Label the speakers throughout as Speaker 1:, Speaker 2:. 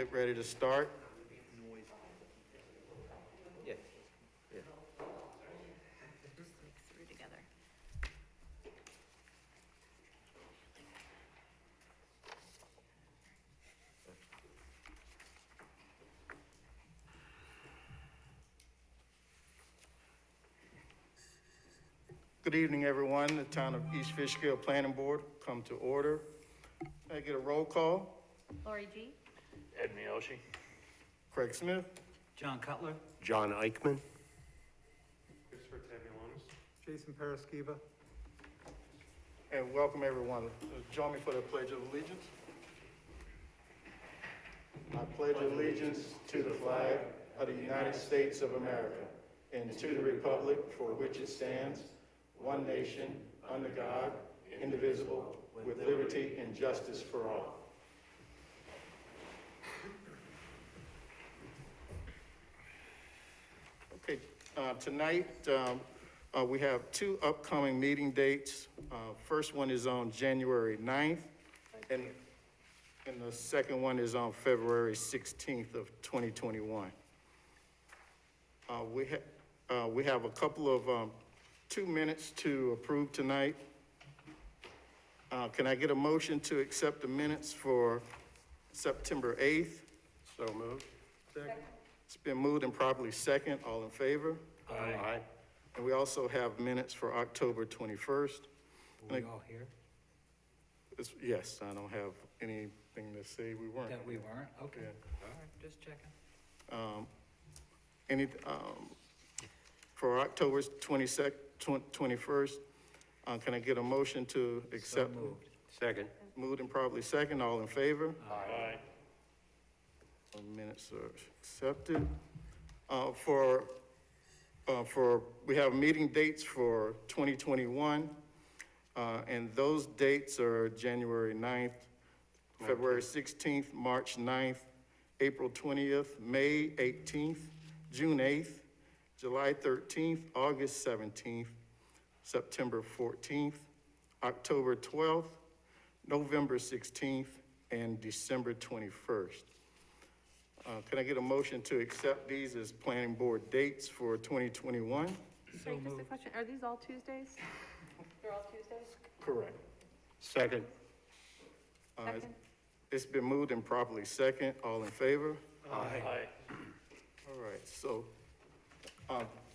Speaker 1: get ready to start.
Speaker 2: Yeah.
Speaker 3: Through together.
Speaker 1: Good evening, everyone. The Town of East Fishkill Planning Board come to order. Can I get a roll call?
Speaker 3: Lori G.
Speaker 4: Ed Miyoshi.
Speaker 1: Craig Smith.
Speaker 2: John Cutler.
Speaker 5: John Eichman.
Speaker 4: Christopher Tabulonis.
Speaker 6: Jason Paraskiva.
Speaker 1: And welcome, everyone. Join me for the Pledge of Allegiance. I pledge allegiance to the flag of the United States of America and to the republic for which it stands, one nation, under God, indivisible, with liberty and justice for all. Okay, tonight we have two upcoming meeting dates. First one is on January 9th, and the second one is on February 16th of 2021. We have a couple of 2 minutes to approve tonight. Can I get a motion to accept the minutes for September 8th?
Speaker 5: So moved.
Speaker 6: Second.
Speaker 1: It's been moved and properly second. All in favor?
Speaker 5: Aye.
Speaker 1: And we also have minutes for October 21st.
Speaker 2: Were we all here?
Speaker 1: Yes, I don't have anything to say we weren't.
Speaker 2: That we weren't? Okay.
Speaker 1: Yeah.
Speaker 2: All right, just checking.
Speaker 1: For October 22nd, 21st, can I get a motion to
Speaker 2: So
Speaker 1: accept?
Speaker 2: moved.
Speaker 5: Second.
Speaker 1: Moved and probably second. All in favor?
Speaker 4: Aye.
Speaker 1: Minutes are accepted. We have meeting dates for 2021, and those dates are January 9th, February 16th, March 9th, April 20th, May 18th, June 8th, July 13th, August 17th, September 14th, October 12th, November 16th, and December 21st. Can I get a motion to accept these as planning board dates for 2021?
Speaker 2: So
Speaker 3: Sorry, just a
Speaker 2: moved.
Speaker 3: question. Are these all Tuesdays? They're all Tuesdays?
Speaker 1: Correct.
Speaker 5: Second.
Speaker 3: Second?
Speaker 1: It's been moved and properly second. All in favor?
Speaker 4: Aye.
Speaker 1: All right, so,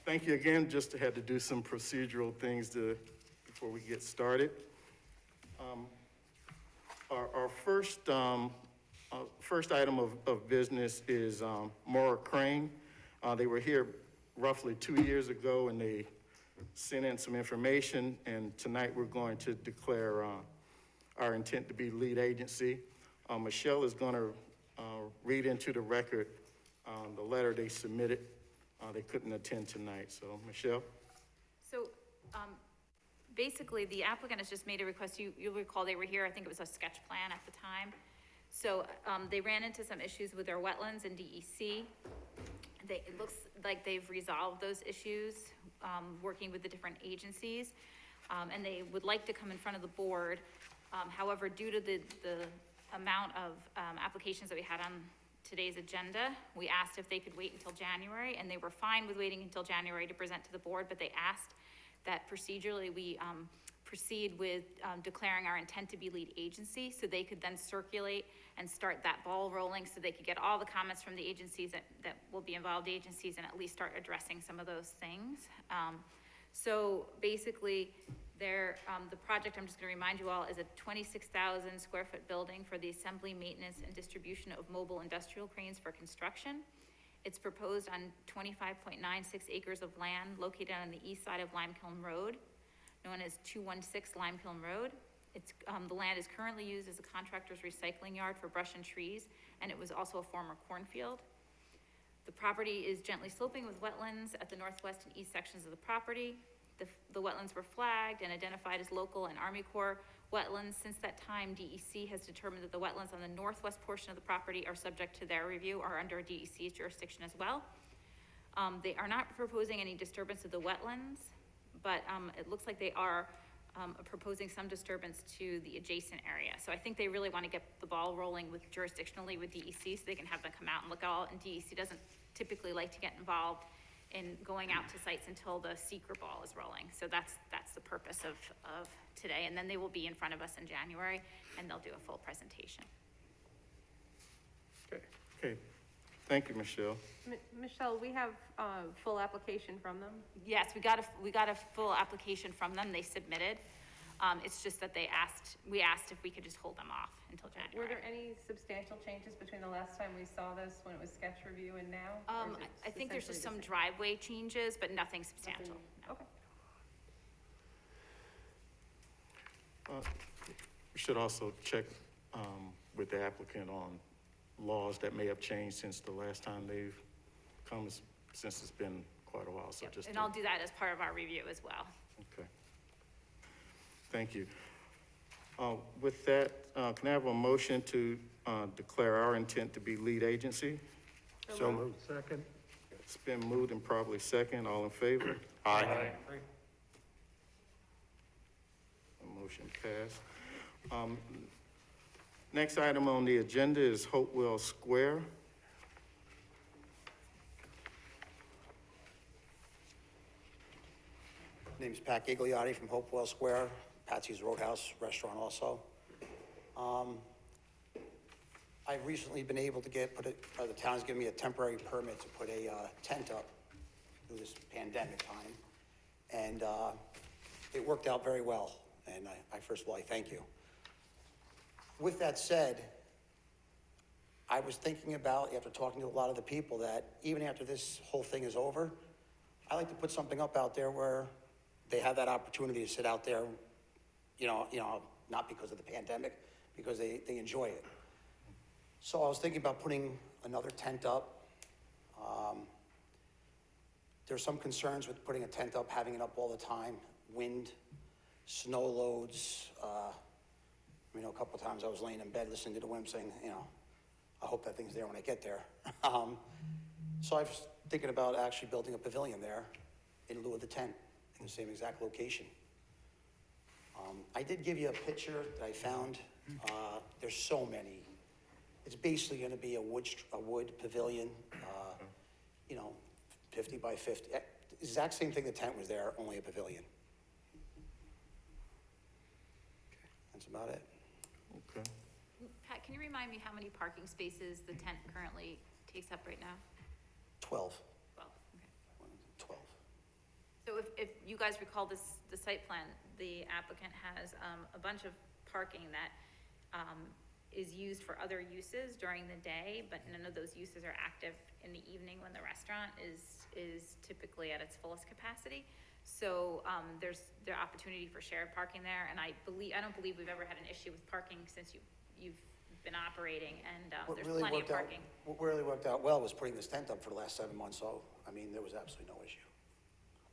Speaker 1: thank you again. Just had to do some procedural things before we get started. Our first item of business is Maura Crane. They were here roughly 2 years ago, and they sent in some information, and tonight we're going to declare our intent to be lead agency. Michelle is going to read into the record the letter they submitted. They couldn't attend tonight, so Michelle?
Speaker 3: So, basically, the applicant has just made a request. You'll recall they were here, I think it was a sketch plan at the time. So, they ran into some issues with their wetlands and DEC. It looks like they've resolved those issues, working with the different agencies. And they would like to come in front of the board. However, due to the amount of, applications that we had on today's agenda, we asked if they could wait until January, and they were fine with waiting until January to present to the board, but they asked that procedurally we proceed with declaring our intent to be lead agency, so they could then circulate and start that ball rolling, so they could get all the comments from the agencies that will be involved agencies, and at least start addressing some of those things. So basically, the project, I'm just going to remind you all, is a 26,000 square foot building for the assembly, maintenance, and distribution of mobile industrial cranes for construction. It's proposed on 25.96 acres of land located on the east side of Lime Kiln Road, known as 216 Lime Kiln Road. The land is currently used as a contractor's recycling yard for brush and trees, and it was also a former cornfield. The property is gently sloping with wetlands at the northwest and east sections of the property. The wetlands were flagged and identified as local and Army Corps wetlands. Since that time, DEC has determined that the wetlands on the northwest portion of the property are subject to their review, are under DEC's jurisdiction as well. They are not proposing any disturbance of the wetlands, but it looks like they are proposing some disturbance to the adjacent area. So I think they really want to get the ball rolling with jurisdictionally with DEC, so they can have them come out and look at all, and DEC doesn't typically like to get involved in going out to sites until the secret ball is rolling. So that's the purpose of today, and then they will be in front of us in January, and they'll do a full presentation.
Speaker 1: Okay, thank you, Michelle.
Speaker 6: Michelle, we have a full application from them?
Speaker 3: Yes, we got a full application from them, they submitted. It's just that we asked if we could just hold them off until
Speaker 6: Were
Speaker 3: January.
Speaker 6: there any substantial changes between the last time we saw this, when it was sketch review, and now? Or is it
Speaker 3: I think there's just some
Speaker 6: essentially
Speaker 3: driveway changes, but nothing
Speaker 6: the
Speaker 3: substantial.
Speaker 6: same?
Speaker 3: no.
Speaker 6: Okay.
Speaker 1: We should also check with the applicant on laws that may have changed since the last time they've come, since it's been quite a while, so
Speaker 3: Yep,
Speaker 1: just.
Speaker 3: and
Speaker 1: to-
Speaker 3: I'll do that as part of our review as well.
Speaker 1: Okay. Thank you. With that, can I have a motion to declare our intent to be lead agency?
Speaker 5: So moved.
Speaker 2: Second.
Speaker 1: It's been moved and probably second. All in favor?
Speaker 5: Aye.
Speaker 1: Motion passed. Next item on the agenda is Hopewell Square.
Speaker 7: Name's Pat Gigliotti from Hopewell Square, Patsy's Roadhouse Restaurant also. I've recently been able to the town's given me a temporary permit to put a tent up through this pandemic time. And it worked out very well, and I first of all, I thank you. With that said, I was thinking about, after talking to a lot of the people, that even after this whole thing is over, I like to put something up out there where they have that opportunity to sit out there, not because of the pandemic, because they enjoy it. So I was thinking about putting another tent up. There's some concerns with putting a tent up, having it up all the time, wind, snow loads. A couple of times I was laying in bed listening to the wind saying, I hope that thing's there when I get there. So I was thinking about actually building a pavilion there in lieu of the tent, in the same exact location. I did give you a picture that I found. There's so many. It's basically gonna be a wood pavilion, 50 by 50. Exact same thing, the tent was there, only a pavilion. That's about it.
Speaker 1: Okay.
Speaker 3: Pat, can you remind me how many parking spaces the tent currently takes up right now?
Speaker 7: 12.
Speaker 3: 12, okay.
Speaker 7: 12.
Speaker 3: So if you guys recall the site plan, the applicant has a bunch of parking that is used for other uses during the day, but none of those uses are active in the evening when the restaurant is typically at its fullest capacity. So there's the opportunity for shared parking there, and I don't believe we've ever had an issue with parking since you've been operating, and there's plenty of parking.
Speaker 7: What really worked out well was putting this tent up for the last 7 months, so, there was absolutely no issue.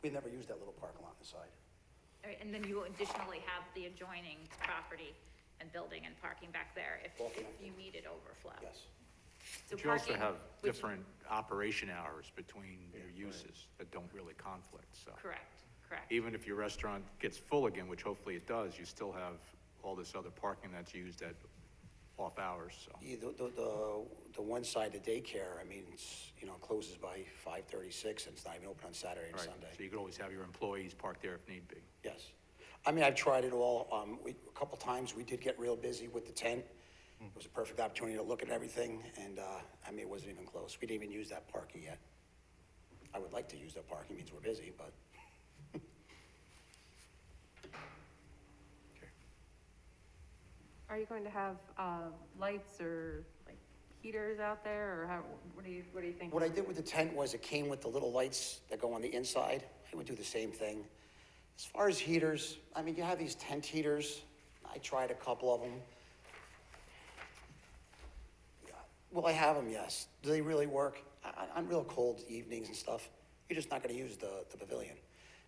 Speaker 7: We never used that little parking lot on the side.
Speaker 3: All right, and then you additionally have the adjoining property and building and parking back there if you needed overflow.
Speaker 7: Yes.
Speaker 3: So
Speaker 8: But you also
Speaker 3: parking
Speaker 8: have
Speaker 3: would-
Speaker 8: different operation hours between your uses that don't really conflict, so.
Speaker 3: Correct.
Speaker 8: Even if your restaurant gets full again, which hopefully it does, you still have all this other parking that's used at off hours, so.
Speaker 7: Yeah, the one side, the daycare, it's, closes by 5:36, and it's not even open on Saturday and
Speaker 8: Right,
Speaker 7: Sunday.
Speaker 8: so you could always have your employees park there if need be.
Speaker 7: Yes. I've tried it all. A couple times, we did get real busy with the tent. It was a perfect opportunity to look at everything, and, it wasn't even close. We didn't even use that parking yet. I would like to use that parking, means we're busy, but.
Speaker 6: Are you going to have lights or like heaters out there, or what do you think?
Speaker 7: What I did with the tent was it came with the little lights that go on the inside. I would do the same thing. As far as heaters, you have these tent heaters. I tried a couple of them. Will I have them? Yes. Do they really work? On real cold evenings and stuff, you're just not gonna use the pavilion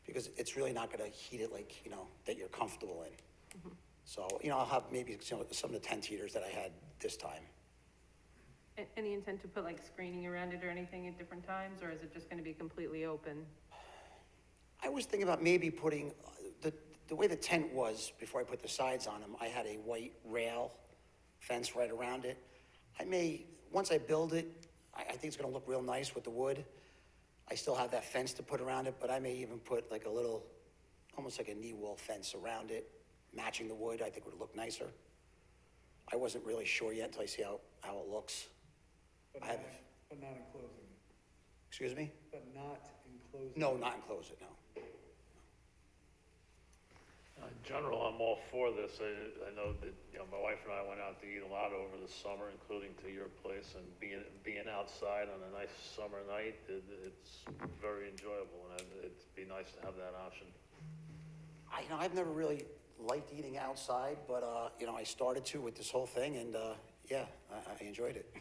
Speaker 7: because it's really not gonna heat it like, that you're comfortable in.
Speaker 6: Mm-hmm.
Speaker 7: So, I'll have maybe some of the tent heaters that I had this time.
Speaker 6: Any intent to put like screening around it or anything at different times, or is it just gonna be completely open?
Speaker 7: I was thinking about maybe putting, the way the tent was, before I put the sides on them, I had a white rail fence right around it. Once I build it, I think it's gonna look real nice with the wood. I still have that fence to put around it, but I may even put like a little, almost like a knee wall fence around it, matching the wood, I think would look nicer. I wasn't really sure yet until I see how it looks.
Speaker 9: But
Speaker 7: I have,
Speaker 9: but not enclosing it,
Speaker 7: excuse me?
Speaker 9: but not enclosing.
Speaker 7: No, not enclose it, no.
Speaker 4: In general, I'm all for this. I know that, you know, my wife and I went out to eat a lot over the summer, including to your place, and being outside on a nice summer night, it's very enjoyable, and it'd be nice to have that option.
Speaker 7: I've never really liked eating outside, but, I started to with this whole thing, and, yeah, I enjoyed it.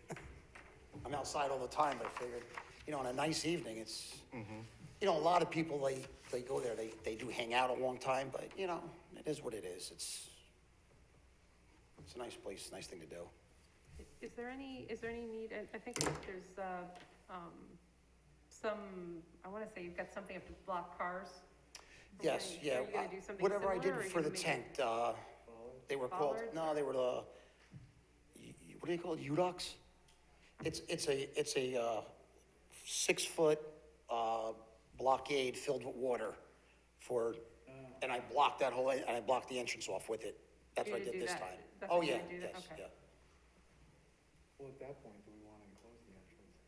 Speaker 7: I'm outside all the time, but I figured, on a nice evening, it's, a lot of people, they go there, they do hang out a long time, but, it is what it is. It's a nice place, nice thing to do.
Speaker 6: Is there any need, I think there's, I wanna say you've got something up to block cars?
Speaker 7: Yes, yeah.
Speaker 6: Are you gonna do something
Speaker 7: Whatever I
Speaker 6: similar,
Speaker 7: did
Speaker 6: or are you
Speaker 7: for the
Speaker 6: gonna make
Speaker 7: tent, they were called,
Speaker 6: Bollards?
Speaker 7: no, they were the, what do you call it, UDOCs? It's a 6-foot, blockade filled with water and I blocked that whole, and I blocked the entrance off with it. That's what I
Speaker 6: You're
Speaker 7: did
Speaker 6: gonna do
Speaker 7: this
Speaker 6: that?
Speaker 7: time.
Speaker 6: That's
Speaker 7: Oh,
Speaker 6: what you're
Speaker 7: yeah,
Speaker 6: gonna do that?
Speaker 7: yes,
Speaker 6: Okay.
Speaker 7: yeah.
Speaker 9: Well, at that point, do we want to enclose the entrance?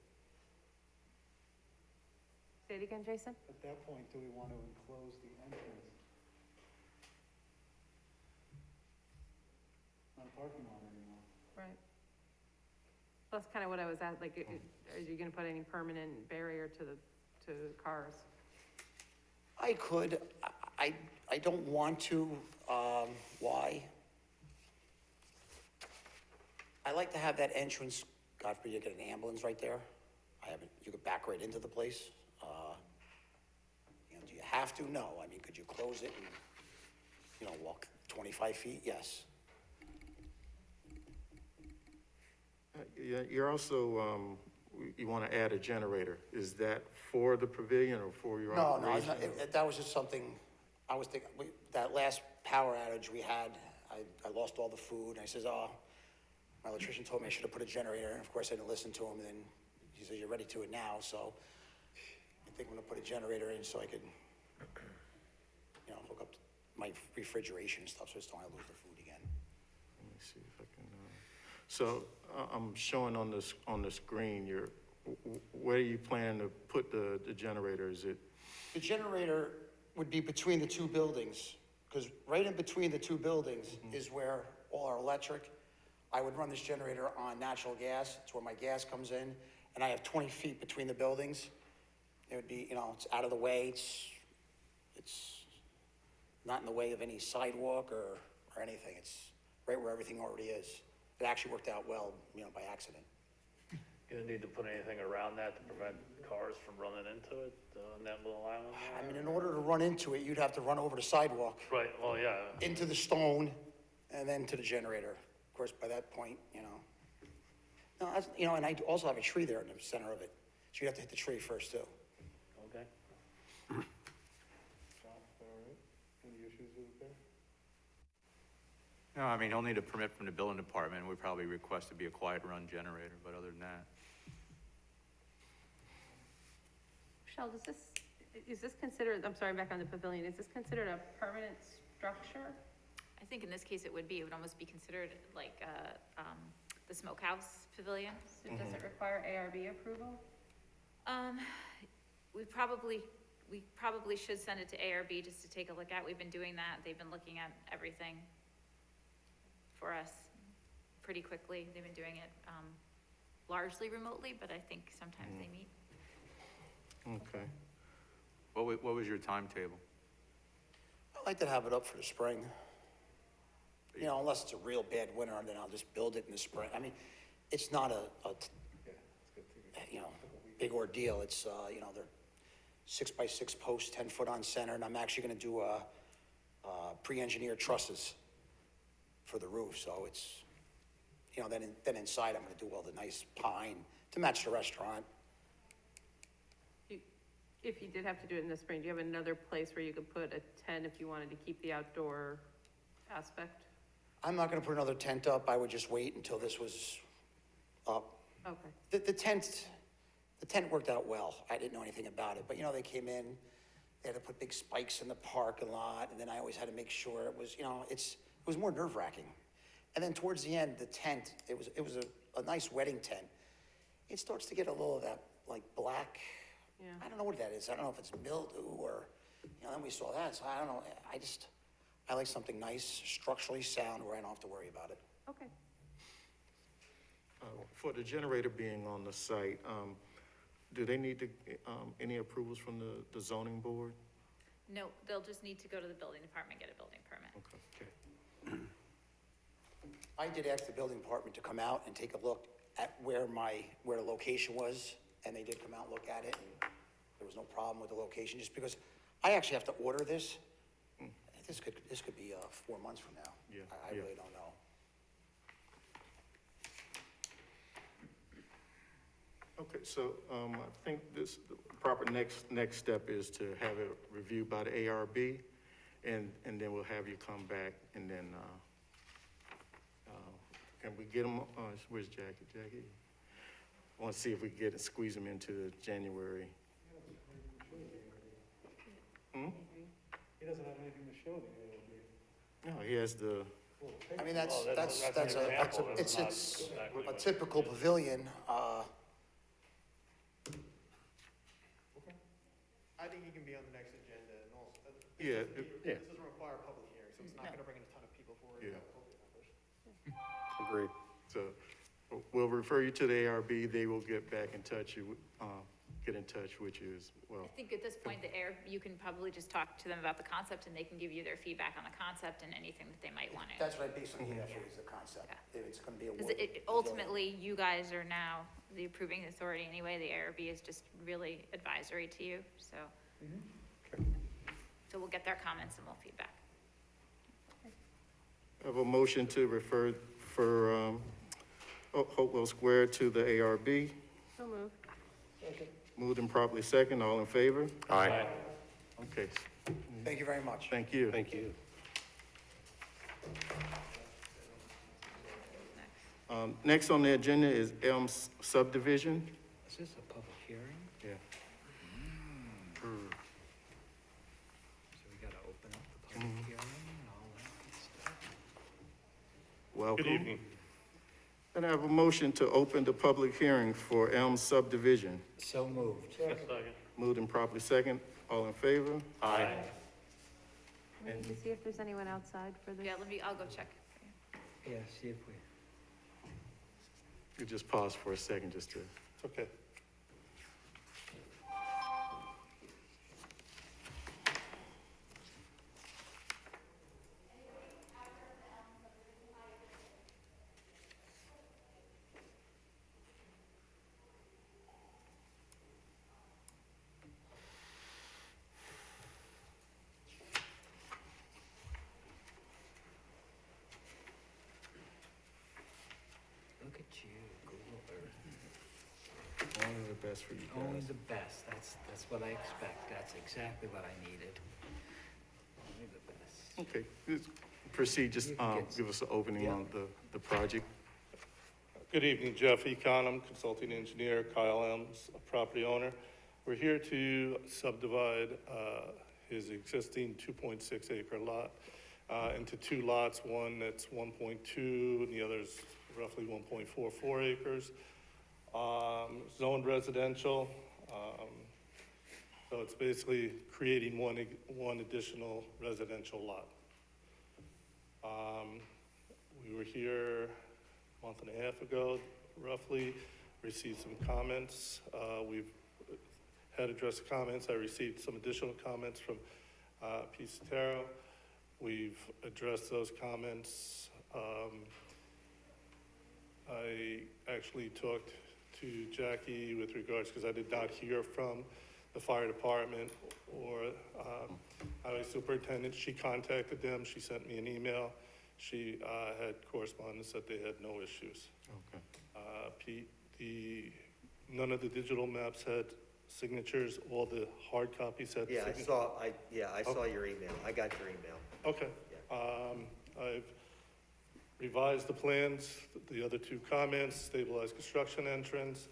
Speaker 6: Say it again, Jason?
Speaker 9: At that point, do we want to enclose the entrance? Not a parking lot anymore.
Speaker 6: Right. That's kind of what I was at, like, are you gonna put any permanent barrier to cars?
Speaker 7: I could, I don't want to, why? I like to have that entrance, God forbid you get an ambulance right there. You could back right into the place. Do you have to? No. I mean, could you close it and, walk 25 feet? Yes.
Speaker 1: You're also, you want to add a generator. Is that for the pavilion or for your
Speaker 7: No, no,
Speaker 1: operation?
Speaker 7: that was just something, I was thinking, that last power outage we had, I lost all the food, and I says, my electrician told me I should have put a generator, and of course I didn't listen to him, and then he said, you're ready to it now, so I think I'm gonna put a generator in so I could, hook up my refrigeration and stuff, so I just don't want to lose the food again.
Speaker 1: Let me see if I can, so I'm showing on the screen, where are you planning to put the generator? Is it?
Speaker 7: The generator would be between the two buildings, because right in between the two buildings is where all our electric, I would run this generator on natural gas, it's where my gas comes in, and I have 20 feet between the buildings. It would be, it's out of the way, it's not in the way of any sidewalk or anything, it's right where everything already is. It actually worked out well, by accident.
Speaker 4: You don't need to put anything around that to prevent cars from running into it, on that little island there?
Speaker 7: I mean, in order to run into it, you'd have to run over the sidewalk,
Speaker 4: Right, well, yeah.
Speaker 7: into the stone, and then to the generator. Of course, by that point, No, and I also have a tree there in the center of it, so you'd have to hit the tree first, too.
Speaker 4: Okay.
Speaker 9: John, is that all right? Any issues with it there?
Speaker 8: No, I mean, he'll need a permit from the building department. We'd probably request to be a quiet run generator, but other than that.
Speaker 6: Michelle, is this considered, I'm sorry, back on the pavilion, is this considered a permanent structure?
Speaker 3: I think in this case it would be, it would almost be considered like, the smokehouse pavilion.
Speaker 6: So does it require ARB approval?
Speaker 3: We probably should send it to ARB just to take a look at. We've been doing that. They've been looking at everything for us pretty quickly. They've been doing it, largely remotely, but I think sometimes they meet.
Speaker 1: Okay.
Speaker 8: What was your timetable?
Speaker 7: I'd like to have it up for the spring. Unless it's a real bad winter, and then I'll just build it in the spring. I mean, it's not
Speaker 9: Yeah, it's good to
Speaker 7: big ordeal. It's, they're 6x6 posts, 10 foot on center, and I'm actually gonna do pre-engineered trusses for the roof, so it's, then inside I'm gonna do all the nice pine to match the restaurant.
Speaker 6: If you did have to do it in the spring, do you have another place where you could put a tent if you wanted to keep the outdoor aspect?
Speaker 7: I'm not gonna put another tent up, I would just wait until this was up.
Speaker 6: Okay.
Speaker 7: The tent worked out well, I didn't know anything about it, but you know, they came in, they had to put big spikes in the parking lot, and then I always had to make sure it was, you know, it was more nerve wracking. And then towards the end, the tent, it was a nice wedding tent. It starts to get a little of that, like, black,
Speaker 6: Yeah.
Speaker 7: I don't know what that is, I don't know if it's mildew or, you know, then we saw that, so I don't know, I like something nice, structurally sound, where I don't have to worry about it.
Speaker 6: Okay.
Speaker 1: For the generator being on the site, do they need to, any approvals from the zoning board?
Speaker 3: No, they'll just need to go to the building department, get a building permit.
Speaker 1: Okay.
Speaker 7: I did ask the building department to come out and take a look at where the location was, and they did come out and look at it, and there was no problem with the location, just because I actually have to order this. This could be, 4 months from now.
Speaker 1: Yeah,
Speaker 7: I
Speaker 1: yeah.
Speaker 7: really don't know.
Speaker 1: Okay, so, I think the proper next step is to have it reviewed by the ARB, and then we'll have you come back, and then, can we get them, where's Jackie? Jackie? I want to see if we can squeeze them into the January.
Speaker 9: He doesn't have anything to show the AOB.
Speaker 1: No, he has the,
Speaker 7: I mean,
Speaker 4: Well,
Speaker 7: that's
Speaker 4: an example,
Speaker 7: it's
Speaker 4: not
Speaker 7: a
Speaker 4: exactly what-
Speaker 7: typical pavilion,
Speaker 10: I think he can be on the next agenda and also,
Speaker 1: yeah,
Speaker 10: this doesn't require a public hearing, so it's not gonna bring a ton of people forward.
Speaker 1: Yeah.
Speaker 5: Agreed.
Speaker 1: so we'll refer you to the ARB. They will get back in touch, get in touch with you as well.
Speaker 3: I think at this point, you can probably just talk to them about the concept, and they can give you their feedback on the concept and anything that they might want to.
Speaker 7: that's what I basically have for, is the concept.
Speaker 3: Yeah.
Speaker 7: If it's gonna be a.
Speaker 3: Because ultimately, you guys are now the approving authority anyway, the ARB is just really advisory to you, so. So we'll get their comments and we'll feedback.
Speaker 1: I have a motion to refer for Hopewell Square to the ARB.
Speaker 6: So moved.
Speaker 1: Moved and properly second, all in favor?
Speaker 5: Aye.
Speaker 1: Okay,
Speaker 7: Thank you very much.
Speaker 1: thank you.
Speaker 5: Thank you.
Speaker 1: Next on the agenda is Elms subdivision.
Speaker 2: Is this a public hearing?
Speaker 1: Yeah.
Speaker 2: So we gotta open up the public hearing and all that good stuff.
Speaker 1: Welcome.
Speaker 9: Good evening.
Speaker 1: And I have a motion to open the public hearing for Elms subdivision.
Speaker 2: So moved.
Speaker 4: Second.
Speaker 1: Moved and properly second, all in favor?
Speaker 5: Aye.
Speaker 6: Can you see if there's anyone outside for this?
Speaker 3: Yeah, I'll go check.
Speaker 2: Yeah, see if we,
Speaker 1: You just pause for a second just to.
Speaker 9: It's okay.
Speaker 2: look at you, Google Earth.
Speaker 1: Only the best for you
Speaker 2: Only
Speaker 1: guys.
Speaker 2: the best, that's what I expect, that's exactly what I needed. Only the best.
Speaker 1: Okay, just proceed, just
Speaker 2: You can get-
Speaker 1: give us an opening
Speaker 2: Yeah.
Speaker 1: on the project.
Speaker 9: Good evening, Jeff Econom, consulting engineer, Kyle Elms, a property owner. We're here to subdivide his existing 2.6 acre lot into two lots, one that's 1.2 and the other's roughly 1.44 acres. Zoned residential, so it's basically creating one additional residential lot. We were here a month and a half ago, roughly, received some comments. We've had addressed comments. I received some additional comments from Pete Sotero. We've addressed those comments. I actually talked to Jackie with regards, because I did not hear from the fire department or highway superintendent. She contacted them. She sent me an email. She had correspondence that they had no issues.
Speaker 1: Okay.
Speaker 9: Pete, none of the digital maps had signatures, all the hard copies had
Speaker 5: Yeah,
Speaker 9: signatures?
Speaker 5: I saw your email. I got your email.
Speaker 9: Okay. I've revised the plans, the other two comments, stabilized construction entrance,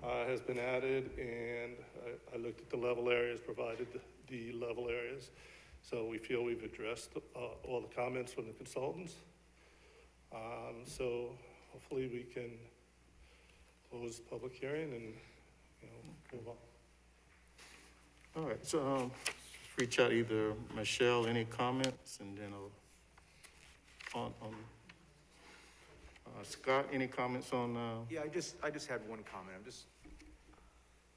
Speaker 9: has been added, and I looked at the level areas, provided the level areas. So we feel we've addressed, all the comments from the consultants. So hopefully we can close the public hearing and, move on.
Speaker 1: All right, so, reach out either Michelle, any comments, and then, Scott, any comments on,
Speaker 8: Yeah, I just had one comment.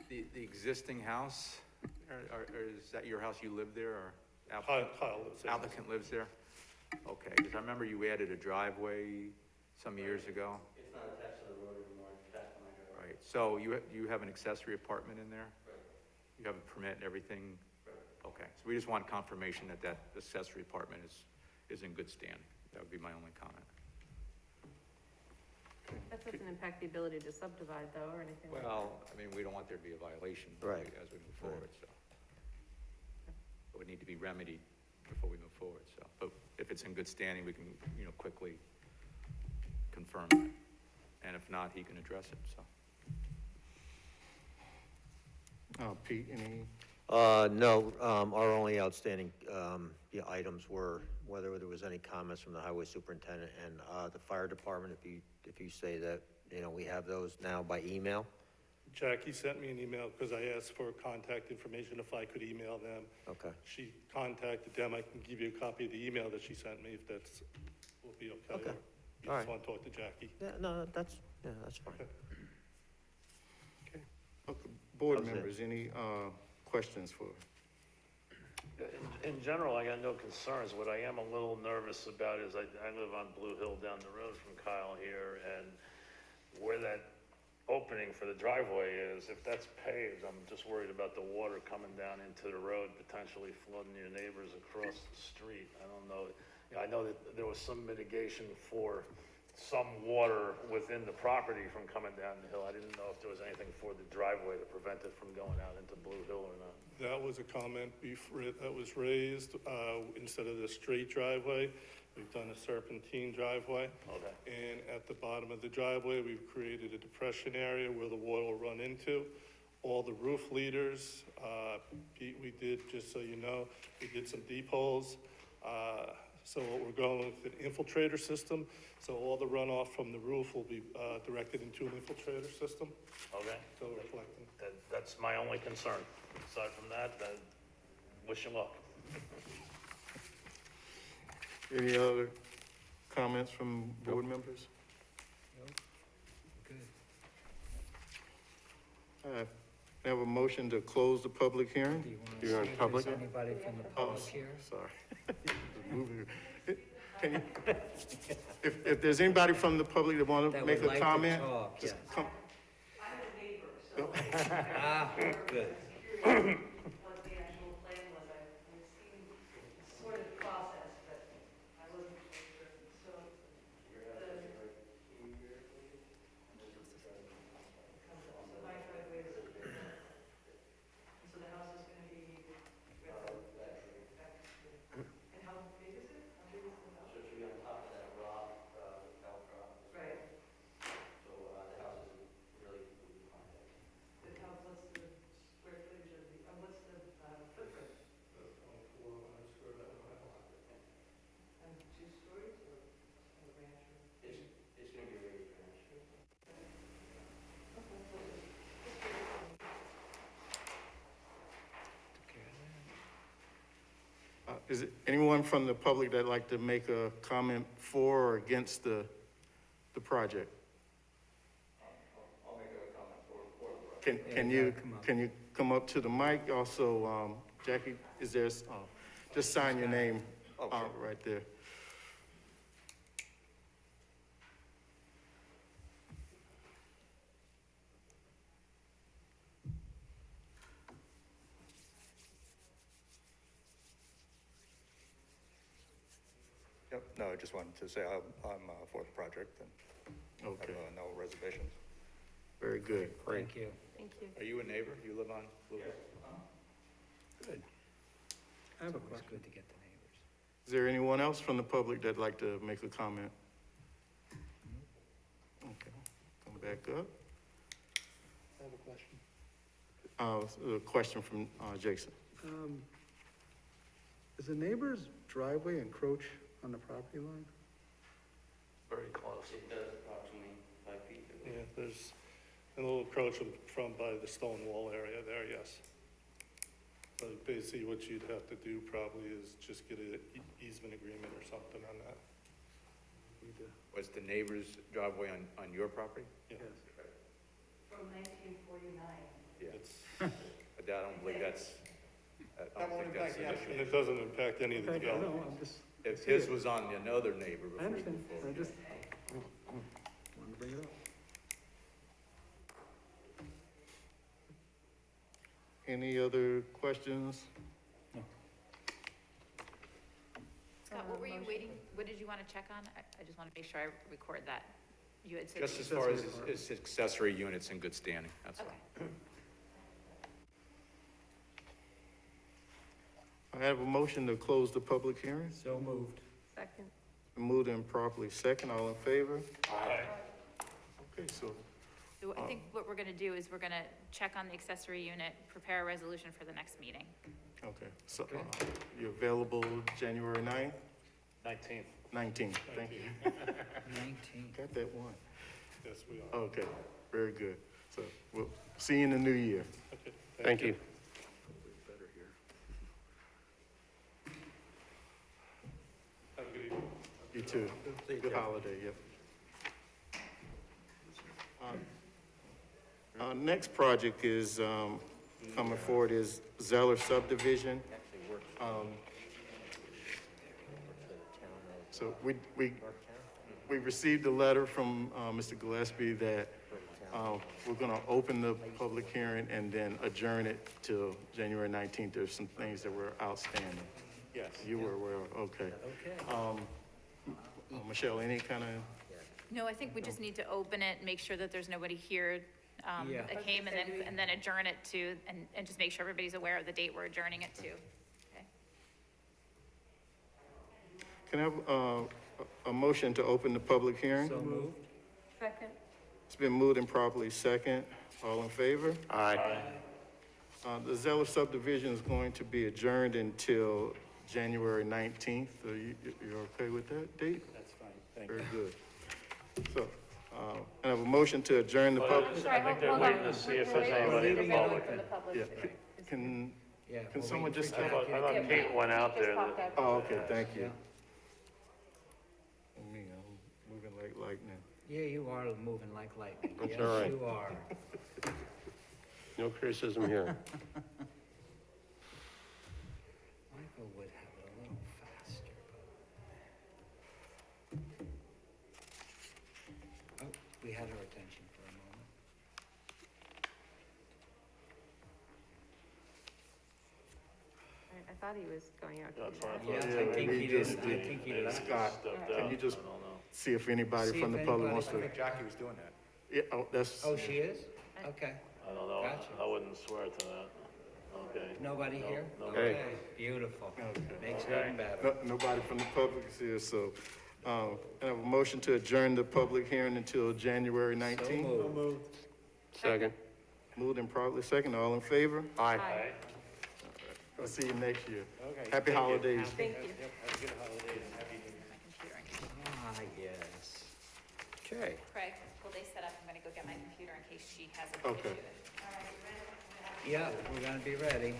Speaker 8: The existing house, or is that your house, you live there, or?
Speaker 9: Kyle lives there.
Speaker 8: Applicant lives there? Okay, because I remember you added a driveway some years ago.
Speaker 7: It's not attached to the road anymore, it's attached to my driveway.
Speaker 8: Right, so you have an accessory apartment in there?
Speaker 7: Right.
Speaker 8: You have a permit and everything?
Speaker 7: Right.
Speaker 8: Okay, so we just want confirmation that that accessory apartment is in good standing. That would be my only comment.
Speaker 6: That doesn't impact the ability to subdivide though, or anything like that.
Speaker 8: Well, I mean, we don't want there to be a violation
Speaker 5: Right.
Speaker 8: as we move forward, so. It would need to be remedied before we move forward, so. But if it's in good standing, we can, quickly confirm that. And if not, he can address it, so.
Speaker 1: Pete, any?
Speaker 5: No, our only outstanding, items were whether there was any comments from the highway superintendent and, the fire department, if you say that, we have those now by email.
Speaker 9: Jackie sent me an email because I asked for contact information if I could email them.
Speaker 5: Okay.
Speaker 9: She contacted them. I can give you a copy of the email that she sent me if that's, will be okay.
Speaker 5: Okay.
Speaker 9: Or you
Speaker 5: All
Speaker 9: just
Speaker 5: right.
Speaker 9: want to talk to Jackie?
Speaker 5: Yeah, no, that's fine.
Speaker 9: Okay.
Speaker 1: Okay, board
Speaker 5: That was it.
Speaker 1: members, any, questions for?
Speaker 4: In general, I got no concerns. What I am a little nervous about is I live on Blue Hill down the road from Kyle here, and where that opening for the driveway is, if that's paved, I'm just worried about the water coming down into the road, potentially flooding your neighbors across the street. I don't know. I know that there was some mitigation for some water within the property from coming down the hill. I didn't know if there was anything for the driveway to prevent it from going out into Blue Hill or not.
Speaker 9: That was a comment that was raised, instead of the straight driveway, we've done a serpentine driveway.
Speaker 4: Okay.
Speaker 9: And at the bottom of the driveway, we've created a depression area where the water will run into. All the roof leaders, Pete, we did, just so you know, we did some deep holes. So what we're going with an infiltrator system, so all the runoff from the roof will be, directed into an infiltrator system,
Speaker 4: Okay.
Speaker 9: so reflecting.
Speaker 4: That's my only concern. Aside from that, wish you luck.
Speaker 1: Any other comments from board members?
Speaker 2: Good.
Speaker 1: All right, I have a motion to close the public hearing.
Speaker 2: Do you want
Speaker 1: You're
Speaker 2: to
Speaker 1: in
Speaker 2: see if
Speaker 1: public?
Speaker 2: there's anybody from the
Speaker 1: Oh,
Speaker 2: public here?
Speaker 1: sorry. Moving. Can you, if there's anybody from the public that want to
Speaker 2: That
Speaker 1: make
Speaker 2: would
Speaker 1: a
Speaker 2: like to
Speaker 1: comment?
Speaker 2: talk,
Speaker 1: just
Speaker 2: yes.
Speaker 1: come.
Speaker 2: Ah, good.
Speaker 11: What the actual plan was, I've seen sort of process, but I wasn't sure. So my driveway is, so the house is gonna be, and how big is it? How big is the house?
Speaker 7: So it should be on top of that rock, outcrop.
Speaker 11: Right,
Speaker 7: So, the house is really behind it.
Speaker 11: the house, what's the square footage of the, what's the footprint?
Speaker 9: 400 square
Speaker 11: And 2 stories or a ranch or?
Speaker 7: It's gonna be raised ranch.
Speaker 1: Is it anyone from the public that'd like to make a comment for or against the project?
Speaker 9: I'll make a comment for the project.
Speaker 1: Can you come up to the mic? Also, Jackie, is there, just sign your name right there.
Speaker 12: Yep, no, I just wanted to say I'm for the project and
Speaker 1: Okay,
Speaker 12: have no reservations.
Speaker 1: very good.
Speaker 2: Thank you.
Speaker 6: Thank Thank you.
Speaker 8: Are you a neighbor? You live on Blue Hill? Good.
Speaker 2: I have a question. It's good to get the neighbors.
Speaker 1: Is there anyone else from the public that'd like to make a comment? Okay, come back up.
Speaker 10: I have a question.
Speaker 1: A question from, Jason.
Speaker 10: Does the neighbor's driveway encroach on the property line?
Speaker 4: Very close.
Speaker 12: It does approximately 5 feet.
Speaker 9: Yeah, there's a little encroachment from by the stone wall area there, yes. But basically what you'd have to do probably is just get an easement agreement or something on that.
Speaker 8: Was the neighbor's driveway on your property?
Speaker 9: Yes.
Speaker 11: From 1949.
Speaker 8: Yeah.
Speaker 9: It's,
Speaker 8: I don't believe that's, I
Speaker 10: That
Speaker 8: don't
Speaker 10: won't
Speaker 8: think that's
Speaker 10: impact
Speaker 8: an
Speaker 10: the
Speaker 8: issue.
Speaker 9: and it doesn't impact any of the
Speaker 10: Okay, I know,
Speaker 9: development.
Speaker 10: I'm just,
Speaker 8: If his was on another neighbor
Speaker 10: I
Speaker 8: before we
Speaker 10: understand,
Speaker 8: move
Speaker 10: I
Speaker 8: forward.
Speaker 10: just wanted to bring it up.
Speaker 1: Any other questions?
Speaker 3: Scott, what were you waiting, what did you want to check on? I just want to make sure I record that. You had said.
Speaker 8: Just as far as his accessory units in good standing, that's all.
Speaker 3: Okay.
Speaker 1: I have a motion to close the public hearing.
Speaker 2: So moved.
Speaker 6: Second.
Speaker 1: Moved and properly second, all in favor?
Speaker 4: Aye.
Speaker 1: Okay, so,
Speaker 3: So I think what we're going to do is we're going to check on the accessory unit, prepare a resolution for the next meeting.
Speaker 1: okay, so, you're available January 9th?
Speaker 4: 19th.
Speaker 1: 19th, thank you.
Speaker 2: 19.
Speaker 1: Got that one.
Speaker 9: Yes, we are.
Speaker 1: Okay, very good. So, we'll see you in the new year.
Speaker 9: Okay,
Speaker 1: Thank you.
Speaker 9: Have a good evening.
Speaker 1: You too. Good holiday, yep. Our next project is, coming forward is Zeller subdivision. So we received a letter from, Mr. Gillespie that, we're gonna open the public hearing and then adjourn it till January 19th. There's some things that were outstanding.
Speaker 4: Yes.
Speaker 1: You were aware of, okay.
Speaker 2: Okay.
Speaker 1: Michelle, any kind of,
Speaker 3: No, I think we just need to open it, make sure that there's nobody here
Speaker 2: Yeah.
Speaker 3: that came, and then adjourn it to, and just make sure everybody's aware of the date we're adjourning it to. Okay.
Speaker 1: can I have, a motion to open the public hearing?
Speaker 2: So moved.
Speaker 6: Second.
Speaker 1: It's been moved and properly second. All in favor?
Speaker 4: Aye.
Speaker 1: The Zeller subdivision is going to be adjourned until January 19th. Are you're okay with that date?
Speaker 4: That's fine, thank
Speaker 1: Very good. So, I have a motion to adjourn the public.
Speaker 4: I think they're waiting to see if there's anybody in the
Speaker 2: Leaving it
Speaker 4: public.
Speaker 2: open.
Speaker 1: Yeah, can,
Speaker 2: Yeah.
Speaker 1: Can
Speaker 2: we're
Speaker 1: someone
Speaker 2: waiting
Speaker 1: just
Speaker 2: for
Speaker 4: I
Speaker 1: tell-
Speaker 4: thought, I thought Kate went out there. that-
Speaker 1: oh, okay, thank
Speaker 2: Yeah.
Speaker 1: you. Me, I'm moving like lightning.
Speaker 2: Yeah, you are moving like lightning.
Speaker 13: That's
Speaker 2: Yes,
Speaker 13: all right.
Speaker 2: you are.
Speaker 13: No criticism here.
Speaker 2: Michael would have it a little faster, but. Oh, we had our attention for a moment.
Speaker 6: I thought he was going out. to
Speaker 4: That's
Speaker 6: do
Speaker 4: what I
Speaker 6: that.
Speaker 4: thought.
Speaker 2: Yeah, I
Speaker 1: Yeah,
Speaker 2: think
Speaker 1: we
Speaker 2: he
Speaker 1: just
Speaker 2: did, I
Speaker 1: did.
Speaker 2: think he did.
Speaker 1: Scott,
Speaker 4: Stepped
Speaker 1: can
Speaker 4: out.
Speaker 1: you just
Speaker 4: I don't know.
Speaker 1: see if anybody
Speaker 2: See
Speaker 1: from
Speaker 2: if
Speaker 1: the public
Speaker 2: anybody-
Speaker 1: wants
Speaker 12: I
Speaker 1: to?
Speaker 12: think Jackie was doing that.
Speaker 1: Yeah, oh, that's,
Speaker 2: Oh, she is? Okay.
Speaker 4: I don't know,
Speaker 2: Gotcha.
Speaker 4: I wouldn't swear to that. Okay.
Speaker 2: Nobody
Speaker 4: No,
Speaker 2: here?
Speaker 4: nobody.
Speaker 2: Okay, beautiful.
Speaker 1: Okay.
Speaker 2: Makes it
Speaker 4: Okay.
Speaker 2: even better.
Speaker 1: nobody from the public is here, so, I have a motion to adjourn the public hearing until January
Speaker 2: So
Speaker 1: 19th.
Speaker 2: moved.
Speaker 13: Second.
Speaker 1: Moved and properly second, all in favor?
Speaker 13: Aye.
Speaker 4: Aye.
Speaker 1: I'll see you next year.
Speaker 4: Okay.
Speaker 1: Happy holidays.
Speaker 6: Thank you.
Speaker 4: Have a good holiday and happy New Year.
Speaker 3: My computer in case.
Speaker 2: Ah, yes. Okay.
Speaker 3: Craig, will they set up? I'm gonna go get my computer in case she hasn't
Speaker 1: Okay.
Speaker 3: issued it.
Speaker 2: Yeah, we're gonna be ready.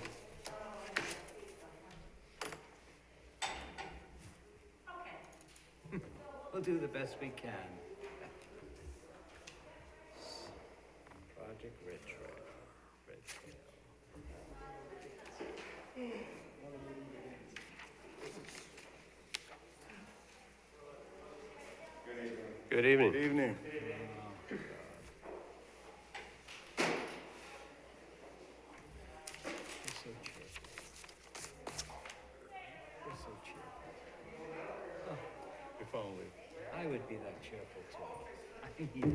Speaker 2: We'll do the best we can. Project Retro.
Speaker 13: Good evening.
Speaker 1: Good evening.
Speaker 2: You're so cheerful. You're so cheerful.
Speaker 1: If only.
Speaker 2: I would be that cheerful too. I need it.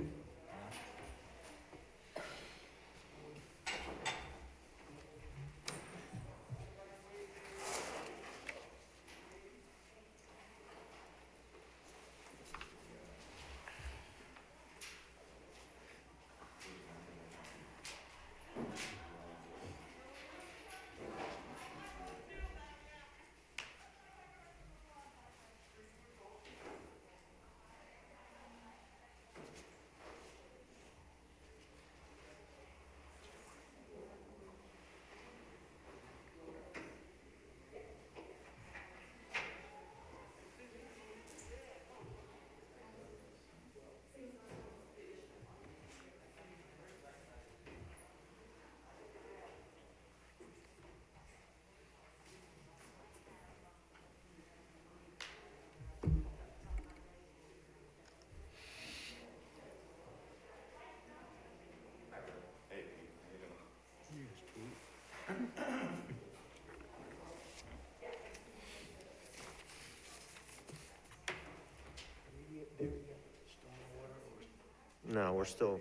Speaker 5: No, we're still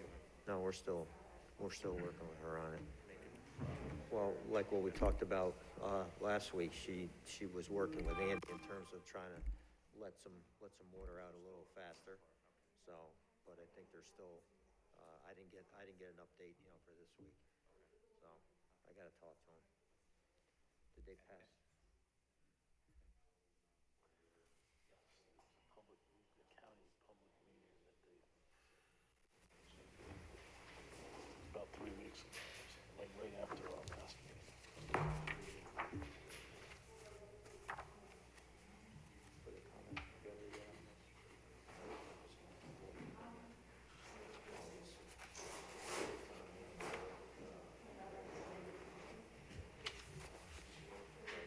Speaker 5: working with her on it. Well, like what we talked about, last week, she was working with Andy in terms of trying to let some water out a little faster. So, but I think there's still, I didn't get an update, for this week. So, I gotta talk to him. Did they pass?
Speaker 4: Public, the county public meeting that they, about 3 weeks ago, like right after our last meeting.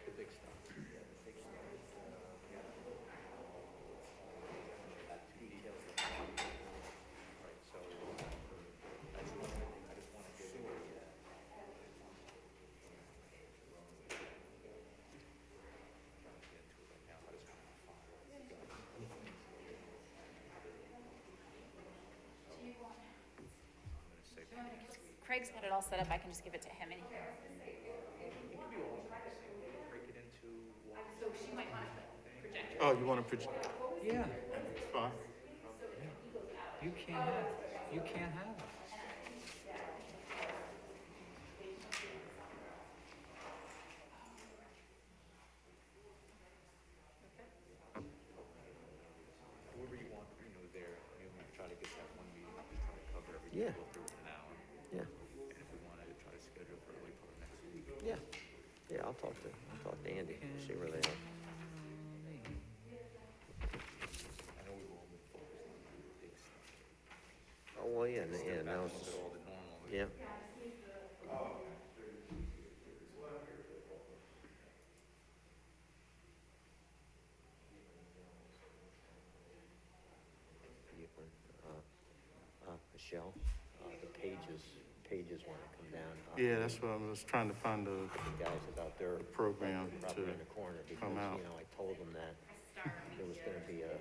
Speaker 8: The big stuff. Right, so that's one thing I just want to get sure.
Speaker 3: Craig's got it all set up, I can just give it to him and
Speaker 8: Break it into one.
Speaker 3: so she might want to project.
Speaker 1: Oh, you want to project?
Speaker 2: Yeah,
Speaker 1: It's fine.
Speaker 2: you can't have it.
Speaker 8: However you want, there, maybe we try to get that one meeting, just try to cover everything,
Speaker 5: Yeah.
Speaker 8: go through it in an hour.
Speaker 5: Yeah,
Speaker 8: And if we wanted to try to schedule for early part of next week.
Speaker 5: yeah. Yeah, I'll talk to Andy, see where they are.
Speaker 8: I know we've all been focused on the big stuff.
Speaker 5: Oh, well, yeah, now
Speaker 8: Back
Speaker 5: it's
Speaker 8: to all the normal.
Speaker 5: yeah. Michelle, the pages want to come down.
Speaker 1: Yeah, that's what I was trying to find the
Speaker 5: The guys about their
Speaker 1: program
Speaker 5: property
Speaker 1: to
Speaker 5: in the corner, because,
Speaker 1: come out.
Speaker 5: I told them that there was gonna be a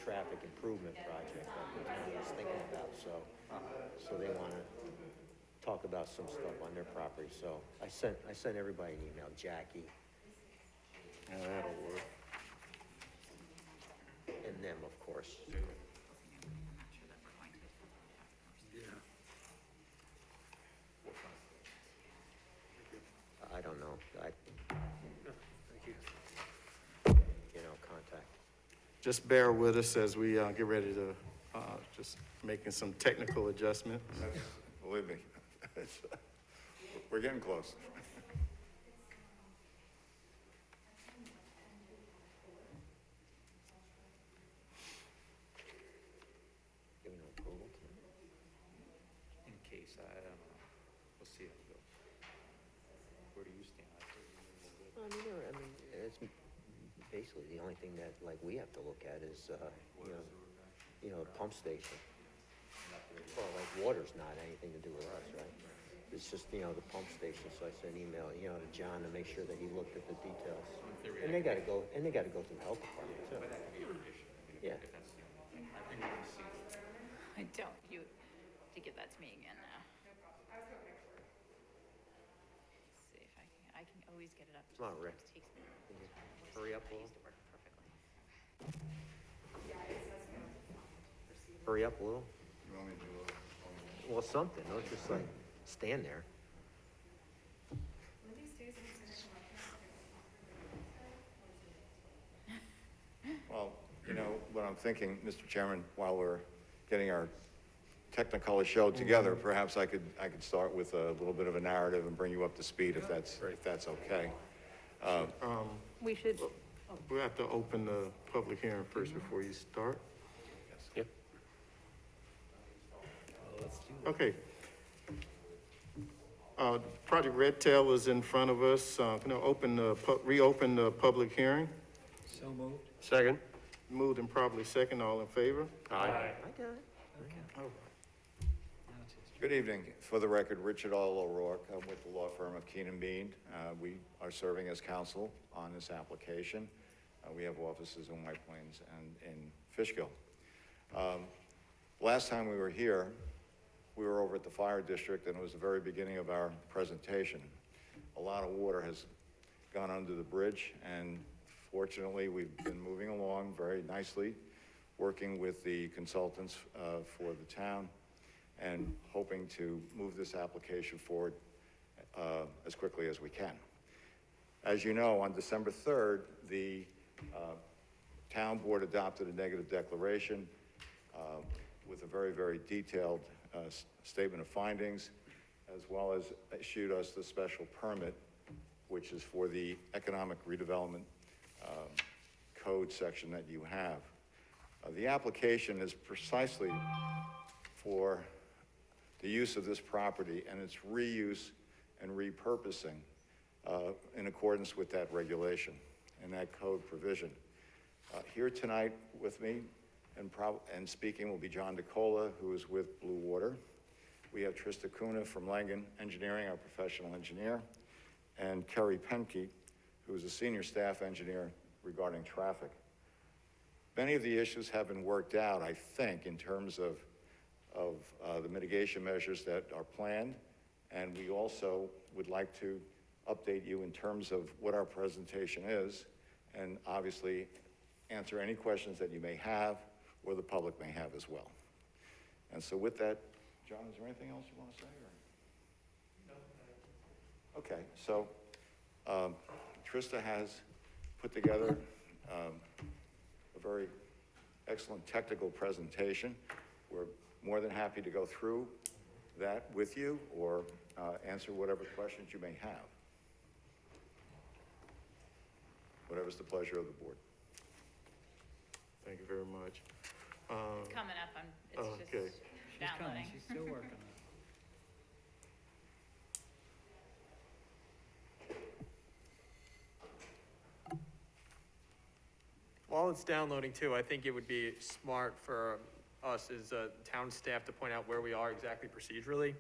Speaker 5: traffic improvement project that the town was thinking about, so they wanna talk about some stuff on their property, so I sent everybody an email, Jackie
Speaker 1: Yeah, that'll work.
Speaker 5: and them, of course. I don't know, contact.
Speaker 1: Just bear with us as we get ready to, just making some technical adjustments.
Speaker 12: Believe me, we're getting close.
Speaker 5: Giving approval to them.
Speaker 8: In case, I don't know, we'll see how it goes. Where do you stand?
Speaker 5: It's basically the only thing that, like, we have to look at is, the pump station. Well, like, water's not anything to do with us, right? It's just, the pump station, so I sent an email, to John to make sure that he looked at the details. And they gotta go through the health department, too.
Speaker 8: But that could be an issue.
Speaker 5: Yeah.
Speaker 8: If that's the only thing. I think we can see.
Speaker 3: I don't, you, to give that to me again now. See if I can always get it up.
Speaker 5: Come on, Rick.
Speaker 3: It takes me.
Speaker 5: Can you hurry up a
Speaker 3: I
Speaker 5: little?
Speaker 3: used to work perfectly.
Speaker 5: Hurry up a little?
Speaker 12: You want me to do
Speaker 5: Well, something, don't just like stand there.
Speaker 12: Well, what I'm thinking, Mr. Chairman, while we're getting our Technicolor show together, perhaps I could start with a little bit of a narrative and bring you up to speed if that's okay.
Speaker 6: We should,
Speaker 1: We have to open the public hearing first before you start.
Speaker 13: Yep.
Speaker 1: Okay. Project Red Tail is in front of us. Gonna reopen the public hearing.
Speaker 2: So moved.
Speaker 13: Second?
Speaker 1: Moved and probably second, all in favor?
Speaker 13: Aye.
Speaker 5: I got it.
Speaker 1: All right.
Speaker 2: Now it's his
Speaker 12: Good evening. For the record, Richard L. O'Rourke. I'm with the law firm of Keenan Bean. We are serving as counsel on this application. We have offices in White Plains and in Fishkill. Last time we were here, we were over at the fire district, and it was the very beginning of our presentation. A lot of water has gone under the bridge, and fortunately, we've been moving along very nicely, working with the consultants for the town, and hoping to move this application forward as quickly as we can. As you know, on December 3rd, the town board adopted a negative declaration with a very, very detailed statement of findings, as well as issued us the special permit, which is for the economic redevelopment code section that you have. The application is precisely for the use of this property and its reuse and repurposing in accordance with that regulation and that code provision. Here tonight with me and speaking will be John DeCola, who is with Blue Water. We have Trista Kuna from Langen Engineering, our professional engineer, and Kerry Penke, who is a senior staff engineer regarding traffic. Many of the issues have been worked out, I think, in terms of the mitigation measures that are planned, and we also would like to update you in terms of what our presentation is, and obviously answer any questions that you may have or the public may have as well. And so with that, John, is there anything else you want to say? Or? No. Okay, so Trista has put together a very excellent technical presentation. We're more than happy to go through that with you or answer whatever questions you may have. Whatever's the pleasure of the board.
Speaker 1: Thank you very much.
Speaker 3: It's coming up, it's
Speaker 1: Okay.
Speaker 3: just
Speaker 2: She's coming,
Speaker 3: downloading.
Speaker 2: she's still working on it.
Speaker 10: While it's downloading too, I think it would be smart for us as town staff to point out where we are exactly procedurally,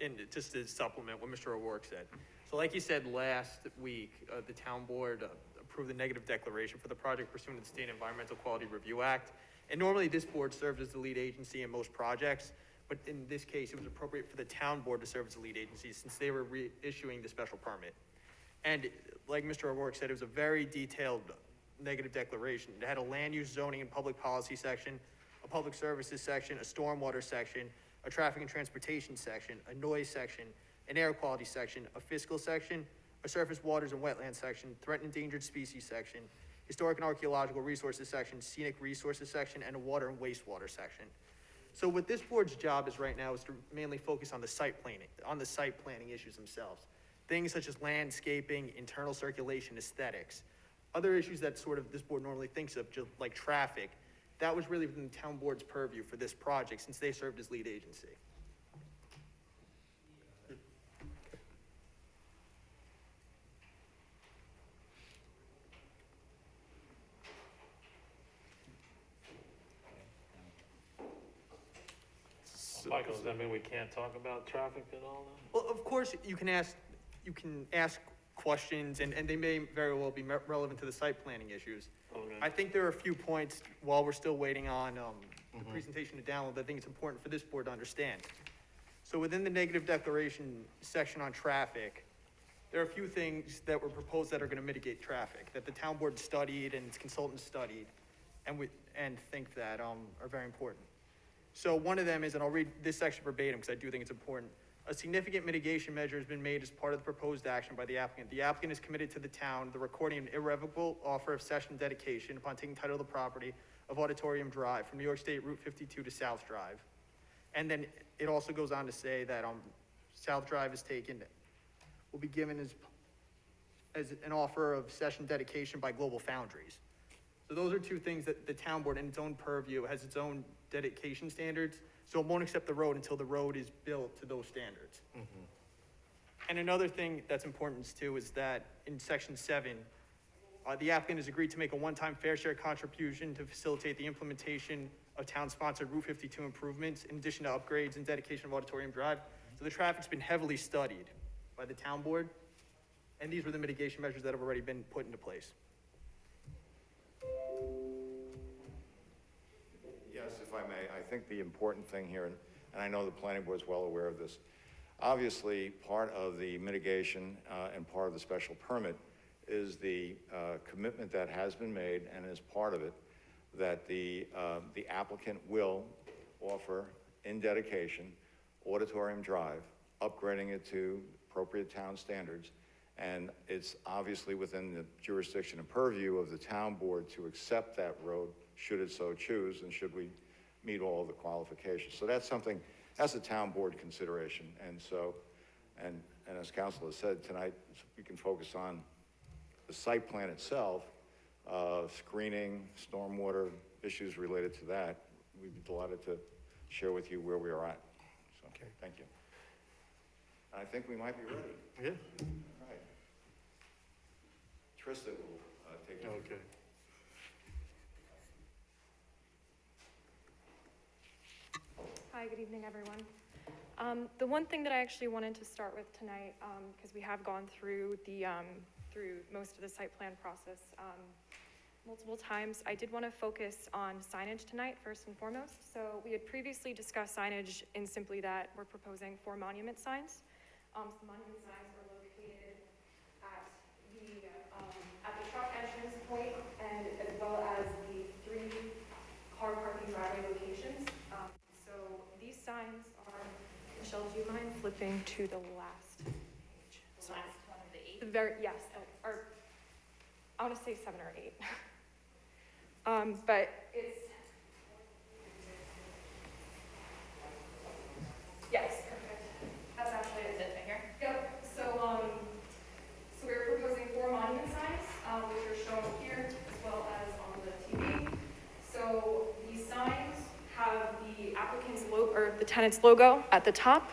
Speaker 10: and just to supplement what Mr. O'Rourke said. So like you said, last week, the town board approved the negative declaration for the project pursuant to the State Environmental Quality Review Act. And normally this board serves as the lead agency in most projects, but in this case, it was appropriate for the town board to serve as the lead agency since they were reissuing the special permit. And like Mr. O'Rourke said, it was a very detailed negative declaration. It had a land use, zoning, and public policy section, a public services section, a stormwater section, a traffic and transportation section, a noise section, an air quality section, a fiscal section, a surface waters and wetlands section, threatened endangered species section, historic and archaeological resources section, scenic resources section, and a water and wastewater section. So what this board's job is right now is to mainly focus on the site planning issues themselves. Things such as landscaping, internal circulation, aesthetics. Other issues that sort of this board normally thinks of, just like traffic, that was really within the town board's purview for this project since they served as lead agency.
Speaker 4: Michael, does that mean we can't talk about traffic at all then?
Speaker 10: Well, of course, you can ask questions, and they may very well be relevant to the site planning issues.
Speaker 4: Okay.
Speaker 10: I think there are a few points, while we're still waiting on the presentation to download, that I think it's important for this board to understand. So within the negative declaration section on traffic, there are a few things that were proposed that are gonna mitigate traffic, that the town board studied and its consultants studied, and think that are very important. So one of them is, and I'll read this section verbatim because I do think it's important. A significant mitigation measure has been made as part of the proposed action by the applicant. The applicant is committed to the town, the recording an irrevocable offer of cession dedication upon taking title of the property of Auditorium Drive from New York State Route 52 to South Drive. And then it also goes on to say that South Drive is will be given as an offer of cession dedication by Global Foundries. So those are two things that the town board in its own purview has its own dedication standards, so it won't accept the road until the road is built to those standards. And another thing that's important too is that in section 7, the applicant has agreed to make a one-time fair share contribution to facilitate the implementation of town-sponsored Route 52 improvements, in addition to upgrades and dedication of Auditorium Drive. So the traffic's been heavily studied by the town board, and these were the mitigation measures that have already been put into place.
Speaker 12: Yes, if I may, I think the important thing here, and I know the planning board is well aware of this, obviously, part of the mitigation and part of the special permit is the commitment that has been made, and is part of it, that the applicant will offer in dedication Auditorium Drive, upgrading it to appropriate town standards. And it's obviously within the jurisdiction and purview of the town board to accept that road, should it so choose, and should we meet all of the qualifications. So that's something, that's a town board consideration. And so, and as council has said tonight, we can focus on the site plan itself, screening, stormwater issues related to that. We'd be delighted to share with you where we are at. So,
Speaker 9: Okay.
Speaker 12: thank you. I think we might be ready.
Speaker 9: Yeah.
Speaker 12: All right. Trista will take it.
Speaker 9: Okay.
Speaker 14: Hi, good evening, everyone. The one thing that I actually wanted to start with tonight, because we have gone through through most of the site plan process multiple times, I did want to focus on signage tonight, first and foremost. So we had previously discussed signage in simply that we're proposing 4 monument signs. The monument signs are located at the truck entrance point, and as well as the 3 car parking driveway locations. So these signs are, Michelle, do you mind flipping to the last page?
Speaker 3: The last one of the 8.
Speaker 14: The very, yes, or, I want to say 7 or 8. But it's, yes, perfect. That's actually
Speaker 3: Is it here?
Speaker 14: Yep, so we're proposing 4 monument signs, which are shown here as well as on the TV. So these signs have the applicant's logo, or the tenant's logo at the top,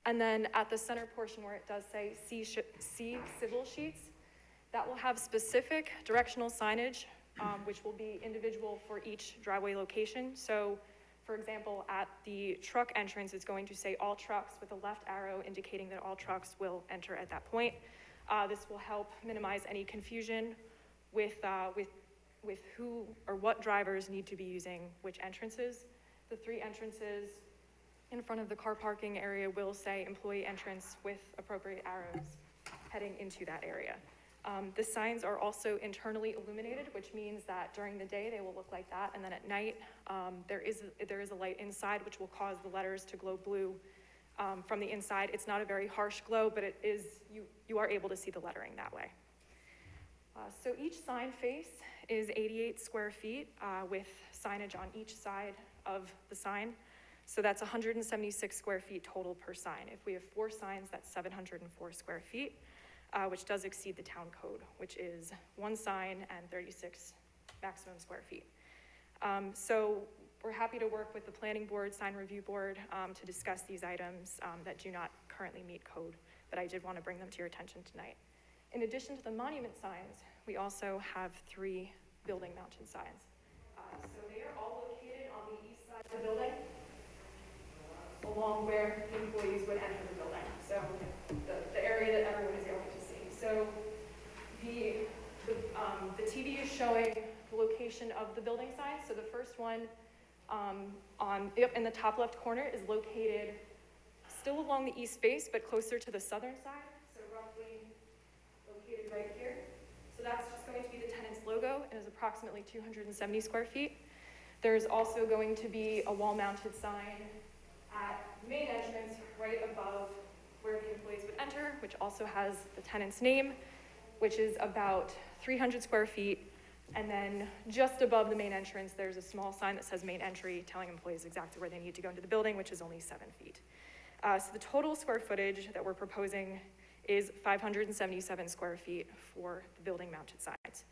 Speaker 14: and then at the center portion where it does say C civil sheets, that will have specific directional signage, which will be individual for each driveway location. So, for example, at the truck entrance, it's going to say all trucks with a left arrow indicating that all trucks will enter at that point. This will help minimize any confusion with who or what drivers need to be using which entrances. The 3 entrances in front of the car parking area will say employee entrance with appropriate arrows heading into that area. The signs are also internally illuminated, which means that during the day they will look like that, and then at night there is a light inside which will cause the letters to glow blue from the inside. It's not a very harsh glow, but it is, you are able to see the lettering that way. So each sign face is 88 square feet with signage on each side of the sign. So that's 176 square feet total per sign. If we have 4 signs, that's 704 square feet. Which does exceed the town code, which is 1 sign and 36 maximum square feet. So we're happy to work with the planning board, sign review board, to discuss these items that do not currently meet code, but I did want to bring them to your attention tonight. In addition to the monument signs, we also have 3 building mounted signs. So they are all located on the east side of the building, along where the employees would enter the building. So the area that everyone is able to see. So the TV is showing the location of the building signs. So the first one in the top left corner is located still along the east face, but closer to the southern side. So roughly located right here. So that's just going to be the tenant's logo. It is approximately 270 square feet. There's also going to be a wall-mounted sign at the main entrance right above where the employees would enter, which also has the tenant's name, which is about 300 square feet. And then just above the main entrance, there's a small sign that says main entry, telling employees exactly where they need to go into the building, which is only 7 feet. So the total square footage that we're proposing is 577 square feet for the building mounted signs.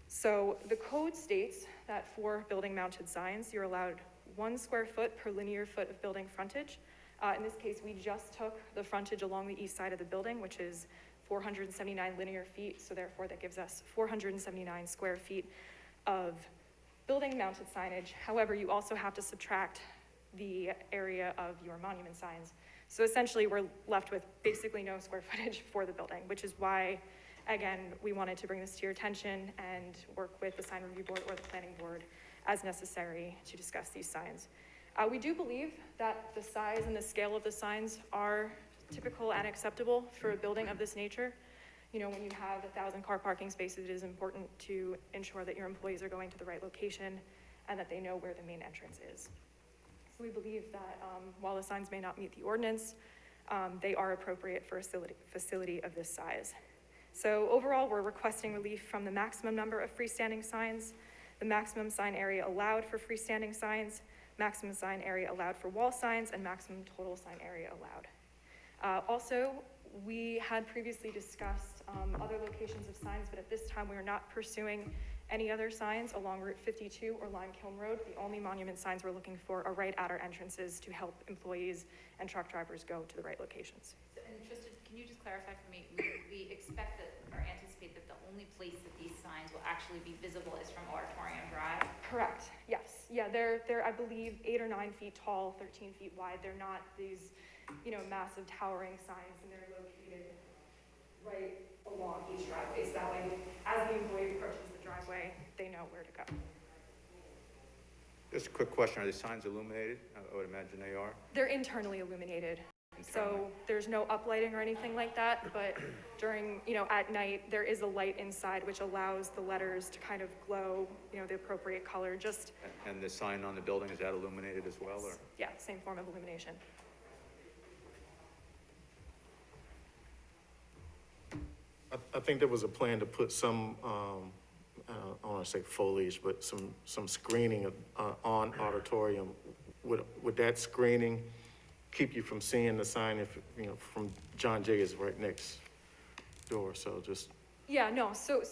Speaker 14: So the code states that for building mounted signs, you're allowed 1 square foot per linear foot of building frontage. In this case, we just took the frontage along the east side of the building, which is 479 linear feet, so therefore that gives us 479 square feet of building mounted signage. However, you also have to subtract the area of your monument signs. So essentially, we're left with basically no square footage for the building, which is why, again, we wanted to bring this to your attention and work with the sign review board or the planning board as necessary to discuss these signs. We do believe that the size and the scale of the signs are typical and acceptable for a building of this nature. You know, when you have 1,000 car parking spaces, it is important to ensure that your employees are going to the right location and that they know where the main entrance is. So we believe that while the signs may not meet the ordinance, they are appropriate for a facility of this size. So overall, we're requesting relief from the maximum number of freestanding signs, the maximum sign area allowed for freestanding signs, maximum sign area allowed for wall signs, and maximum total sign area allowed. Also, we had previously discussed other locations of signs, but at this time, we are not pursuing any other signs along Route 52 or Lime Kiln Road. The only monument signs we're looking for are right at our entrances to help employees and truck drivers go to the right locations.
Speaker 3: And Tristan, can you just clarify for me, we expect that, or anticipate that the only place that these signs will actually be visible is from Auditorium Drive?
Speaker 14: Correct, yes. Yeah, they're, I believe, 8 or 9 feet tall, 13 feet wide. They're not these, you know, massive towering signs, and they're located right along each driveway. So that way, as the employee approaches the driveway, they know where to go.
Speaker 8: Just a quick question, are the signs illuminated? I would imagine they are.
Speaker 14: They're internally illuminated. So
Speaker 8: Internally.
Speaker 14: there's no uplighting or anything like that, but during, you know, at night, there is a light inside which allows the letters to kind of glow, you know, the appropriate color, just,
Speaker 8: And the sign on the building, is that illuminated as well, or?
Speaker 14: yeah, same form of illumination.
Speaker 1: I think there was a plan to put some, I don't want to say foliage, but some screening on Auditorium. Would that screening keep you from seeing the sign if, you know, from John Jay is right next door, so just,
Speaker 14: Yeah, no, so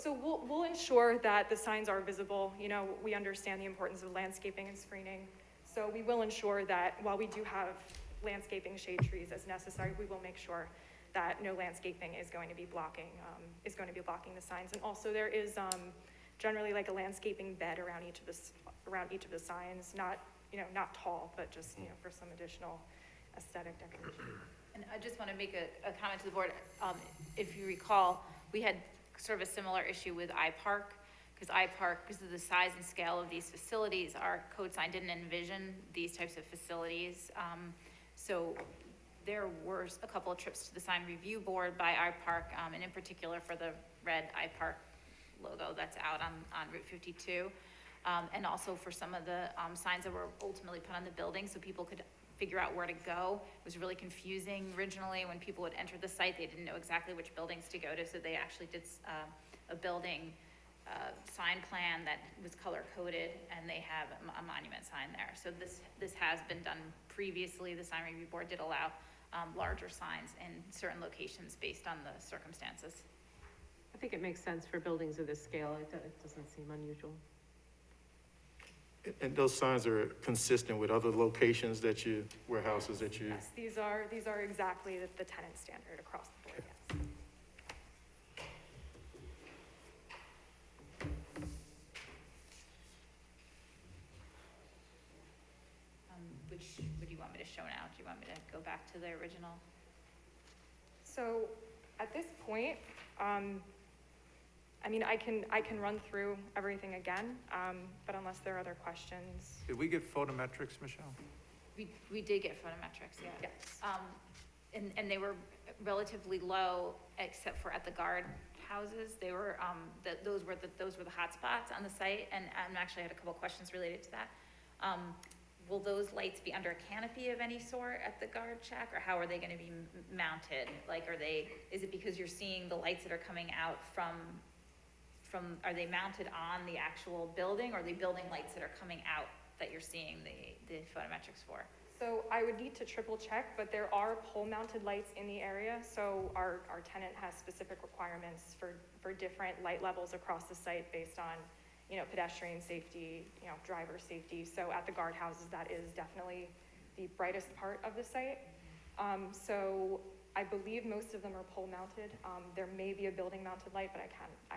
Speaker 14: we'll ensure that the signs are visible. You know, we understand the importance of landscaping and screening. So we will ensure that while we do have landscaping shade trees as necessary, we will make sure that no landscaping is going to be blocking the signs. And also there is, generally like a landscaping bed around each of the signs, not, you know, not tall, but just, you know, for some additional aesthetic decoration.
Speaker 3: And I just want to make a comment to the board. If you recall, we had sort of a similar issue with iPark, because iPark, because of the size and scale of these facilities, our code sign didn't envision these types of facilities. So there were a couple of trips to the sign review board by iPark, and in particular for the red iPark logo that's out on Route 52. And also for some of the signs that were ultimately put on the building so people could figure out where to go. It was really confusing originally when people would enter the site, they didn't know exactly which buildings to go to, so they actually did a building sign plan that was color coded, and they have a monument sign there. So this has been done previously. The sign review board did allow larger signs in certain locations based on the circumstances.
Speaker 6: I think it makes sense for buildings of this scale. It doesn't seem unusual.
Speaker 1: and those signs are consistent with other locations that you, warehouses that you?
Speaker 14: Yes, these are exactly the tenant standard across the board, yes.
Speaker 3: Which would you want me to show now? Do you want me to go back to the original?
Speaker 14: So at this point, I mean, I can run through everything again, but unless there are other questions.
Speaker 8: Did we get photometrics, Michelle?
Speaker 3: We did get photometrics, yeah.
Speaker 14: Yes.
Speaker 3: And they were relatively low, except for at the guard houses. They were, those were the hot spots on the site, and I actually had a couple questions related to that. Will those lights be under a canopy of any sort at the guard shack, or how are they gonna be mounted? Like, is it because you're seeing the lights that are coming out from, are they mounted on the actual building, or are they building lights that are coming out that you're seeing the photometrics for?
Speaker 14: So I would need to triple check, but there are pole-mounted lights in the area, so our tenant has specific requirements for different light levels across the site based on, you know, pedestrian safety, you know, driver safety. So at the guardhouses, that is definitely the brightest part of the site. So I believe most of them are pole-mounted. There may be a building-mounted light, but I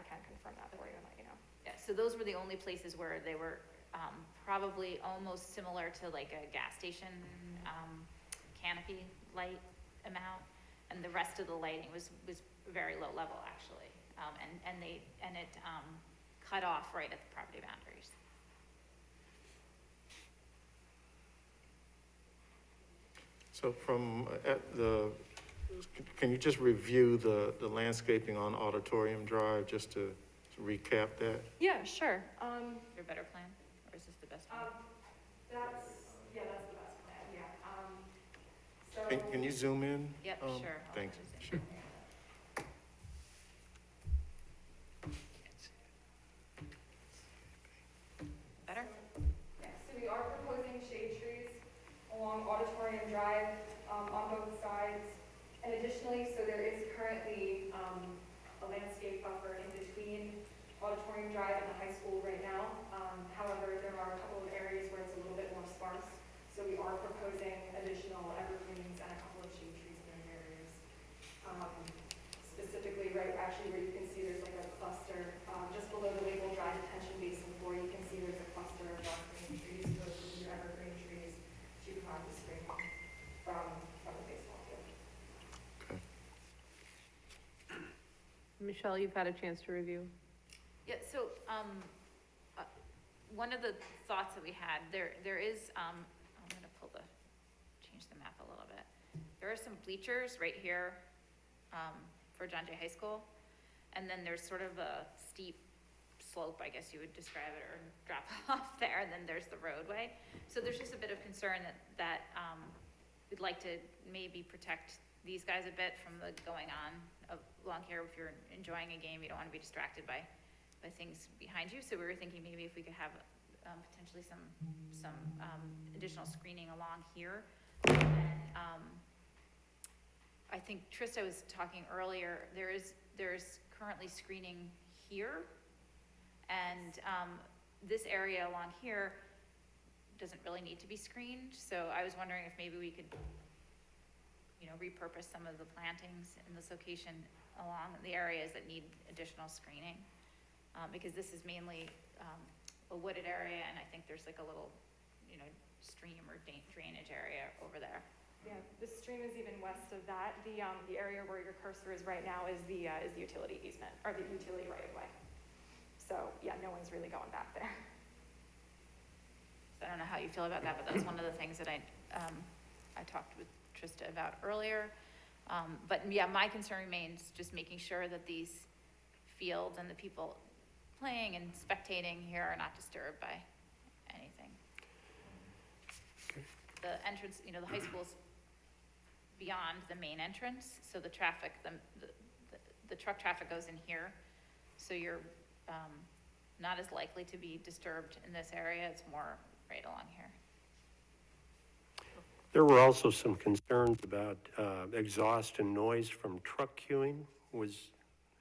Speaker 14: can confirm that for you and let you know.
Speaker 3: Yeah, so those were the only places where they were probably almost similar to like a gas station, canopy light amount. And the rest of the lighting was very low level, actually. And it cut off right at the property boundaries.
Speaker 1: So can you just review the landscaping on Auditorium Drive, just to recap that?
Speaker 14: Yeah, sure.
Speaker 3: Is there a better plan, or is this the best plan?
Speaker 14: That's the best plan, yeah.
Speaker 1: Can you zoom in?
Speaker 3: Yep, sure. Hold on
Speaker 1: Thanks.
Speaker 3: just a
Speaker 1: Sure.
Speaker 3: second. Better?
Speaker 14: Yeah, so we are proposing shade trees along Auditorium Drive, on both sides. And additionally, so there is currently, a landscape buffer in between Auditorium Drive and the high school right now. However, there are a couple of areas where it's a little bit more sparse. So we are proposing additional evergreens and a couple of shade trees in those areas. Specifically, right, actually where you can see there's like a cluster, just below the Label Dry Detention Basin floor, you can see there's a cluster of dark green trees. Those would be your evergreen trees to provide the screening from the baseball field.
Speaker 6: Michelle, you've had a chance to review.
Speaker 3: Yeah, so, one of the thoughts that we had, there is, I'm gonna change the map a little bit. There are some bleachers right here, for John Jay High School. And then there's sort of a steep slope, I guess you would describe it, or drop off there, and then there's the roadway. So there's just a bit of concern that we'd like to maybe protect these guys a bit from the going on along here. If you're enjoying a game, you don't want to be distracted by things behind you. So we were thinking maybe if we could have potentially some additional screening along here. And I think Trista was talking earlier, there's currently screening here. And this area along here doesn't really need to be screened. So I was wondering if maybe we could, repurpose some of the plantings in this location along the areas that need additional screening. Because this is mainly a wooded area, and I think there's like a little, stream or drainage area over there.
Speaker 14: Yeah, the stream is even west of that. The area where your cursor is right now is the utility easement, or the utility right of way. So, yeah, no one's really going back there.
Speaker 3: So I don't know how you feel about that, but that's one of the things that I talked with Trista about earlier. But yeah, my concern remains just making sure that these fields and the people playing and spectating here are not disturbed by anything. The entrance, the high school's beyond the main entrance, so the traffic, the truck traffic goes in here. So you're not as likely to be disturbed in this area. It's more right along here.
Speaker 13: There were also some concerns about exhaust and noise from truck queuing.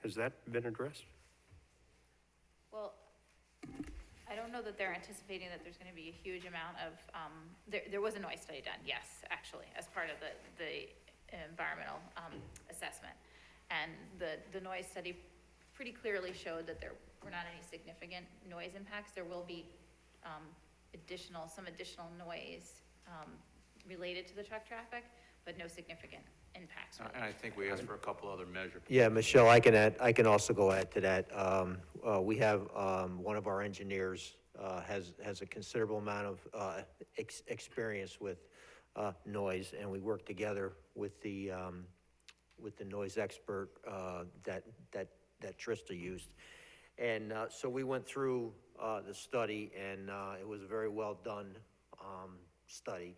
Speaker 13: Has that been addressed?
Speaker 3: Well, I don't know that they're anticipating that there's gonna be a huge amount of, there was a noise study done, yes, actually, as part of the environmental, assessment. And the noise study pretty clearly showed that there were not any significant noise impacts. There will be, some additional noise, related to the truck traffic, but no significant impacts.
Speaker 8: And I think we asked for a couple other measures.
Speaker 5: Yeah, Michelle, I can also go add to that. We have, one of our engineers, has a considerable amount of, experience with, noise, and we work together with the noise expert, that Trista used. And, so we went through, the study, and, it was a very well done, study.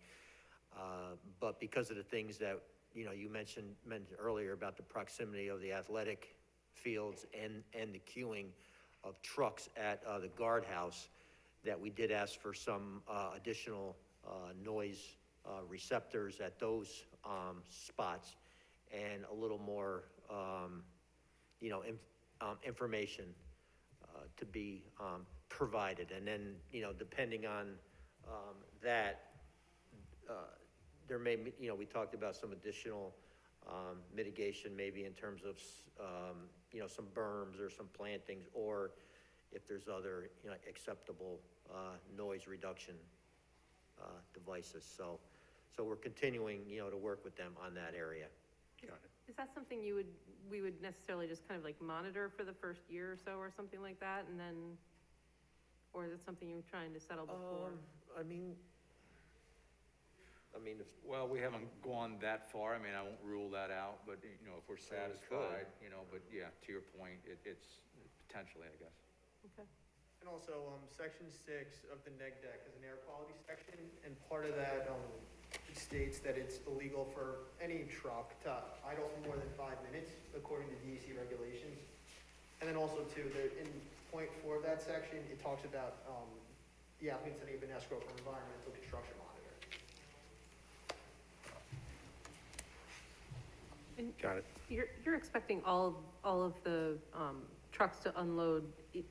Speaker 5: But because of the things that, you mentioned earlier about the proximity of the athletic fields and the queuing of trucks at the guardhouse, that we did ask for some additional noise receptors at those spots, and a little more, information to be provided. And then, depending on that, there may be, we talked about some additional mitigation, maybe in terms of, some berms or some plantings, or if there's other, acceptable, noise reduction, devices. So we're continuing, to work with them on that area.
Speaker 13: Got it.
Speaker 6: Is that something we would necessarily just kind of like monitor for the first year or so or something like that, and then, or is it something you're trying to settle before?
Speaker 5: I mean, if,
Speaker 8: Well, we haven't gone that far, I mean, I won't rule that out, but, if we're satisfied, but yeah, to your point, it's potentially, I guess.
Speaker 6: Okay.
Speaker 10: And also, section 6 of the neg deck is an air quality section, and part of that, it states that it's illegal for any truck to idle for more than 5 minutes, according to DEC regulations. And then also too, in point 4 of that section, it talks about, the applicant setting up an escrow for environmental construction monitor.
Speaker 13: Got it.
Speaker 6: You're expecting all of the, trucks to unload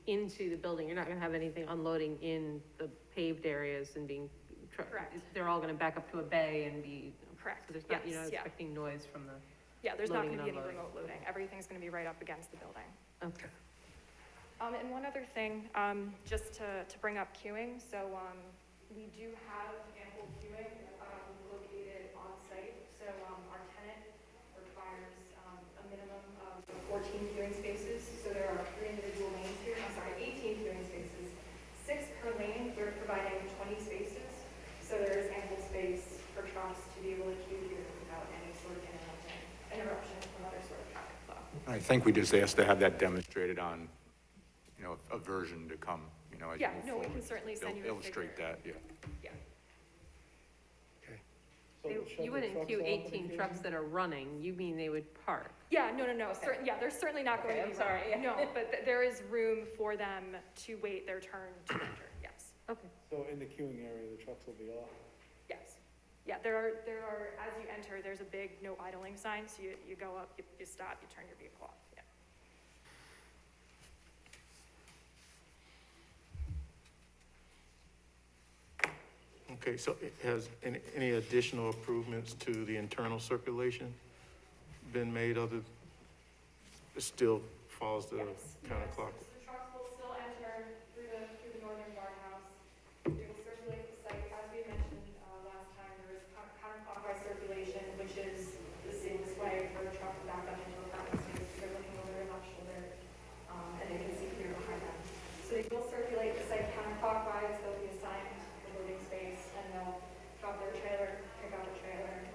Speaker 6: into the building? You're not gonna have anything unloading in the paved areas and being,
Speaker 14: Correct.
Speaker 6: they're all gonna back up to a bay and be.
Speaker 14: Correct,
Speaker 6: So there's not, you're
Speaker 14: yes,
Speaker 6: not
Speaker 14: yeah.
Speaker 6: expecting noise from the,
Speaker 14: Yeah, there's not
Speaker 6: Loading
Speaker 14: gonna be
Speaker 6: and
Speaker 14: any
Speaker 6: unloading.
Speaker 14: remote loading. Everything's gonna be right up against the building.
Speaker 6: okay.
Speaker 14: And one other thing, just to bring up queuing, so, we do have ample queuing, located on site. So, our tenant requires, a minimum of 14 queuing spaces. So there are 3 individual lanes here, 18 queuing spaces. 6 per lane, we're providing 20 spaces. So there is ample space for trucks to be able to queue here without any sort of interruption from other sort of traffic flow.
Speaker 8: I think we just asked to have that demonstrated on, a version to come, as you
Speaker 14: Yeah,
Speaker 8: move
Speaker 14: no, we
Speaker 8: forward.
Speaker 14: can certainly send you a
Speaker 8: Illustrate
Speaker 14: figure.
Speaker 8: that, yeah.
Speaker 14: Yeah.
Speaker 6: You wouldn't queue 18 trucks that are running, you mean they would park?
Speaker 14: Yeah, no, yeah, there's certainly not going to be.
Speaker 6: I'm sorry.
Speaker 14: running. No, but there is room for them to wait their turn to enter, yes,
Speaker 6: Okay.
Speaker 15: So in the queuing area, the trucks will be off?
Speaker 14: yes. Yeah, there are, as you enter, there's a big no idling sign, so you go up, you stop, you turn your vehicle off, yeah.
Speaker 1: Okay, so has any additional improvements to the internal circulation been made other, it still follows the
Speaker 14: Yes.
Speaker 1: counterclockwise?
Speaker 14: So the trucks will still enter through the northern guardhouse. They will circulate the site, as we mentioned, last time, there is counterclockwise circulation, which is the safest way for the truck to back up into a parking space. They're looking over their left shoulder, and they can see clear behind them. So they will circulate the site counterclockwise, they'll be assigned the loading space, and they'll drop their trailer, pick up a trailer,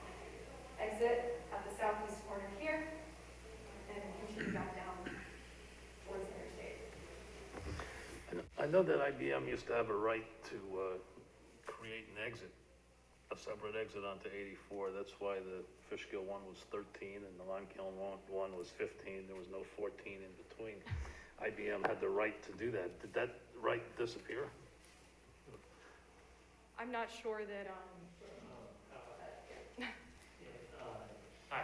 Speaker 14: exit at the southeast corner here, and continue back down towards the interstate.
Speaker 4: I know that IBM used to have a right to create an exit, a separate exit onto 84. That's why the Fishkill one was 13 and the Limekiln one was 15. There was no 14 in between. IBM had the right to do that. Did that right disappear?
Speaker 14: I'm not sure that,
Speaker 16: Hi,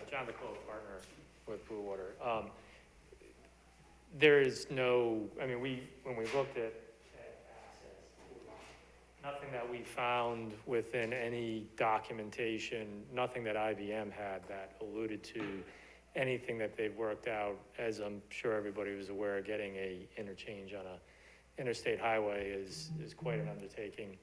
Speaker 16: John DeClose, partner with Blue Water. There is no, I mean, when we looked at access, nothing that we found within any documentation, nothing that IBM had that alluded to anything that they've worked out, as I'm sure everybody was aware, getting a interchange on a interstate highway is quite an undertaking.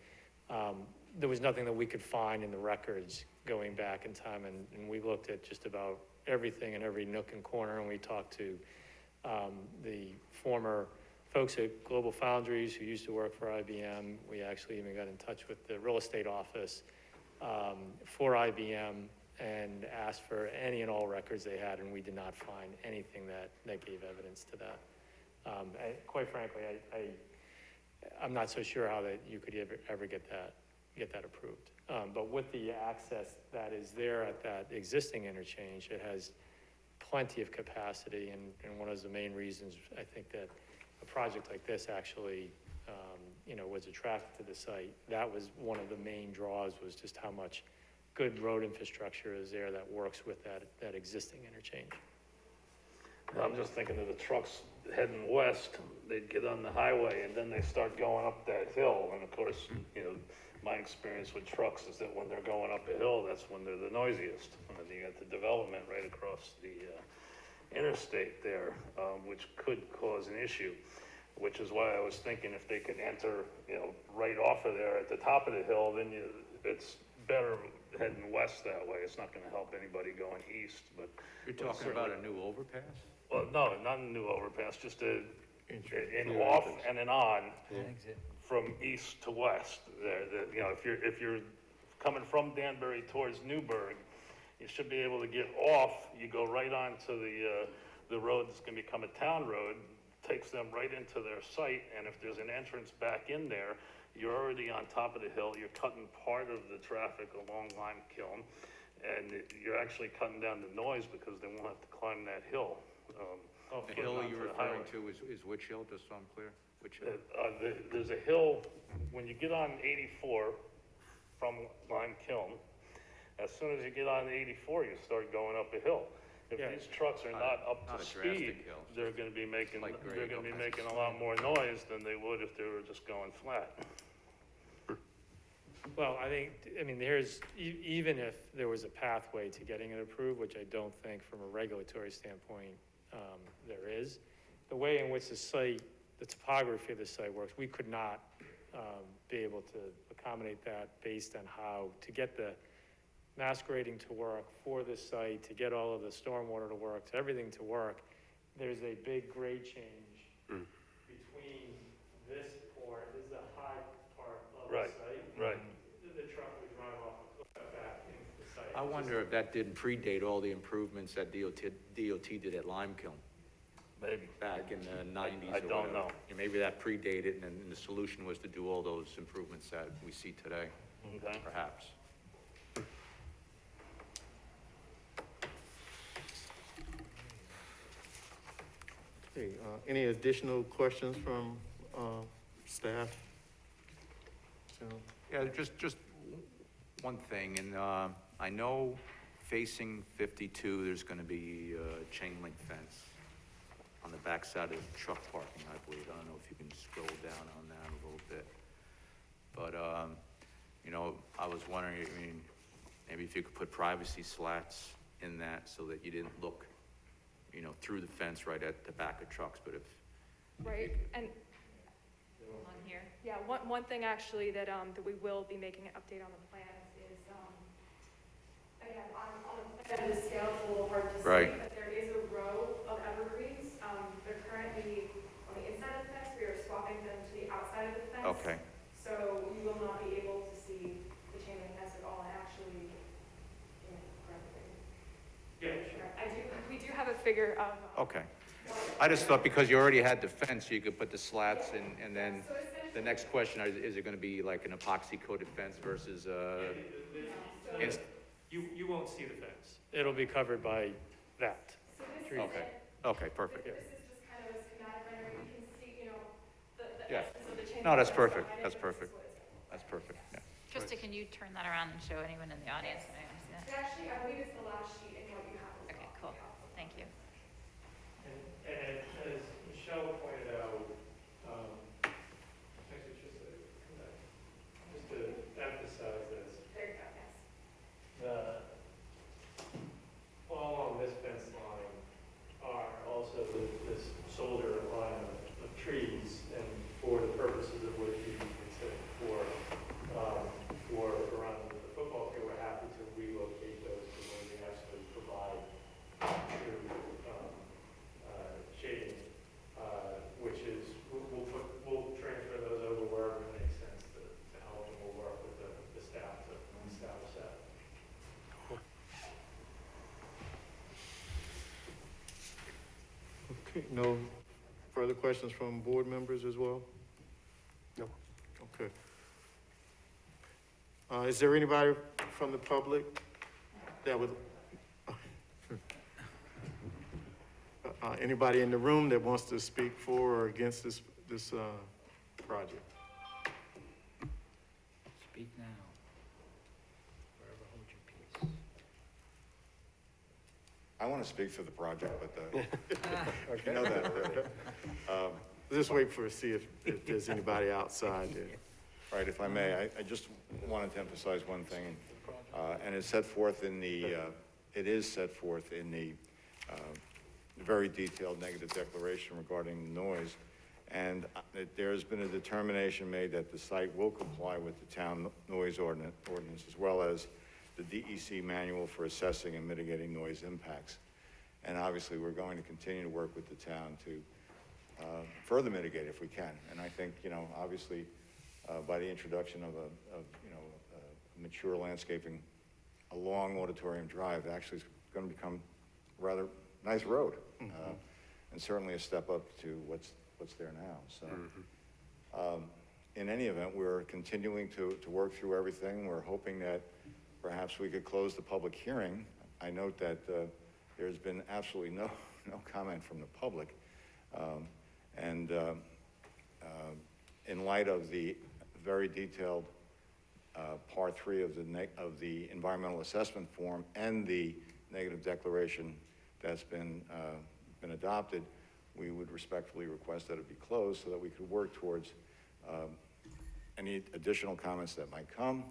Speaker 16: There was nothing that we could find in the records going back in time, and we looked at just about everything in every nook and corner, and we talked to the former folks at Global Foundries who used to work for IBM. We actually even got in touch with the real estate office for IBM and asked for any and all records they had, and we did not find anything that gave evidence to that. Quite frankly, I'm not so sure how that you could ever get that approved. But with the access that is there at that existing interchange, it has plenty of capacity, and one of the main reasons I think that a project like this actually, was attracted to the site. That was one of the main draws, was just how much good road infrastructure is there that works with that existing interchange.
Speaker 4: I'm just thinking of the trucks heading west, they'd get on the highway and then they start going up that hill. And of course, my experience with trucks is that when they're going up a hill, that's when they're the noisiest. And then you got the development right across the interstate there, which could cause an issue. which is why I was thinking if they could enter, right off of there at the top of the hill, then it's better heading west that way. It's not gonna help anybody going east, but.
Speaker 8: You're talking about a new overpass?
Speaker 4: Well, no, not a new overpass, just an off and an on
Speaker 2: Exit.
Speaker 4: from east to west. If you're coming from Danbury towards Newburgh, you should be able to get off, you go right onto the road that's gonna become a town road, takes them right into their site, and if there's an entrance back in there, you're already on top of the hill, you're cutting part of the traffic along Lime Kiln, and you're actually cutting down the noise because they won't have to climb that hill.
Speaker 8: The hill you're referring to is which hill, just so I'm clear? Which hill?
Speaker 4: There's a hill, when you get on 84 from Lime Kiln, as soon as you get on 84, you start going up a hill. If
Speaker 16: Yeah.
Speaker 4: these trucks are not up
Speaker 8: Not
Speaker 4: to
Speaker 8: a drastic
Speaker 4: speed,
Speaker 8: hill.
Speaker 4: they're gonna be making,
Speaker 8: Like grade
Speaker 4: they're gonna be
Speaker 8: up.
Speaker 4: making a lot more noise than they would if they were just going flat.
Speaker 16: Well, there's, even if there was a pathway to getting it approved, which I don't think from a regulatory standpoint, there is, the way in which the site, the topography of the site works, we could not, be able to accommodate that based on how, to get the mass grading to work for this site, to get all of the stormwater to work, to everything to work, there's a big grade change between this part, this is the high part of the
Speaker 4: Right,
Speaker 16: site.
Speaker 4: right.
Speaker 16: The truck would drive off a cliff back into the site.
Speaker 8: I wonder if that didn't predate all the improvements that DOT did at Lime Kiln
Speaker 4: Maybe.
Speaker 8: back in the 90s
Speaker 4: I
Speaker 8: or
Speaker 4: don't
Speaker 8: whatever.
Speaker 4: know.
Speaker 8: And maybe that predated, and then the solution was to do all those improvements that we see today,
Speaker 4: Okay.
Speaker 8: perhaps.
Speaker 1: Okay, any additional questions from, staff? So,
Speaker 8: Yeah, just one thing, and I know facing 52, there's going to be a chain link fence on the backside of the truck parking, I believe. I don't know if you can scroll down on that a little bit. But, I was wondering, maybe if you could put privacy slats in that so that you didn't look, through the fence right at the back of trucks, but if,
Speaker 14: Right, and
Speaker 3: On here.
Speaker 14: yeah, one thing actually that we will be making an update on the plans is, again, on the plan, the scale's a little hard to see,
Speaker 8: Right.
Speaker 14: but there is a row of evergreens. They're currently on the inside of the fence, we are swapping them to the outside of the fence.
Speaker 8: okay.
Speaker 14: So you will not be able to see the chain link fence at all, and actually, we do have a figure of.
Speaker 8: Okay. I just thought because you already had the fence, you could put the slats in, and then the next question, is it gonna be like an epoxy coated fence versus,
Speaker 16: You won't see the fence. It'll be covered by that.
Speaker 14: So this is
Speaker 8: okay,
Speaker 14: it.
Speaker 8: okay, perfect.
Speaker 14: This is just kind of a schematic rendering, you can see, the
Speaker 8: Yeah.
Speaker 14: essence of the chain.
Speaker 8: No, that's
Speaker 14: link fence
Speaker 8: perfect,
Speaker 14: behind it,
Speaker 8: that's
Speaker 14: this is
Speaker 8: perfect.
Speaker 14: what it's-
Speaker 8: That's perfect, yeah.
Speaker 3: Trista, can you turn that around and show anyone in the audience that I can see that?
Speaker 14: Actually, I believe it's the last sheet in what you have as well.
Speaker 3: Okay, cool, thank you.
Speaker 16: And as Michelle pointed out, actually, just to emphasize this,
Speaker 14: There you go, yes.
Speaker 16: all along this fence line are also this shoulder line of trees, and for the purposes of which we consider for around the football field, we're happy to relocate those to where they actually provide true shading, which is, we'll transfer those over wherever it makes sense to help, and we'll work with the staff to establish that.
Speaker 1: okay, no further questions from board members as well?
Speaker 13: No.
Speaker 1: Okay. Is there anybody from the public that would, anybody in the room that wants to speak for or against this project?
Speaker 2: Speak now. Forever hold your peace.
Speaker 12: I want to speak for the project, but you know that already.
Speaker 1: Just wait for, see if there's anybody outside there.
Speaker 12: Right, if I may, I just wanted to emphasize one thing, and it's set forth in the, very detailed negative declaration regarding noise. And there has been a determination made that the site will comply with the town noise ordinance, as well as the DEC manual for assessing and mitigating noise impacts. And obviously, we're going to continue to work with the town to further mitigate if we can. And I think, you know, obviously, by the introduction of a mature landscaping along Auditorium Drive, it actually is going to become a rather nice road. And certainly a step up to what's there now, so. In any event, we're continuing to work through everything. We're hoping that perhaps we could close the public hearing. I note that there's been absolutely no comment from the public. And in light of the very detailed Part 3 of the environmental assessment form and the negative declaration that's been adopted, we would respectfully request that it be closed so that we could work towards any additional comments that might come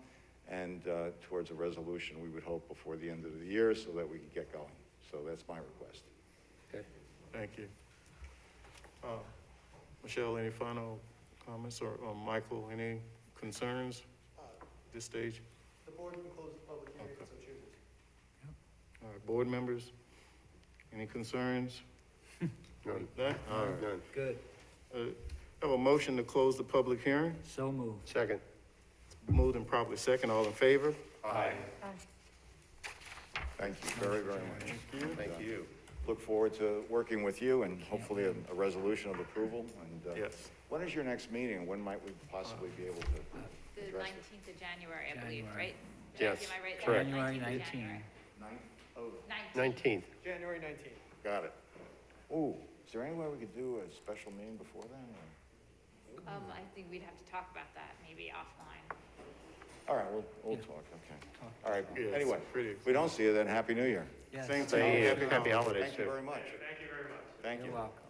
Speaker 12: and towards a resolution we would hope before the end of the year so that we can get going. So that's my request.
Speaker 1: Okay, thank you. Michelle, any final comments, or Michael, any concerns at this stage?
Speaker 15: The board can close the public hearing if it so chooses.
Speaker 1: All right, board members, any concerns?
Speaker 13: None.
Speaker 1: None? All right.
Speaker 13: None.
Speaker 2: Good.
Speaker 1: Have a motion to close the public hearing?
Speaker 2: So moved.
Speaker 13: Second.
Speaker 1: Moved and properly second, all in favor?
Speaker 12: Aye. Thank you very, very much.
Speaker 1: Thank you.
Speaker 12: Thank you. Look forward to working with you and hopefully a resolution of approval. And
Speaker 1: Yes.
Speaker 12: when is your next meeting? When might we possibly be able to
Speaker 3: The
Speaker 12: address it?
Speaker 3: 19th of January, I believe,
Speaker 2: January.
Speaker 3: right?
Speaker 13: Yes,
Speaker 3: Am I right?
Speaker 13: correct.
Speaker 2: January
Speaker 3: 19th of
Speaker 2: 19.
Speaker 3: January.
Speaker 13: 19th.
Speaker 10: January 19th.
Speaker 12: Got it. Ooh, is there any way we could do a special meeting before then?
Speaker 3: I think we'd have to talk about that maybe offline.
Speaker 12: All right, we'll talk, okay. All right,
Speaker 1: Yeah, it's
Speaker 12: anyway,
Speaker 1: pretty
Speaker 12: if we don't see you then, Happy New Year.
Speaker 2: Yes.
Speaker 1: Same to
Speaker 13: Say,
Speaker 1: you.
Speaker 13: happy holidays,
Speaker 12: Thank you
Speaker 13: too.
Speaker 12: very much.
Speaker 10: Thank you very much.
Speaker 12: Thank
Speaker 2: You're
Speaker 12: you.
Speaker 2: welcome.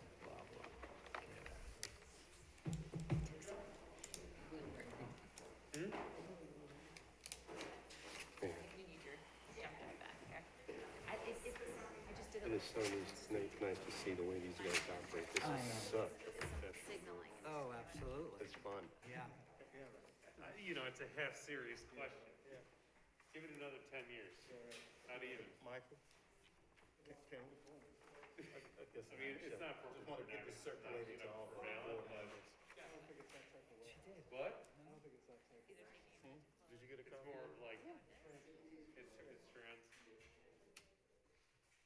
Speaker 3: You need your jump back here. I just did
Speaker 13: It is so nice to see the way these guys operate. This
Speaker 2: I
Speaker 13: is
Speaker 2: know.
Speaker 13: such a professional.
Speaker 3: signaling.
Speaker 2: Oh, absolutely.
Speaker 13: It's fun.
Speaker 2: Yeah.
Speaker 4: You know, it's a half-serious question. Give it another 10 years, not even.
Speaker 1: Michael? Can we?
Speaker 4: I mean, it's not for.
Speaker 1: Just want to get this circulated to all the board members.
Speaker 4: What?
Speaker 1: Did you get a
Speaker 4: It's
Speaker 1: copy?
Speaker 4: more of like, it's trans.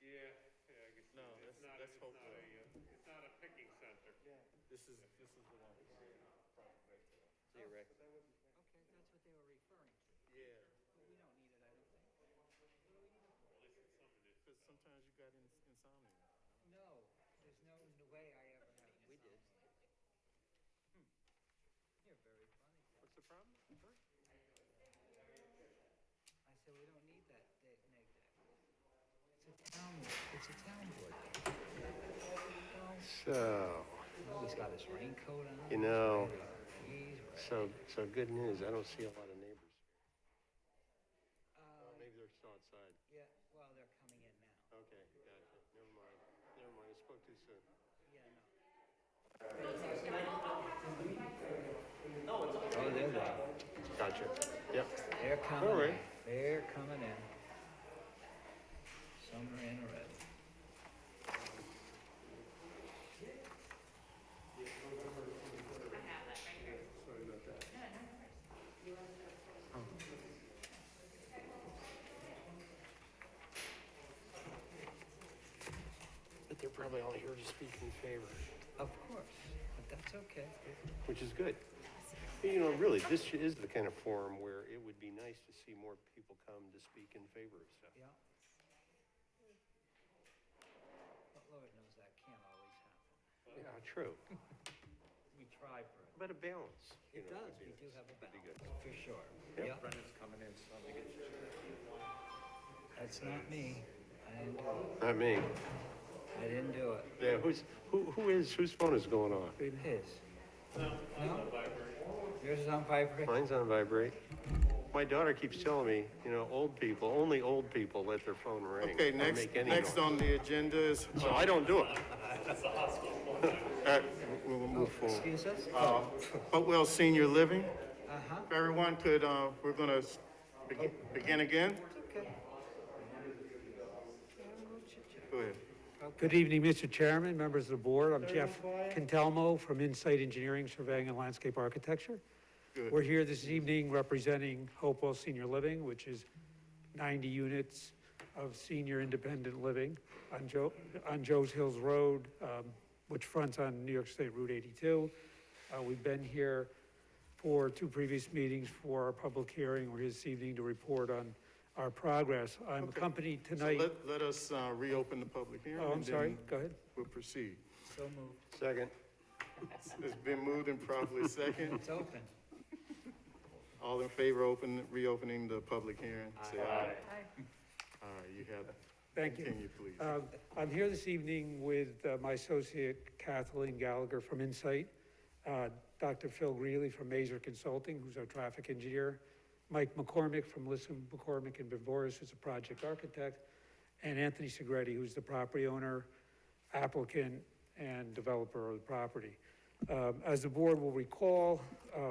Speaker 4: Yeah, I guess.
Speaker 1: No,
Speaker 4: it's not,
Speaker 1: let's hope so.
Speaker 4: it's not a picking center.
Speaker 1: This is the one.
Speaker 5: See you, Rick.
Speaker 2: Okay, that's what they were referring to.
Speaker 1: Yeah,
Speaker 2: But we don't need it, I don't think.
Speaker 1: because sometimes you got insomnia.
Speaker 2: No, there's no way I ever have. We did. You're very funny.
Speaker 13: What's the problem?
Speaker 2: I said, we don't need that neg deck. It's a town board.
Speaker 13: So,
Speaker 2: Oh, he's got his raincoat on.
Speaker 13: You know,
Speaker 2: He's ready.
Speaker 13: so good news. I don't see a lot of neighbors. Maybe they're still outside.
Speaker 2: Yeah, well, they're coming in now.
Speaker 13: Okay, gotcha. Never mind. I spoke too soon.
Speaker 2: Yeah, no. Oh, they're there.
Speaker 13: Gotcha. Yep.
Speaker 2: They're coming
Speaker 13: All right.
Speaker 2: in. They're coming in. Some are in already.
Speaker 3: I have that right here.
Speaker 13: Sorry about that.
Speaker 3: No, no worries.
Speaker 13: But they're probably all here to speak in favor,
Speaker 2: Of course, but that's okay.
Speaker 13: which is good. You know, really, this is the kind of forum where it would be nice to see more people come to speak in favor of stuff.
Speaker 2: Yeah. But Lord knows that can't always happen.
Speaker 13: Yeah, true.
Speaker 2: We try for it.
Speaker 13: But a balance. you
Speaker 2: It
Speaker 13: know,
Speaker 2: does,
Speaker 13: would be
Speaker 2: we do
Speaker 13: nice.
Speaker 2: have a
Speaker 13: Would be
Speaker 2: balance,
Speaker 13: good.
Speaker 2: for sure.
Speaker 13: Yep.
Speaker 2: Yeah.
Speaker 8: Brendan's coming in, so I'm gonna get you.
Speaker 2: That's not me. I didn't do it.
Speaker 13: Not me.
Speaker 2: I didn't do it.
Speaker 13: Yeah, whose phone is going on?
Speaker 2: His. No? Yours is on vibrate?
Speaker 13: Mine's on vibrate. My daughter keeps telling me, you know, only old people let their phone ring.
Speaker 1: Okay,
Speaker 13: or
Speaker 1: next
Speaker 13: make any
Speaker 1: next
Speaker 13: noise.
Speaker 1: on the agenda is.
Speaker 13: So I don't do it.
Speaker 1: We'll move forward.
Speaker 2: Excuse us?
Speaker 1: Hopewell Senior Living.
Speaker 2: Uh-huh.
Speaker 1: If everyone could, we're gonna begin again.
Speaker 2: Okay.
Speaker 1: Go ahead.
Speaker 17: Good evening, Mr. Chairman, members of the board. I'm Jeff Cantelmo from Insight Engineering, Surveying and Landscape Architecture.
Speaker 1: Good.
Speaker 17: We're here this evening representing Hopewell Senior Living, which is 90 units of senior independent living on Joe's Hills Road, which fronts on New York State Route 82. We've been here for 2 previous meetings for our public hearing. We're here this evening to report on our progress. I'm
Speaker 1: Okay.
Speaker 17: accompanied
Speaker 1: So
Speaker 17: tonight.
Speaker 1: let us reopen the public hearing.
Speaker 17: Oh, I'm
Speaker 1: and
Speaker 17: sorry,
Speaker 1: then
Speaker 17: go ahead.
Speaker 1: We'll proceed.
Speaker 2: So moved.
Speaker 13: Second.
Speaker 1: It's been moved and properly second.
Speaker 2: It's open.
Speaker 1: All in favor of reopening the public hearing? Say aye. All right, you have,
Speaker 17: Thank you.
Speaker 1: continue, please.
Speaker 17: I'm here this evening with my associate Kathleen Gallagher from Insight, Dr. Phil Greeley from Mazer Consulting, who's our traffic engineer, Mike McCormick from Lissom, McCormick and Boris, who's a project architect, and Anthony Segretti, who's the property owner, applicant, and developer of the property. As the board will recall,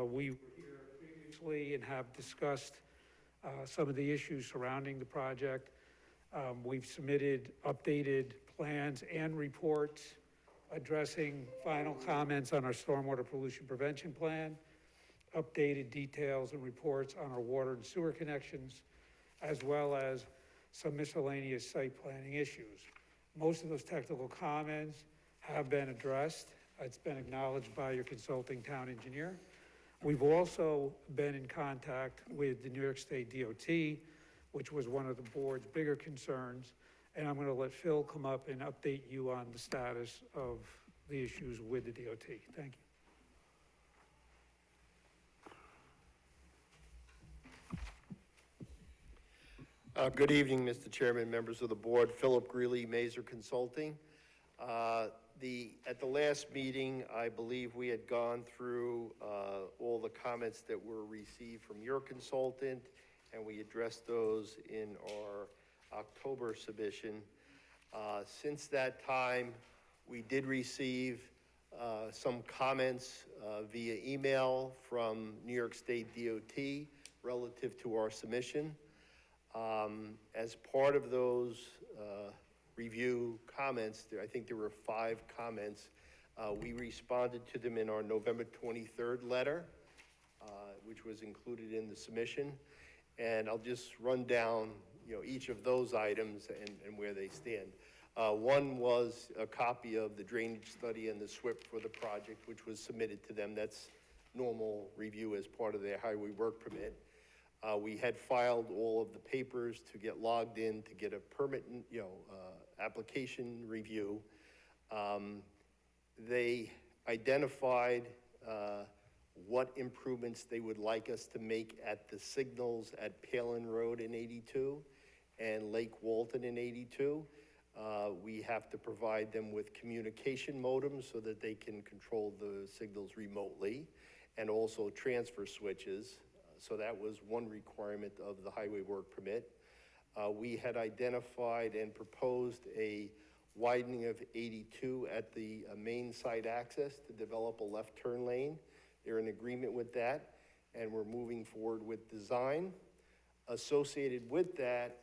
Speaker 17: we were here previously and have discussed some of the issues surrounding the project. We've submitted updated plans and reports addressing final comments on our stormwater pollution prevention plan, updated details and reports on our water and sewer connections, as well as some miscellaneous site planning issues. Most of those technical comments have been addressed. It's been acknowledged by your consulting town engineer. We've also been in contact with the New York State DOT, which was one of the board's bigger concerns, and I'm gonna let Phil come up and update you on the status of the issues with the DOT. Thank you.
Speaker 18: Good evening, Mr. Chairman, members of the board. Philip Greeley, Mazer Consulting. At the last meeting, I believe we had gone through all the comments that were received from your consultant, and we addressed those in our October submission. Since that time, we did receive some comments via email from New York State DOT relative to our submission. As part of those review comments, I think there were 5 comments. We responded to them in our November 23rd letter, which was included in the submission. And I'll just run down, each of those items and where they stand. One was a copy of the drainage study and the SWIP for the project, which was submitted to them. That's normal review as part of their highway work permit. We had filed all of the papers to get logged in, to get a permit, application review. They identified what improvements they would like us to make at the signals at Palin Road in 82 and Lake Walton in 82. We have to provide them with communication modems so that they can control the signals remotely, and also transfer switches. So that was one requirement of the highway work permit. We had identified and proposed a widening of 82 at the main site access to develop a left turn lane. They're in agreement with that, and we're moving forward with design. Associated with that,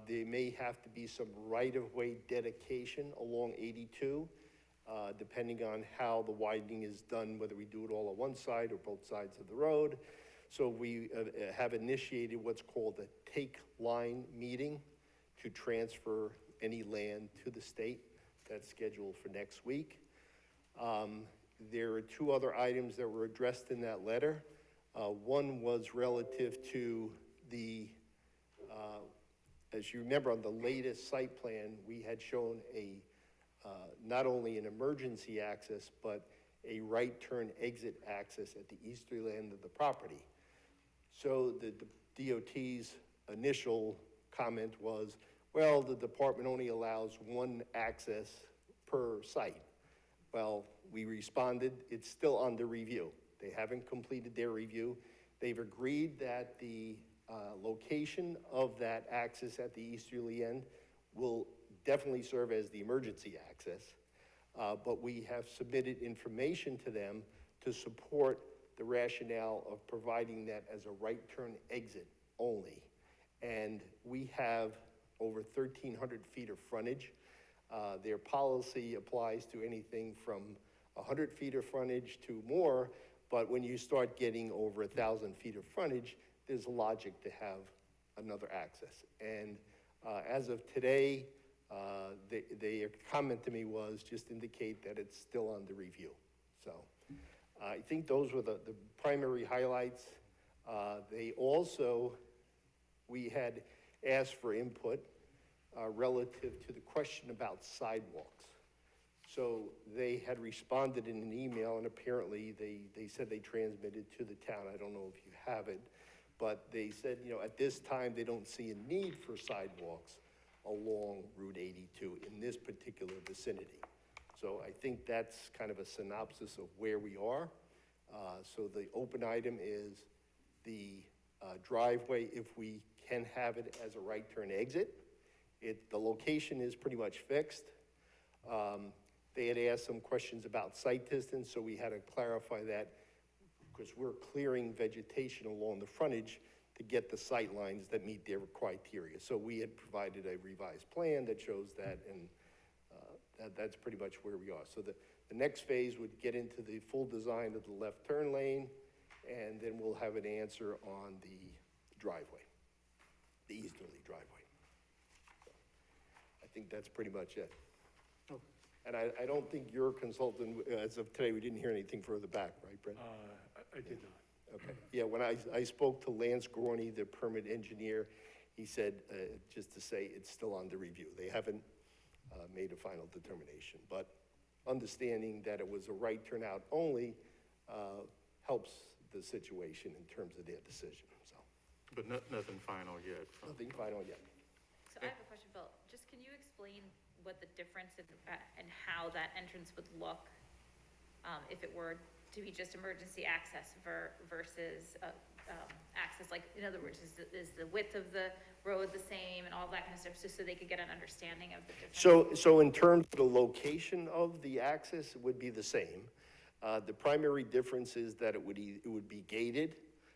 Speaker 18: there may have to be some right-of-way dedication along 82, depending on how the widening is done, whether we do it all on one side or both sides of the road. So we have initiated what's called a take line meeting to transfer any land to the state. That's scheduled for next week. There are 2 other items that were addressed in that letter. One was relative to the, as you remember on the latest site plan, we had shown not only an emergency access, but a right turn exit access at the easterly end of the property. So the DOT's initial comment was, well, the department only allows 1 access per site. Well, we responded, it's still under review. They haven't completed their review. They've agreed that the location of that access at the easterly end will definitely serve as the emergency access. But we have submitted information to them to support the rationale of providing that as a right turn exit only. And we have over 1,300 feet of frontage. Their policy applies to anything from 100 feet of frontage to more, but when you start getting over 1,000 feet of frontage, there's logic to have another access. And as of today, their comment to me was just indicate that it's still under review. So I think those were the primary highlights. They also, we had asked for input relative to the question about sidewalks. So they had responded in an email, and apparently they said they transmitted to the town. I don't know if you have it, but they said, you know, at this time, they don't see a need for sidewalks along Route 82 in this particular vicinity. So I think that's kind of a synopsis of where we are. So the open item is the driveway, if we can have it as a right turn exit. The location is pretty much fixed. They had asked some questions about site distance, so we had to clarify that because we're clearing vegetation along the frontage to get the sight lines that meet their criteria. So we had provided a revised plan that shows that, and that's pretty much where we are. So the next phase would get into the full design of the left turn lane, and then we'll have an answer on the driveway, the easterly driveway. I think that's pretty much it. And I don't think your consultant, as of today, we didn't hear anything further back, right, Brent?
Speaker 16: I did not.
Speaker 18: Okay. Yeah, when I spoke to Lance Gorney, the permit engineer, he said, just to say, it's still under review. They haven't made a final determination, but understanding that it was a right turnout only helps the situation in terms of their decision, so.
Speaker 1: But nothing final yet?
Speaker 18: Nothing final yet.
Speaker 3: So I have a question, Bill. Just can you explain what the difference and how that entrance would look if it were to be just emergency access versus access? Like, in other words, is the width of the road the same and all that kind of stuff, just so they could get an understanding of the difference?
Speaker 18: So in terms of the location of the access, it would be the same. The primary difference is that it would be gated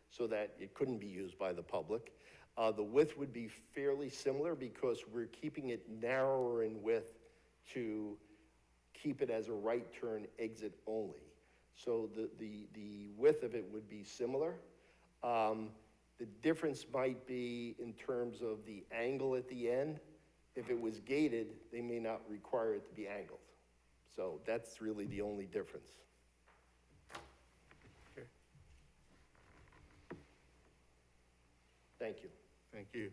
Speaker 18: so that it couldn't be used by the public. The width would be fairly similar because we're keeping it narrower in width to keep it as a right turn exit only. So the width of it would be similar. The difference might be in terms of the angle at the end. If it was gated, they may not require it to be angled. So that's really the only difference.
Speaker 1: Okay.
Speaker 18: Thank you.
Speaker 1: Thank you.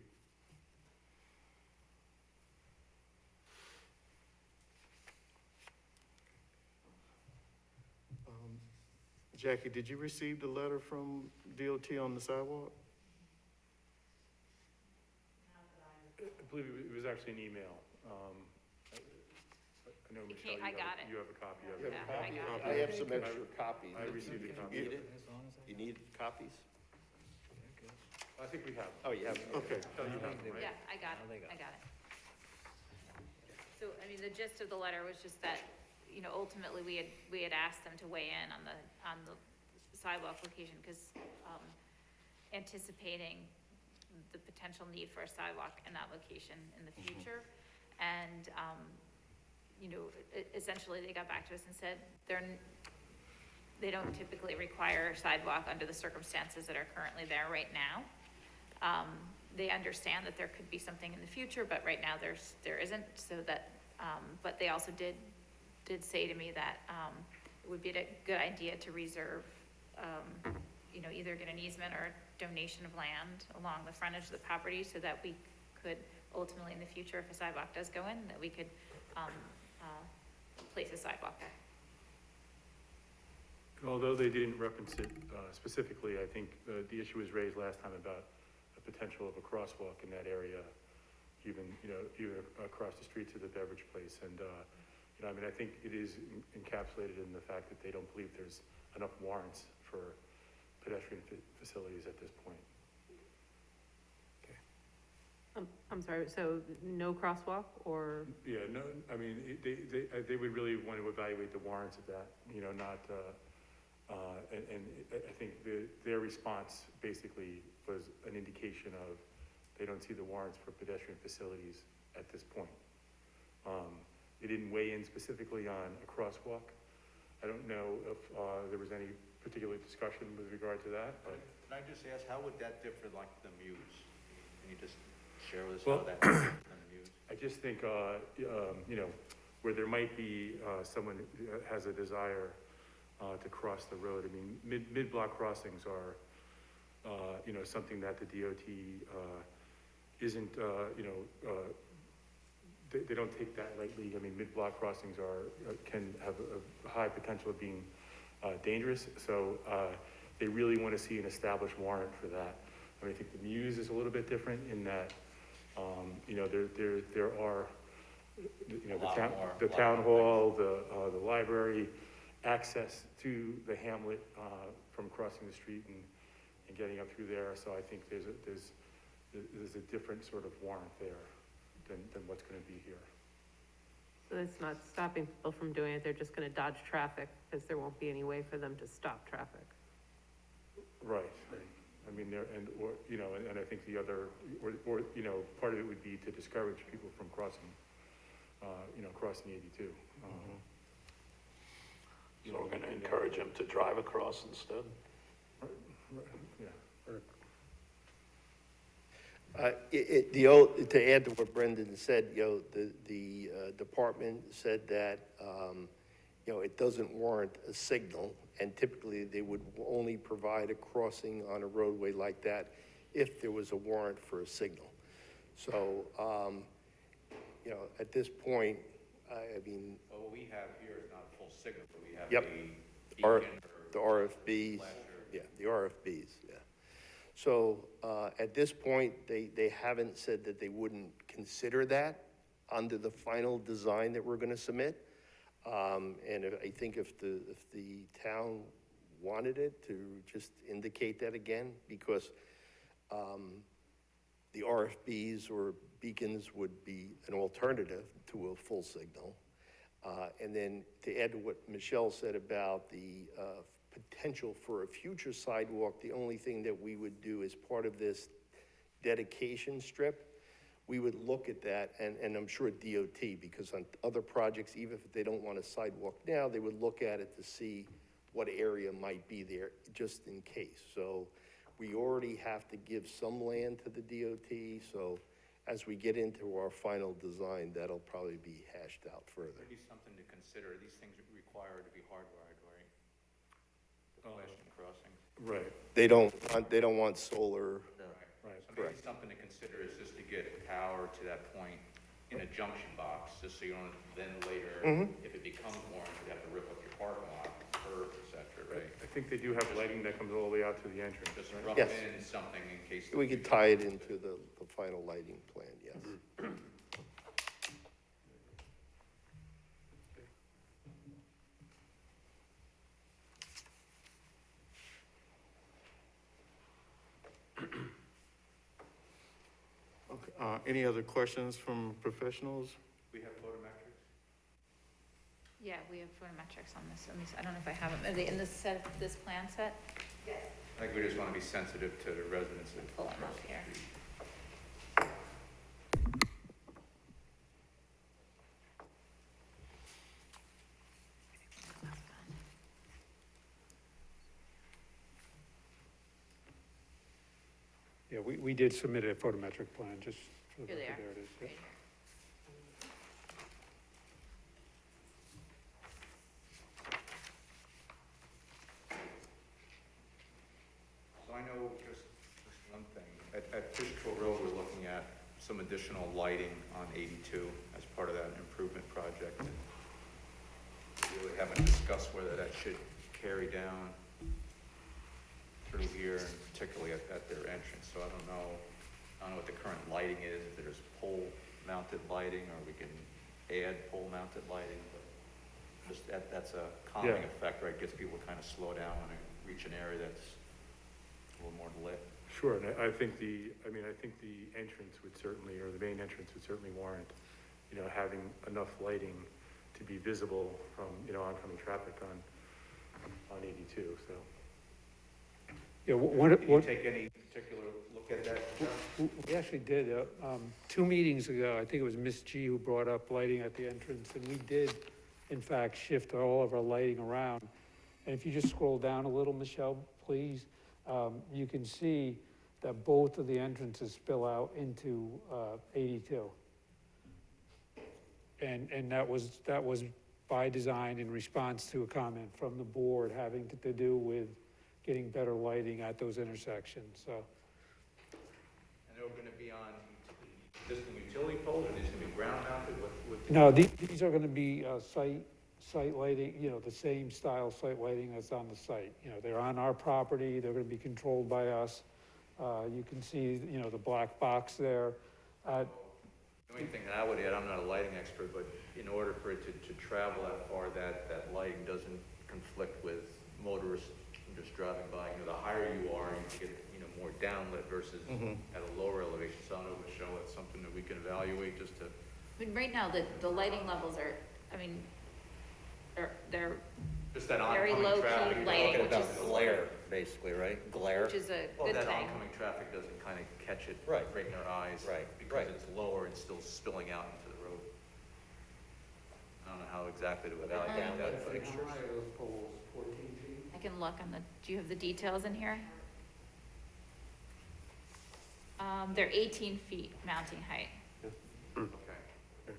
Speaker 1: Jackie, did you receive the letter from DOT on the sidewalk?
Speaker 16: I believe it was actually an email. I know, Michelle,
Speaker 3: I got it.
Speaker 16: you have a copy of
Speaker 18: You
Speaker 16: it.
Speaker 18: have a
Speaker 3: Yeah, I
Speaker 18: copy?
Speaker 3: got it.
Speaker 18: I have some extra copies.
Speaker 16: I received a
Speaker 18: If you
Speaker 16: copy.
Speaker 18: need it. You need copies?
Speaker 16: I think we have it.
Speaker 18: Oh, you have it.
Speaker 1: Okay.
Speaker 16: Oh, you have it, right?
Speaker 3: Yeah, I got it, I got it. So, I mean, the gist of the letter was just that, you know, ultimately, we had asked them to weigh in on the sidewalk location, because, anticipating the potential need for a sidewalk in that location in the future. And, you know, essentially, they got back to us and said they don't typically require a sidewalk under the circumstances that are currently there right now. They understand that there could be something in the future, but right now there isn't, so that, but they also did say to me that, it would be a good idea to reserve, you know, either get an easement or a donation of land along the frontage of the property, so that we could ultimately in the future, if a sidewalk does go in, that we could, place a sidewalk there.
Speaker 16: Although they didn't reference it specifically, I think the issue was raised last time about the potential of a crosswalk in that area, even across the street to the beverage place. And, you know, I mean, I think it is encapsulated in the fact that they don't believe there's enough warrants for pedestrian facilities at this point.
Speaker 6: I'm sorry, so no crosswalk or,
Speaker 16: Yeah, no, I mean, they would really want to evaluate the warrants of that, you know, not, and I think their response basically was an indication of they don't see the warrants for pedestrian facilities at this point. They didn't weigh in specifically on a crosswalk. I don't know if there was any particular discussion with regard to that, but.
Speaker 8: Can I just ask, how would that differ like the Muse? Can you just share with us
Speaker 16: Well,
Speaker 8: how that differs than the Muse?
Speaker 16: I just think, you know, where there might be someone who has a desire to cross the road. I mean, mid-block crossings are, you know, something that the DOT isn't, you know, they don't take that lightly. I mean, mid-block crossings can have a high potential of being dangerous. So they really want to see an established warrant for that. I mean, I think the Muse is a little bit different in that, you know, there are, you know, the town hall, the library, access to the hamlet from crossing the street and getting up through there. So I think there's a different sort of warrant there than what's going to be here.
Speaker 6: so it's not stopping people from doing it, they're just gonna dodge traffic, because there won't be any way for them to stop traffic.
Speaker 16: Right. I mean, or, you know, and I think the other, or, you know, part of it would be to discourage people from crossing, you know, crossing 82.
Speaker 4: So we're gonna encourage them to drive across instead?
Speaker 16: Yeah.
Speaker 18: To add to what Brendan said, you know, the department said that, you know, it doesn't warrant a signal, and typically they would only provide a crossing on a roadway like that if there was a warrant for a signal. So, you know, at this point, I mean.
Speaker 8: Well, what we have here is not a full signal, but we have
Speaker 18: Yep.
Speaker 8: a
Speaker 18: R-
Speaker 8: beacon
Speaker 18: The
Speaker 8: or
Speaker 18: RFBs,
Speaker 8: flasher.
Speaker 18: yeah, the RFBs, yeah. So, at this point, they haven't said that they wouldn't consider that under the final design that we're gonna submit. And I think if the town wanted it, to just indicate that again, because, the RFBs or beacons would be an alternative to a full signal. And then to add to what Michelle said about the potential for a future sidewalk, the only thing that we would do as part of this dedication strip, we would look at that, and I'm sure DOT, because on other projects, even if they don't want a sidewalk now, they would look at it to see what area might be there, just in case. So we already have to give some land to the DOT, so as we get into our final design, that'll probably be hashed out further.
Speaker 8: Maybe something to consider, these things require to be hardwired, right? The pedestrian crossings.
Speaker 16: Right.
Speaker 18: They don't want solar.
Speaker 16: Right.
Speaker 8: So maybe something to consider is just to get power to that point in a junction box, just so you don't, then later, if it becomes warrant, you have to rip up your parking lot, curb, et cetera, right?
Speaker 16: I think they do have lighting that comes all the way out to the entrance,
Speaker 8: Just
Speaker 16: right?
Speaker 8: rough
Speaker 18: Yes.
Speaker 8: in something in case.
Speaker 18: We could tie it into the final lighting plan, yes.
Speaker 1: Okay, any other questions from professionals?
Speaker 8: We have photometrics?
Speaker 3: Yeah, we have photometrics on this. I don't know if I have them. Are they in this set, this plan set?
Speaker 8: I think we just want to be sensitive to the residents. that
Speaker 3: Pull 'em
Speaker 8: cross
Speaker 3: up
Speaker 8: the
Speaker 3: here.
Speaker 8: street.
Speaker 17: Yeah, we did submit a photometric plan, just for the
Speaker 3: Here they
Speaker 17: record,
Speaker 3: are.
Speaker 17: there it is. yeah.
Speaker 3: Right here.
Speaker 8: So I know just one thing, at Fishkill Road, we're looking at some additional lighting on 82 as part of that improvement project. And we really haven't discussed whether that should carry down through here, and particularly at their entrance. So I don't know what the current lighting is, if there's pole-mounted lighting, or we can add pole-mounted lighting, but just that's a calming
Speaker 16: Yeah.
Speaker 8: effect, right? Gets people to kind of slow down when they reach an area that's a little more lit.
Speaker 16: Sure, and I think the entrance would certainly, or the main entrance would certainly warrant, having enough lighting to be visible from, oncoming traffic on 82, so. Yeah,
Speaker 8: Did you take any particular look at that?
Speaker 17: We actually did, 2 meetings ago, I think it was Miss G who brought up lighting at the entrance, and we did, in fact, shift all of our lighting around. And if you just scroll down a little, Michelle, please, you can see that both of the entrances spill out into 82. And that was by design in response to a comment from the board having to do with getting better lighting at those intersections, so.
Speaker 8: And they're gonna be on existing utility poles, or these gonna be ground mounted, what?
Speaker 17: No, these are gonna be site lighting, the same style site lighting that's on the site. They're on our property, they're gonna be controlled by us. You can see, the black box there.
Speaker 8: The only thing that I would add, I'm not a lighting expert, but in order for it to travel that far, that lighting doesn't conflict with motorists just driving by. The higher you are, you get, more downlit versus at a lower elevation. So I don't know, Michelle, that's something that we can evaluate just to.
Speaker 3: I mean, right now, the lighting levels are, they're
Speaker 8: Just that
Speaker 3: very
Speaker 8: oncoming traffic.
Speaker 3: low-key lighting, which is,
Speaker 5: Glare, basically, right? Glare.
Speaker 3: which is a
Speaker 8: Well,
Speaker 3: good
Speaker 8: that
Speaker 3: thing.
Speaker 8: oncoming traffic doesn't kind of catch it
Speaker 5: Right.
Speaker 8: right in their eyes.
Speaker 5: Right,
Speaker 8: Because
Speaker 5: right.
Speaker 8: it's lower and still spilling out into the road. I don't know how exactly to evaluate that, but.
Speaker 3: I can look on do you have the details in here? They're 18 feet mounting height.
Speaker 8: Okay.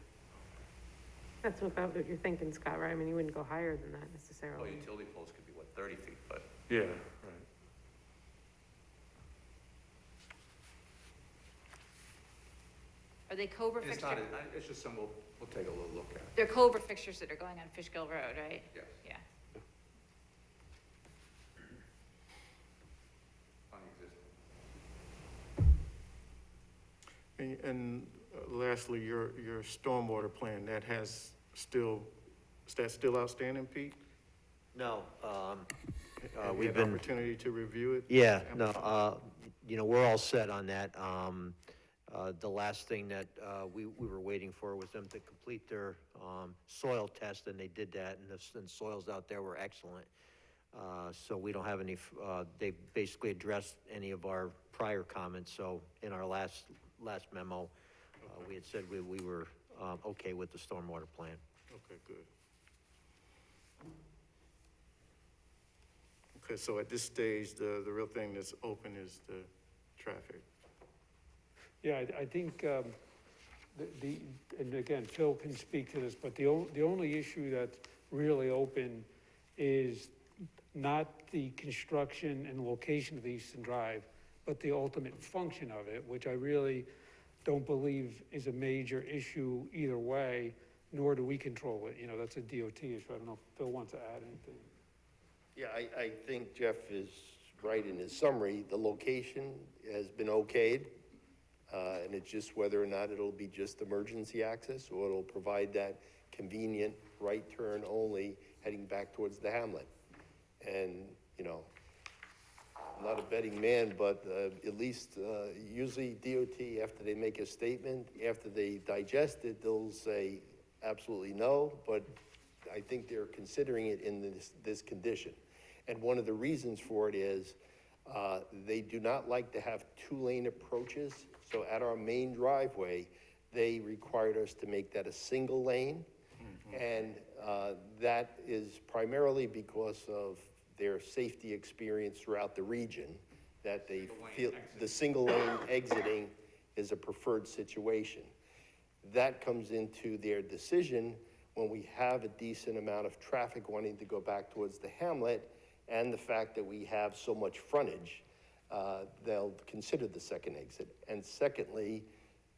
Speaker 6: That's about what you're thinking, Scott, right? I mean, you wouldn't go higher than that
Speaker 8: Well,
Speaker 6: necessarily.
Speaker 8: utility poles could be, 30 feet, but.
Speaker 16: Yeah, right.
Speaker 3: Are they Cobra
Speaker 8: It's
Speaker 3: fixtures?
Speaker 8: not, it's just something we'll take a little look at.
Speaker 3: They're Cobra fixtures that are going on Fishkill Road, right?
Speaker 8: Yes.
Speaker 3: Yeah.
Speaker 8: On the existing.
Speaker 1: And lastly, your stormwater plan, is that still outstanding, Pete?
Speaker 5: No,
Speaker 1: Have you
Speaker 5: we've
Speaker 1: had
Speaker 5: been.
Speaker 1: opportunity to review it?
Speaker 5: Yeah, no, we're all set on that. The last thing that we were waiting for was them to complete their soil test, and they did that, and the soils out there were excellent. So we don't have any, they basically addressed any of our prior comments, so in our last memo, we had said we were okay with the stormwater plan.
Speaker 1: Okay, good. Okay, so at this stage, the real thing that's open is the traffic.
Speaker 17: Yeah, I think, and again, Phil can speak to this, but the only issue that's really open is not the construction and location of the Eastern Drive, but the ultimate function of it, which I really don't believe is a major issue either way, nor do we control it. That's a DOT issue. I don't know if Phil wants to add anything.
Speaker 18: Yeah, I think Jeff is right in his summary. The location has been okayed, and it's just whether or not it'll be just emergency access or it'll provide that convenient right turn only heading back towards the hamlet. And, I'm not a betting man, but at least usually DOT, after they make a statement, after they digest it, they'll say absolutely no, but I think they're considering it in this condition. And one of the reasons for it is they do not like to have two-lane approaches. So at our main driveway, they required us to make that a single lane. And that is primarily because of their safety experience throughout the region, that they feel the single lane exiting is a preferred situation. That comes into their decision when we have a decent amount of traffic wanting to go back towards the hamlet, and the fact that we have so much frontage, they'll consider the second exit. And secondly,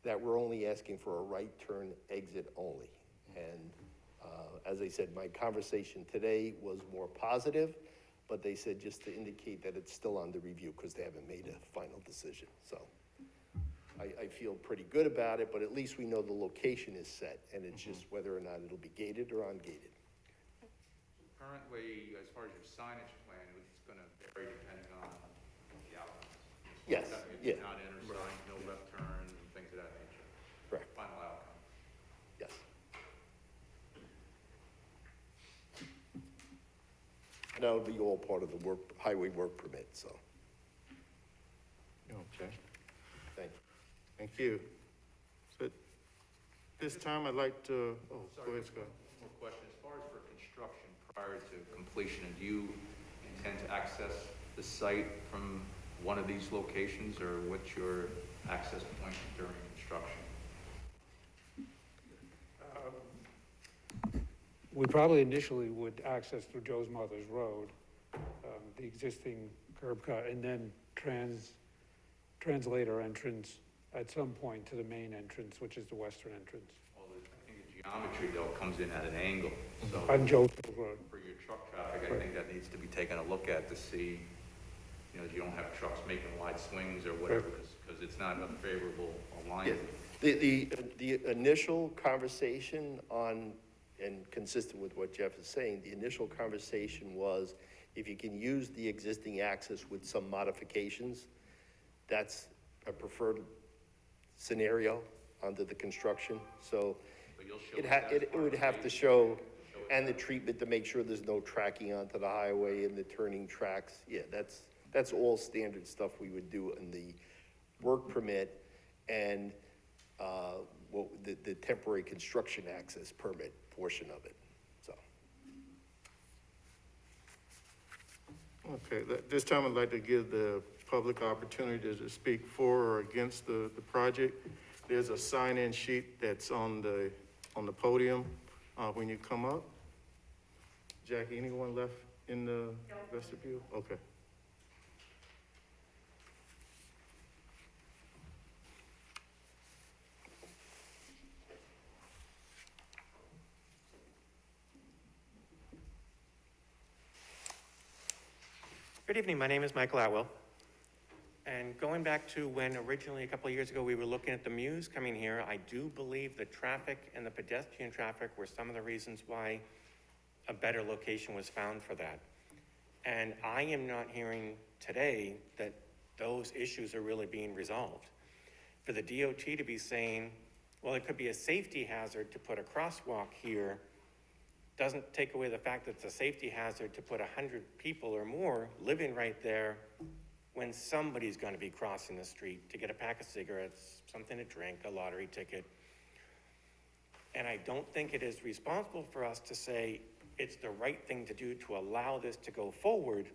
Speaker 18: that we're only asking for a right turn exit only. And as I said, my conversation today was more positive, but they said just to indicate that it's still under review because they haven't made a final decision. So I feel pretty good about it, but at least we know the location is set, and it's just whether or not it'll be gated or ungated.
Speaker 8: Currently, as far as your signage plan, it's gonna vary depending on the outcomes.
Speaker 18: Yes, yeah,
Speaker 8: Not intersection, no left turns and things of that nature.
Speaker 18: correct,
Speaker 8: Final outcome.
Speaker 18: yes. And that'll be all part of the highway work permit, so,
Speaker 1: Okay,
Speaker 18: thank you.
Speaker 1: thank you. So, this time I'd like to, oh, go ahead, Scott.
Speaker 8: One more question. As far as for construction prior to completion, do you intend to access the site from one of these locations, or what's your access point during construction?
Speaker 17: We probably initially would access through Joe's Mother's Road, the existing curb cut, and then translate our entrance at some point to the main entrance, which is the western entrance,
Speaker 8: Well, I think the geometry though comes in at an angle, so
Speaker 17: on Joe's Road.
Speaker 8: for your truck traffic, I think that needs to be taken a look at to see, you know, you don't have trucks making wide swings or whatever, because it's not a favorable alignment.
Speaker 18: The initial conversation on, and consistent with what Jeff is saying, the initial conversation was, if you can use the existing access with some modifications, that's a preferred scenario under the construction, so
Speaker 8: But you'll show
Speaker 18: it would have to show, and the treatment to make sure there's no tracking onto the highway and the turning tracks. Yeah, that's all standard stuff we would do in the work permit and, the temporary construction access permit portion of it, so.
Speaker 1: Okay, this time I'd like to give the public opportunity to speak for or against the project. There's a sign-in sheet that's on the podium, when you come up. Jackie, anyone left in the vestibule? Okay.
Speaker 19: Good evening, my name is Michael Atwell. And going back to when originally, a couple of years ago, we were looking at the Muse coming here, I do believe the traffic and the pedestrian traffic were some of the reasons why a better location was found for that. And I am not hearing today that those issues are really being resolved. For the DOT to be saying, well, it could be a safety hazard to put a crosswalk here, doesn't take away the fact that it's a safety hazard to put 100 people or more living right there when somebody's gonna be crossing the street to get a pack of cigarettes, something to drink, a lottery ticket. And I don't think it is responsible for us to say it's the right thing to do to allow this to go forward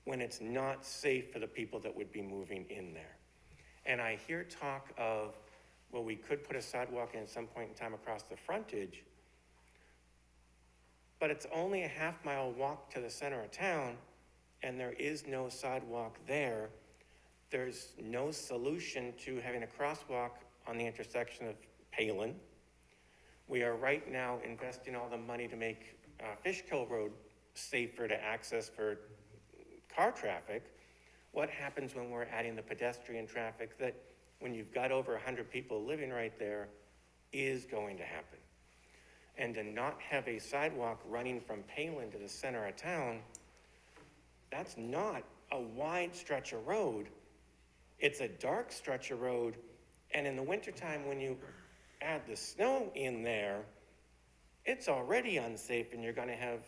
Speaker 19: when it's not safe for the people that would be moving in there. And I hear talk of, well, we could put a sidewalk in at some point in time across the frontage, but it's only a half-mile walk to the center of town, and there is no sidewalk there. There's no solution to having a crosswalk on the intersection of Palin. We are right now investing all the money to make Fishkill Road safer to access for car traffic. What happens when we're adding the pedestrian traffic that, when you've got over 100 people living right there, is going to happen? And to not have a sidewalk running from Palin to the center of town, that's not a wide stretch of road. It's a dark stretch of road. And in the wintertime, when you add the snow in there, it's already unsafe, and you're gonna have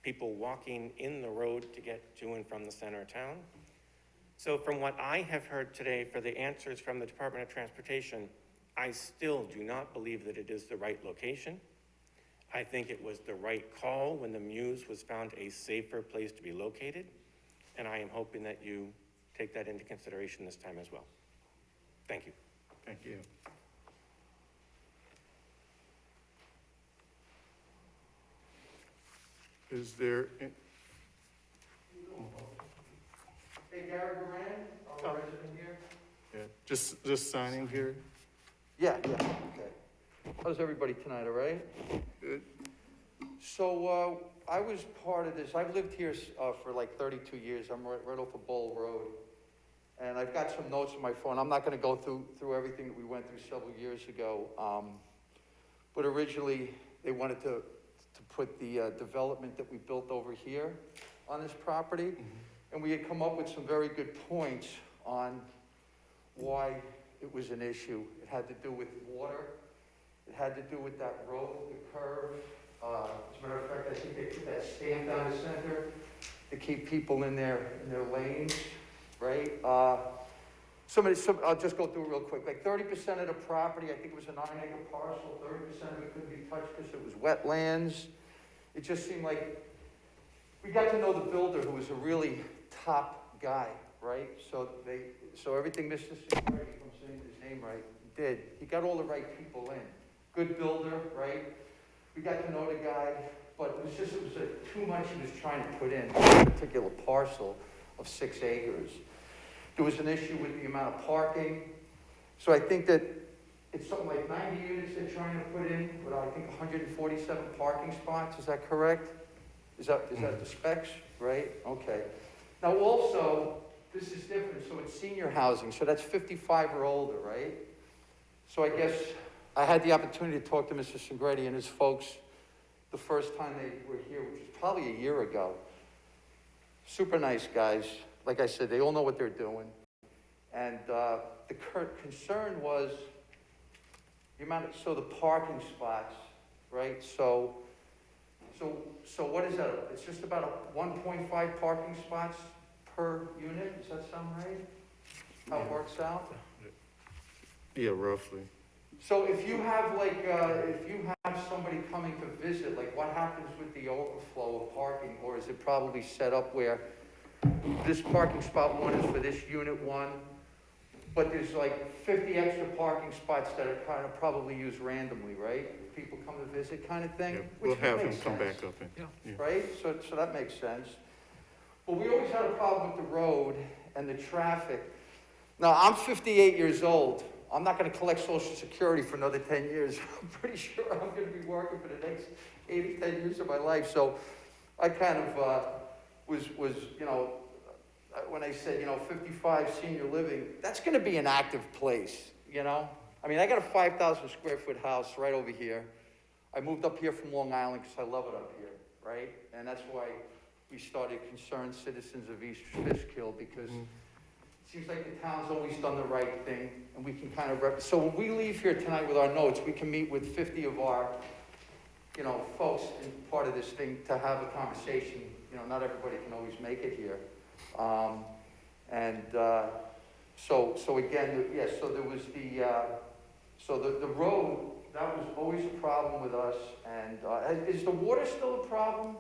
Speaker 19: people walking in the road to get to and from the center of town. So from what I have heard today for the answers from the Department of Transportation, I still do not believe that it is the right location. I think it was the right call when the Muse was found a safer place to be located, and I am hoping that you take that into consideration this time as well. Thank you.
Speaker 1: Thank you. Is there,
Speaker 15: Hey, Gary Moran, our resident here.
Speaker 1: yeah, just signing here?
Speaker 20: Yeah, okay. How's everybody tonight, all right?
Speaker 1: Good.
Speaker 20: So, I was part of this, I've lived here, for like 32 years, I'm right off of Bull Road. And I've got some notes on my phone, I'm not gonna go through everything that we went through several years ago. But originally, they wanted to put the development that we built over here on this property. and we had come up with some very good points on why it was an issue. It had to do with water, it had to do with that road, the curve. As a matter of fact, I think they put that stand down the center to keep people in their lanes, right? I'll just go through it real quick. Like 30% of the property, I think it was a 9-acre parcel, 30% of it couldn't be touched because it was wetlands. It just seemed like, we got to know the builder, who was a really top guy, right? So everything Mr. Security, if I'm saying his name right, did, he got all the right people in. Good builder, right? We got to know the guy, but it was too much he was trying to put in a particular parcel of 6 acres. There was an issue with the amount of parking. So I think that it's something like 90 units they're trying to put in, with I think 147 parking spots, is that correct? Is that the specs, right? Okay. Now also, this is different, so it's senior housing, so that's 55 or older, right? So I guess I had the opportunity to talk to Mr. Segretti and his folks the first time they were here, which was probably a year ago. Super nice guys. Like I said, they all know what they're doing. And the concern was the the parking spots, right? So what is that? It's just about 1.5 parking spots per unit, does that sound right? How it works out?
Speaker 1: Yeah, roughly.
Speaker 20: So if you have somebody coming to visit, like what happens with the overflow of parking? Or is it probably set up where this parking spot 1 is for this unit 1, but there's like 50 extra parking spots that are kind of probably used randomly, right? If people come to visit kind of thing?
Speaker 1: Yeah,
Speaker 20: Which
Speaker 1: we'll have him
Speaker 20: makes
Speaker 1: come
Speaker 20: sense,
Speaker 1: back up and, yeah.
Speaker 20: right? So that makes sense. But we always had a problem with the road and the traffic. Now, I'm 58 years old. I'm not going to collect Social Security for another 10 years. I'm pretty sure I'm going to be working for the next 8 or 10 years of my life. So I kind of was, when I said, 55 senior living, that's going to be an active place, I mean, I got a 5,000 square foot house right over here. I moved up here from Long Island because I love it up here, right? And that's why we started Concerned Citizens of East Fishkill, because it seems like the town's always done the right thing, and we can kind of so when we leave here tonight with our notes, we can meet with 50 of our, folks in part of this thing to have a conversation. Not everybody can always make it here. So again, so there was the road, that was always a problem with us. And is the water still a problem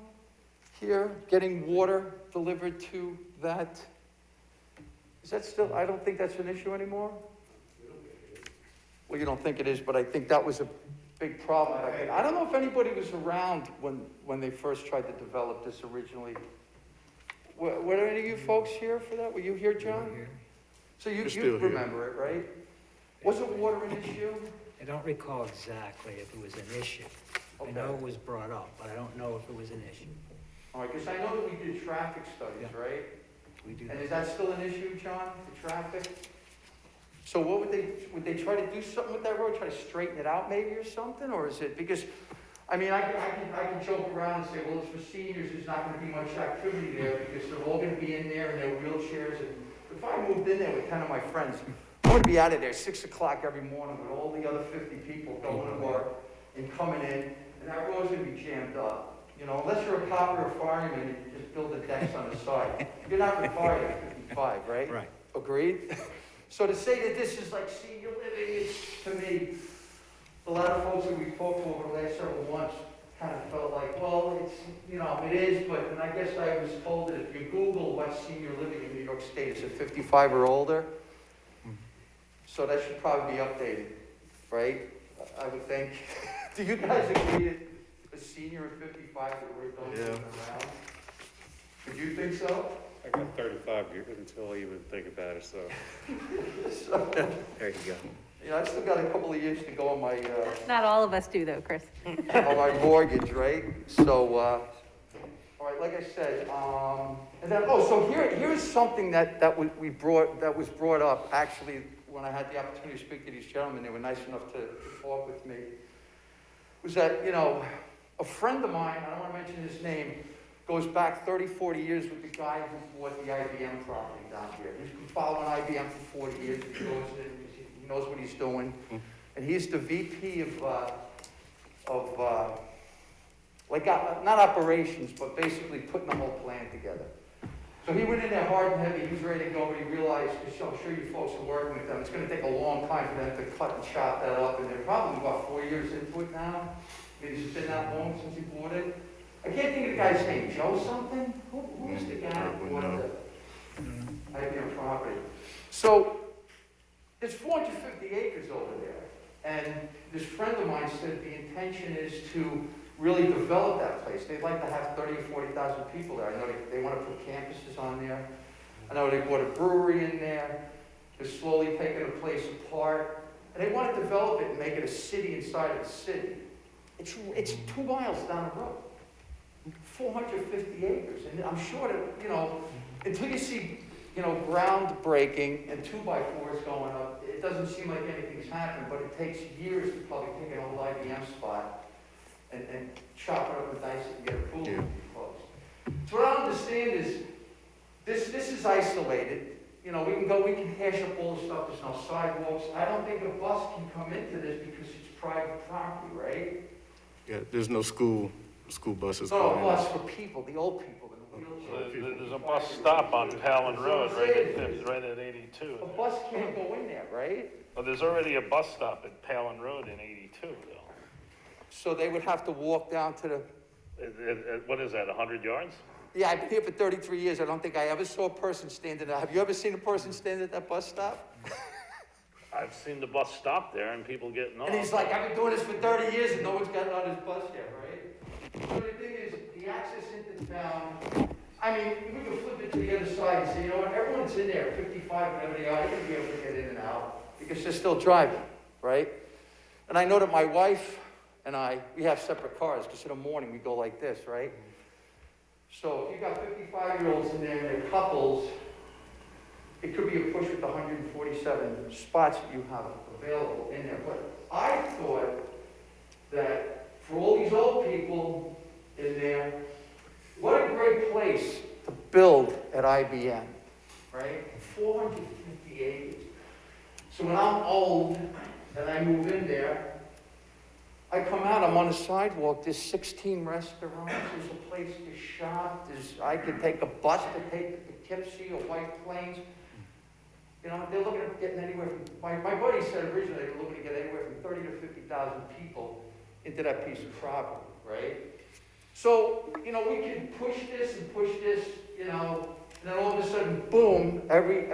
Speaker 20: here? Getting water delivered to that? Is that still, I don't think that's an issue anymore? Well, you don't think it is, but I think that was a big problem. I don't know if anybody was around when they first tried to develop this originally. Were there any of you folks here for that? Were you here, John? So you remember it, right? Wasn't water an issue?
Speaker 2: I don't recall exactly if it was an issue. I know it was brought up, but I don't know if it was an issue.
Speaker 20: All right, because I know that we did traffic studies, right?
Speaker 2: We do.
Speaker 20: And is that still an issue, John, the traffic? So what would they try to do something with that road, try to straighten it out maybe or something? Or is it, because, I mean, I can joke around and say, well, it's for seniors, there's not gonna be much activity there because they're all gonna be in there in their wheelchairs. And if I moved in there with 10 of my friends, I'm gonna be out of there 6 o'clock every morning with all the other 50 people going to work and coming in, and that road's gonna be jammed up. Unless you're a cop or a fireman, and you just build the decks on the side. You're not required at 55, right?
Speaker 2: Right.
Speaker 20: Agreed? So to say that this is like senior living, it's, to me, a lot of folks that we've talked to over the last several months kind of felt like, well, it's, it is, but then I guess I was told that if you Google what's senior living in New York State, it's at 55 or older. So that should probably be updated, right? I would think. Do you guys agree that a senior at 55 that we're going around? Would you think so?
Speaker 13: I got 35 until I even think about it, so.
Speaker 5: There you go.
Speaker 20: I still got a couple of years to go on my,
Speaker 6: Not all of us do though, Chris.
Speaker 20: on my mortgage, right? So, all right, like I said, and then, so here's something that was brought up, actually, when I had the opportunity to speak to these gentlemen. They were nice enough to talk with me. Was that, a friend of mine, I don't want to mention his name, goes back 30, 40 years with the guy who bought the IBM property down here. He's been following IBM for 40 years, he goes in, he knows what he's doing. And he's the VP not operations, but basically putting the whole plan together. So he went in there hard and heavy, he was ready to go, but he realized, because I'm sure you folks are working with them, it's gonna take a long time for them to cut and chop that up, and they're probably about 4 years into it now. Maybe it's been that long since he bought it. I can't think of the guy's name, Joe something? Who was the guy who bought the IBM property? So, there's 450 acres over there, and this friend of mine said the intention is to really develop that place. They'd like to have 30 or 40,000 people there. I know they want to put campuses on there. I know they bought a brewery in there. They're slowly taking the place apart. And they want to develop it and make it a city inside of the city. It's 2 miles down the road. 450 acres. And I'm sure that, you know, until you see, you know, groundbreaking and 2x4s going up, it doesn't seem like anything's happened, but it takes years to probably take an old IBM spot and chop it up and dice it and get a pool close. So what I understand is, this is isolated. You know, we can hash up all the stuff, there's no sidewalks. I don't think a bus can come into this because it's private property, right?
Speaker 1: Yeah, there's no school buses.
Speaker 20: No, a
Speaker 1: going in.
Speaker 20: bus for people, the old people in the wheelchairs.
Speaker 4: There's a bus stop on Palin Road, right at 82.
Speaker 20: A bus can't go in there, right?
Speaker 4: Well, there's already a bus stop at Palin Road in 82, though.
Speaker 20: So they would have to walk down to the,
Speaker 4: What is that, 100 yards?
Speaker 20: yeah, I've been here for 33 years. I don't think I ever saw a person standing there. Have you ever seen a person standing at that bus stop?
Speaker 4: I've seen the bus stop there and people getting off.
Speaker 20: And he's like, I've been doing this for 30 years and no one's gotten on this bus yet, right? So the thing is, the access into town, I mean, we can flip it to the other side and say, you know what, everyone's in there, 55, whatever they are, they're gonna be able to get in and out because they're still driving, right? And I know that my wife and I, we have separate cars because in the morning we go like this, right? So if you got 55-year-olds in there and they're couples, it could be a push with the 147 spots that you have available in there. But I thought that for all these old people in there, what a great place to build at IBM, right? 450 acres. So when I'm old and I move in there, I come out, I'm on the sidewalk, there's 16 restaurants, there's a place to shop, I could take a bus to take to Poughkeepsie or White Plains. You know, they're looking at getting anywhere from, my buddy said originally they were looking to get anywhere from 30 to 50,000 people into that piece of property, right? So, you know, we can push this, you know, and then all of a sudden, boom, every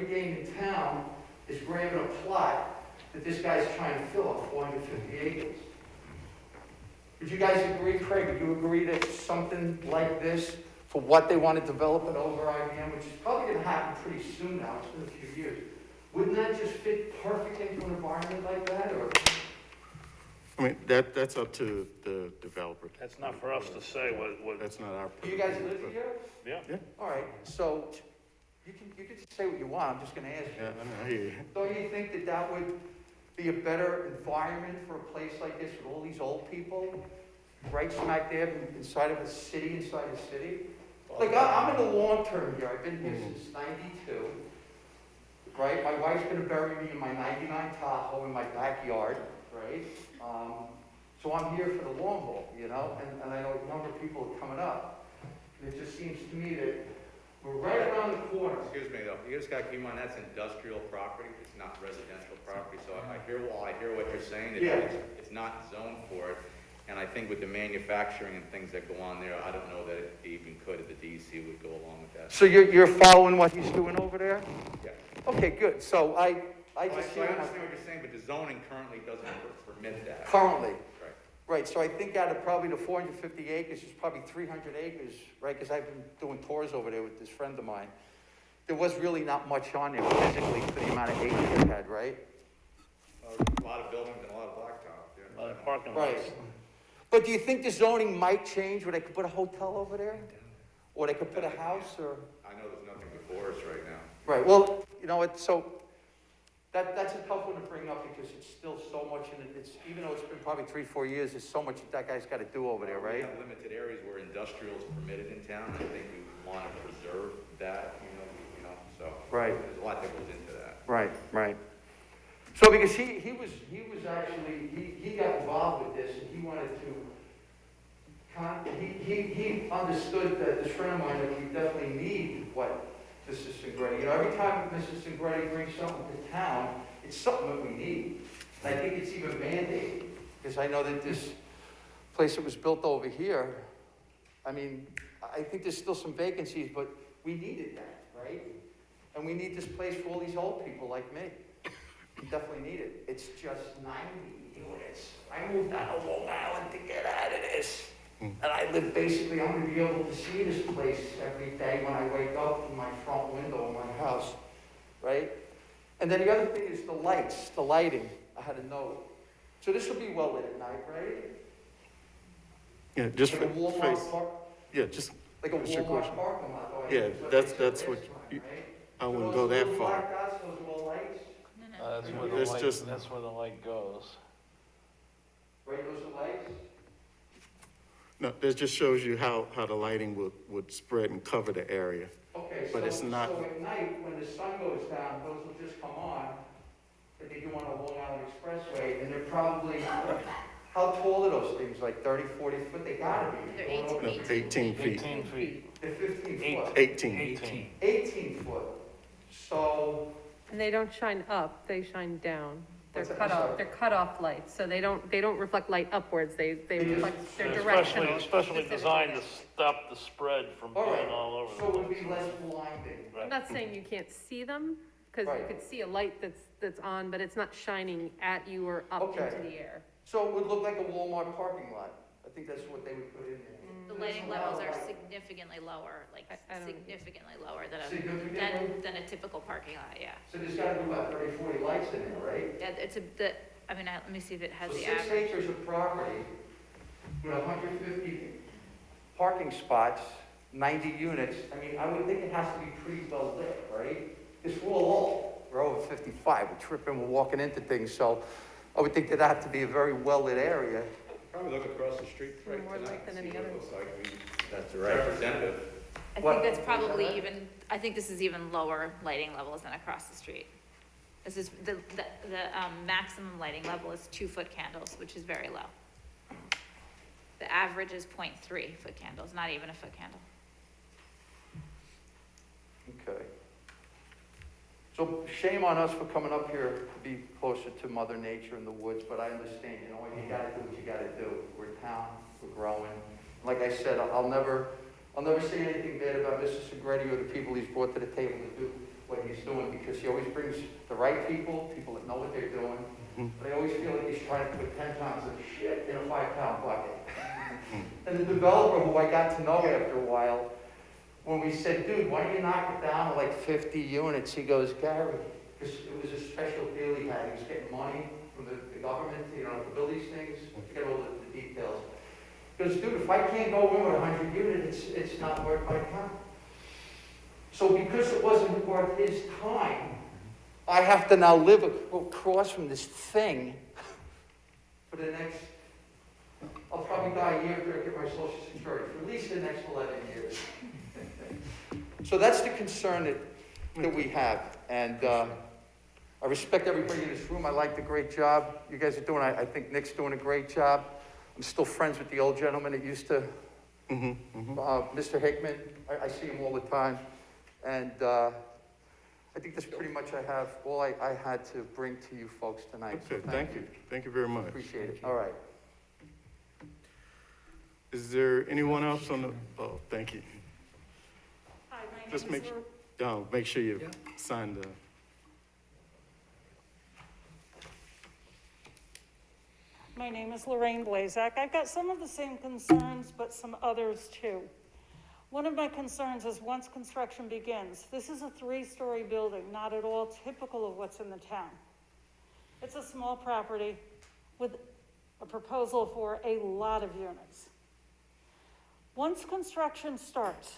Speaker 20: game in town is grabbing a plot that this guy's trying to fill up 450 acres. Would you guys agree, Craig, would you agree that something like this, for what they want to develop it over IBM, which is probably going to happen pretty soon now, it's been a few years, wouldn't that just fit perfect into an environment like that, or?
Speaker 1: I mean, that's up to the developer.
Speaker 4: That's not for us to say what.
Speaker 1: That's not our.
Speaker 20: Do you guys live here?
Speaker 4: Yeah.
Speaker 20: All right, so you can just say what you want, I'm just going to ask you.
Speaker 1: Yeah, I know, I hear you.
Speaker 20: Don't you think that that would be a better environment for a place like this with all these old people? Right smack dab inside of a city, inside a city? Like, I'm in the long term here, I've been here since 92, right? My wife's gonna bury me in my 99 Tahoe in my backyard, right? So I'm here for the long haul, you know, and I know younger people are coming up. And it just seems to me that we're right around the corner.
Speaker 8: Excuse me, though, you just gotta keep in mind, that's industrial property, it's not residential property, so I hear what you're saying, it's not zoned for it, and I think with the manufacturing and things that go on there, I don't know that it even could, if the DEC would go along with that.
Speaker 20: So you're following what he's doing over there?
Speaker 8: Yeah.
Speaker 20: Okay, good, so I
Speaker 8: So I
Speaker 20: just.
Speaker 8: understand what you're saying, but the zoning currently doesn't permit that.
Speaker 20: Currently?
Speaker 8: Right.
Speaker 20: Right, so I think out of probably the 450 acres, there's probably 300 acres, right? Because I've been doing tours over there with this friend of mine. There was really not much on there physically for the amount of acres it had, right?
Speaker 8: A lot of buildings and a lot of blacktop, yeah.
Speaker 4: A lot of parking lots.
Speaker 20: Right. But do you think the zoning might change where they could put a hotel over there? Or they could put a house, or?
Speaker 8: I know there's nothing before us right now.
Speaker 20: Right, well, you know what, so That's a tough one to bring up because it's still so much, and it's, even though it's been probably 3-4 years, there's so much that guy's gotta do over there,
Speaker 8: We
Speaker 20: right?
Speaker 8: have limited areas where industrial is permitted in town, and I think we want to preserve that, so.
Speaker 20: Right.
Speaker 8: There's a lot that goes into that.
Speaker 20: Right, right. So because he was actually, he got involved with this, and he wanted to, he understood that this friend of mine, that we definitely need what Mrs. Segretti, every time Mrs. Segretti brings something to town, it's something that we need. And I think it's even mandated, because I know that this place that was built over here, I mean, I think there's still some vacancies, but we needed that, right? And we need this place for all these old people like me. We definitely need it. It's just 90 units. I moved out of Long Island to get out of this. And I live basically, I'm gonna be able to see this place every day when I wake up from my front window of my house, right? And then the other thing is the lights, the lighting. I had a note. So this will be well lit at night, right?
Speaker 1: Yeah, just
Speaker 20: Like a Walmart
Speaker 1: face,
Speaker 20: park,
Speaker 1: yeah, just,
Speaker 20: like a
Speaker 1: what's your
Speaker 20: Walmart
Speaker 1: question?
Speaker 20: parking lot. though, I
Speaker 1: Yeah,
Speaker 20: think
Speaker 1: that's
Speaker 20: they said
Speaker 1: what,
Speaker 20: last time,
Speaker 1: you-
Speaker 20: right?
Speaker 1: I
Speaker 20: So
Speaker 1: wouldn't
Speaker 20: those
Speaker 1: go that
Speaker 20: little
Speaker 1: far.
Speaker 20: black dots, those are all lights,
Speaker 4: That's where the
Speaker 1: There's
Speaker 4: light,
Speaker 1: just-
Speaker 4: that's where the light goes.
Speaker 20: right, those are lights?
Speaker 1: No, that just shows you how the lighting would spread and cover the area.
Speaker 20: Okay,
Speaker 1: But it's not-
Speaker 20: so at night, when the sun goes down, those will just come on, like they do on the Long Island Expressway, and they're probably, how tall are those things, like 30, 40 foot? They gotta be.
Speaker 3: They're
Speaker 20: Going
Speaker 3: 18
Speaker 20: over-
Speaker 1: No, 18 feet,
Speaker 4: 18 feet.
Speaker 20: They're 15 foot.
Speaker 1: 18.
Speaker 20: 18 foot. So,
Speaker 6: And they don't shine up, they shine down. They're
Speaker 20: What's that?
Speaker 6: cut
Speaker 20: I'm
Speaker 6: off,
Speaker 20: sorry.
Speaker 6: they're cut off lights, so they don't reflect light upwards, they reflect, they're
Speaker 4: Especially,
Speaker 6: directional.
Speaker 4: especially
Speaker 6: specific
Speaker 4: designed to
Speaker 6: direction.
Speaker 4: stop the spread from
Speaker 20: all
Speaker 4: being
Speaker 20: right,
Speaker 4: all over
Speaker 20: so it
Speaker 4: the
Speaker 20: would be
Speaker 4: place.
Speaker 20: less blinding.
Speaker 6: I'm not saying you can't see them, because you
Speaker 20: Right.
Speaker 6: could see a light that's on, but it's not shining at you or up
Speaker 20: Okay.
Speaker 6: into the air.
Speaker 20: So it would look like a Walmart parking lot. I think that's what they would put in there.
Speaker 3: The lighting levels are significantly lower, like
Speaker 6: I don't-
Speaker 3: significantly lower than
Speaker 20: Significantly?
Speaker 3: than a typical parking lot, yeah.
Speaker 20: So there's gotta be about 30, 40 lights in there, right?
Speaker 3: Yeah, let me see if it has
Speaker 20: So
Speaker 3: the
Speaker 20: 6
Speaker 3: average.
Speaker 20: acres of property with 150 parking spots, 90 units, I mean, I would think it has to be pretty well lit, right? Because we're all, we're over 55, we're tripping, we're walking into things, so I would think that have to be a very well-lit area.
Speaker 8: Probably look across the street right
Speaker 6: More
Speaker 8: tonight
Speaker 6: light than
Speaker 8: and
Speaker 6: any
Speaker 8: see what it
Speaker 6: other.
Speaker 8: looks like.
Speaker 5: That's
Speaker 8: We-
Speaker 5: right.
Speaker 8: Representative.
Speaker 3: I
Speaker 20: What?
Speaker 3: think that's probably even, I think this is even lower lighting levels than across the street. This is, the maximum lighting level is 2-foot candles, which is very low. The average is 0.3 foot candles, not even a foot candle.
Speaker 20: Okay. So shame on us for coming up here to be closer to Mother Nature in the woods, but I understand, you know, you gotta do what you gotta do. We're a town, we're growing. Like I said, I'll never say anything bad about Mr. Segretti or the people he's brought to the table to do what he's doing, because he always brings the right people that know what they're doing. But I always feel like he's trying to put 10 pounds of shit in a 5-pound bucket. And the developer, who I got to know after a while, when we said, dude, why don't you knock it down to like 50 units? He goes, Gary, because it was a special deal he had. He was getting money from the government, you know, to build these things. I forget all the details. He goes, dude, if I can't go in with 100 units, it's not worth my time. So because it wasn't worth his time, I have to now live across from this thing for the next, I'll probably die a year after I get my Social Security, for at least the next 11 years. So that's the concern that we have. And I respect everybody in this room. I like the great job you guys are doing. I think Nick's doing a great job. I'm still friends with the old gentleman that used to, Mr. Hickman. I see him all the time. And I think that's pretty much all I had to bring to you folks tonight. So
Speaker 1: Okay, thank you. Thank you very much.
Speaker 20: Appreciate it. All right.
Speaker 1: Is there anyone else on the, oh, thank you.
Speaker 11: Hi, my
Speaker 1: Just
Speaker 11: name is
Speaker 1: make sure you sign the,
Speaker 11: My name is Lorraine Blazak. I've got some of the same concerns, but some others too. One of my concerns is once construction begins, this is a 3-story building, not at all typical of what's in the town. It's a small property with a proposal for a lot of units. Once construction starts,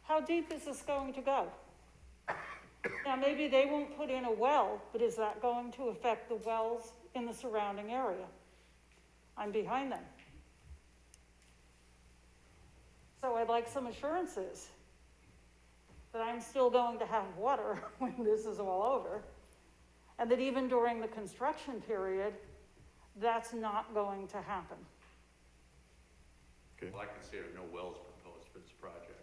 Speaker 11: how deep is this going to go? Now, maybe they won't put in a well, but is that going to affect the wells in the surrounding area? I'm behind them. So I'd like some assurances that I'm still going to have water when this is all over, and that even during the construction period, that's not going to happen.
Speaker 8: Well, I can say there are no wells proposed for this project.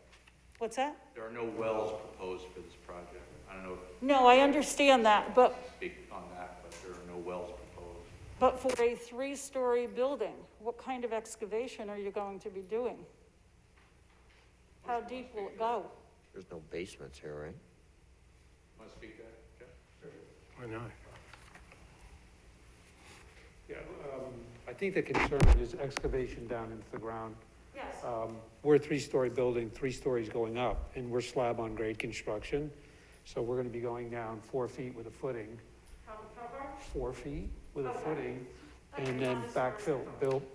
Speaker 11: What's that?
Speaker 8: There are no wells proposed for this project. I don't know if
Speaker 11: No, I understand that, but
Speaker 8: you speak on that, but there are no wells proposed.
Speaker 11: But for a 3-story building, what kind of excavation are you going to be doing? How deep will it go?
Speaker 5: There's no basements here, right?
Speaker 8: Want to speak to that, Jeff?
Speaker 13: Why not?
Speaker 17: Yeah, I think the concern is excavation down into the ground.
Speaker 11: Yes.
Speaker 17: We're a 3-story building, 3 stories going up, and we're slab on grade construction. So we're gonna be going down 4 feet with a footing,
Speaker 11: How far?
Speaker 17: 4 feet with a
Speaker 11: Okay.
Speaker 17: footing, and then backfill,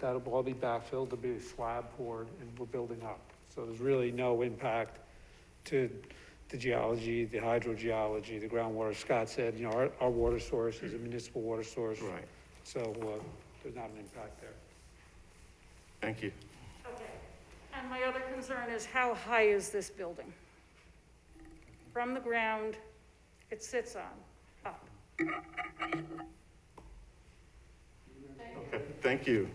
Speaker 17: that'll all be backfilled, there'll be a slab poured, and we're building up. So there's really no impact to the geology, the hydrogeology, the groundwater. Scott said, you know, our water source is a municipal water source.
Speaker 1: Right.
Speaker 17: So, there's not an impact there.
Speaker 1: Thank you.
Speaker 11: Okay. And my other concern is how high is this building? From the ground it sits on, up.
Speaker 1: Okay, thank you.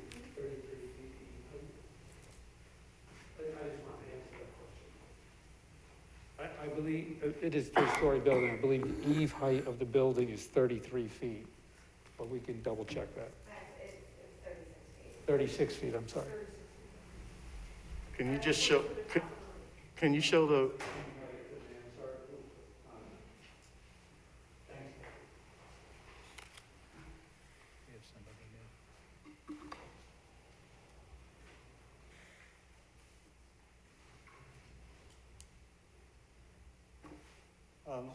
Speaker 17: I believe, it is 3-story building, I believe the eave height of the building is 33 feet, but we can double check that. 36 feet, I'm sorry.
Speaker 1: Can you just show, can you show the,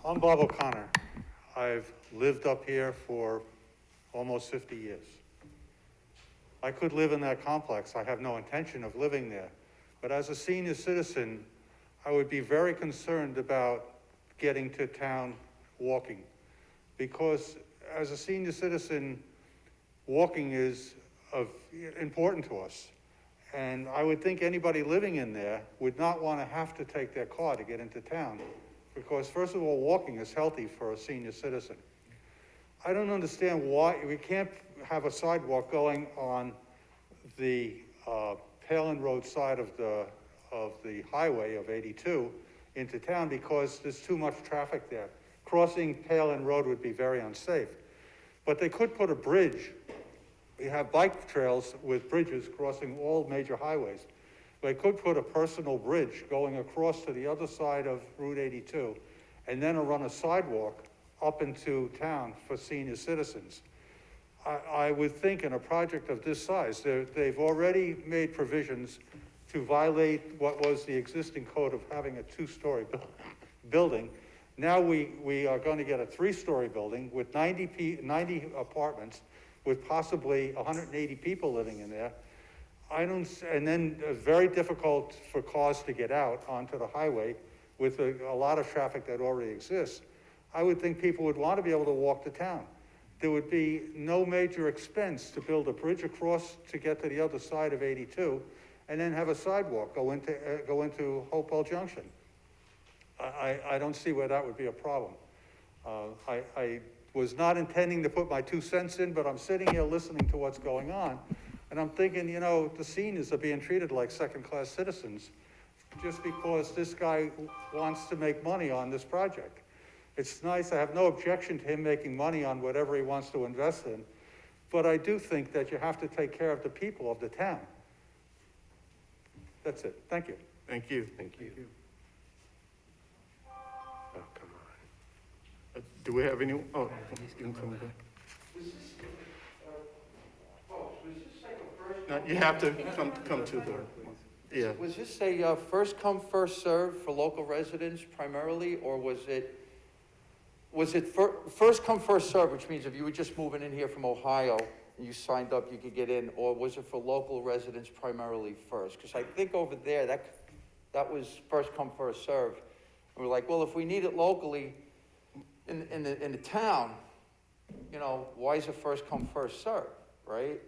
Speaker 9: I'm Bob O'Connor. I've lived up here for almost 50 years. I could live in that complex. I have no intention of living there. But as a senior citizen, I would be very concerned about getting to town walking. Because as a senior citizen, walking is important to us. And I would think anybody living in there would not want to have to take their car to get into town. Because first of all, walking is healthy for a senior citizen. I don't understand why we can't have a sidewalk going on the Palin Road side of the highway of 82 into town because there's too much traffic there. Crossing Palin Road would be very unsafe. But they could put a bridge. We have bike trails with bridges crossing all major highways. They could put a personal bridge going across to the other side of Route 82 and then run a sidewalk up into town for senior citizens. I would think in a project of this size, they've already made provisions to violate what was the existing code of having a 2-story building. Now we are going to get a 3-story building with 90 apartments with possibly 180 people living in there. And then very difficult for cars to get out onto the highway with a lot of traffic that already exists. I would think people would want to be able to walk to town. There would be no major expense to build a bridge across to get to the other side of 82 and then have a sidewalk go into Hopewell Junction. I don't see where that would be a problem. I was not intending to put my 2 cents in, but I'm sitting here listening to what's going on. And I'm thinking, you know, the seniors are being treated like second-class citizens just because this guy wants to make money on this project. It's nice, I have no objection to him making money on whatever he wants to invest in, but I do think that you have to take care of the people of the town. That's it. Thank you.
Speaker 1: thank you.
Speaker 13: Thank you. Oh, come on.
Speaker 1: Do we have any, oh, you can come back.
Speaker 20: Folks, was this like a first?
Speaker 1: Now, you have to come to the, yeah.
Speaker 20: Was this a first come, first served for local residents primarily, or was it first come, first served, which means if you were just moving in here from Ohio and you signed up, you could get in, or was it for local residents primarily first? Because I think over there, that was first come, first served. And we're like, well, if we need it locally, in the town, you know, why is it first come, first served, right?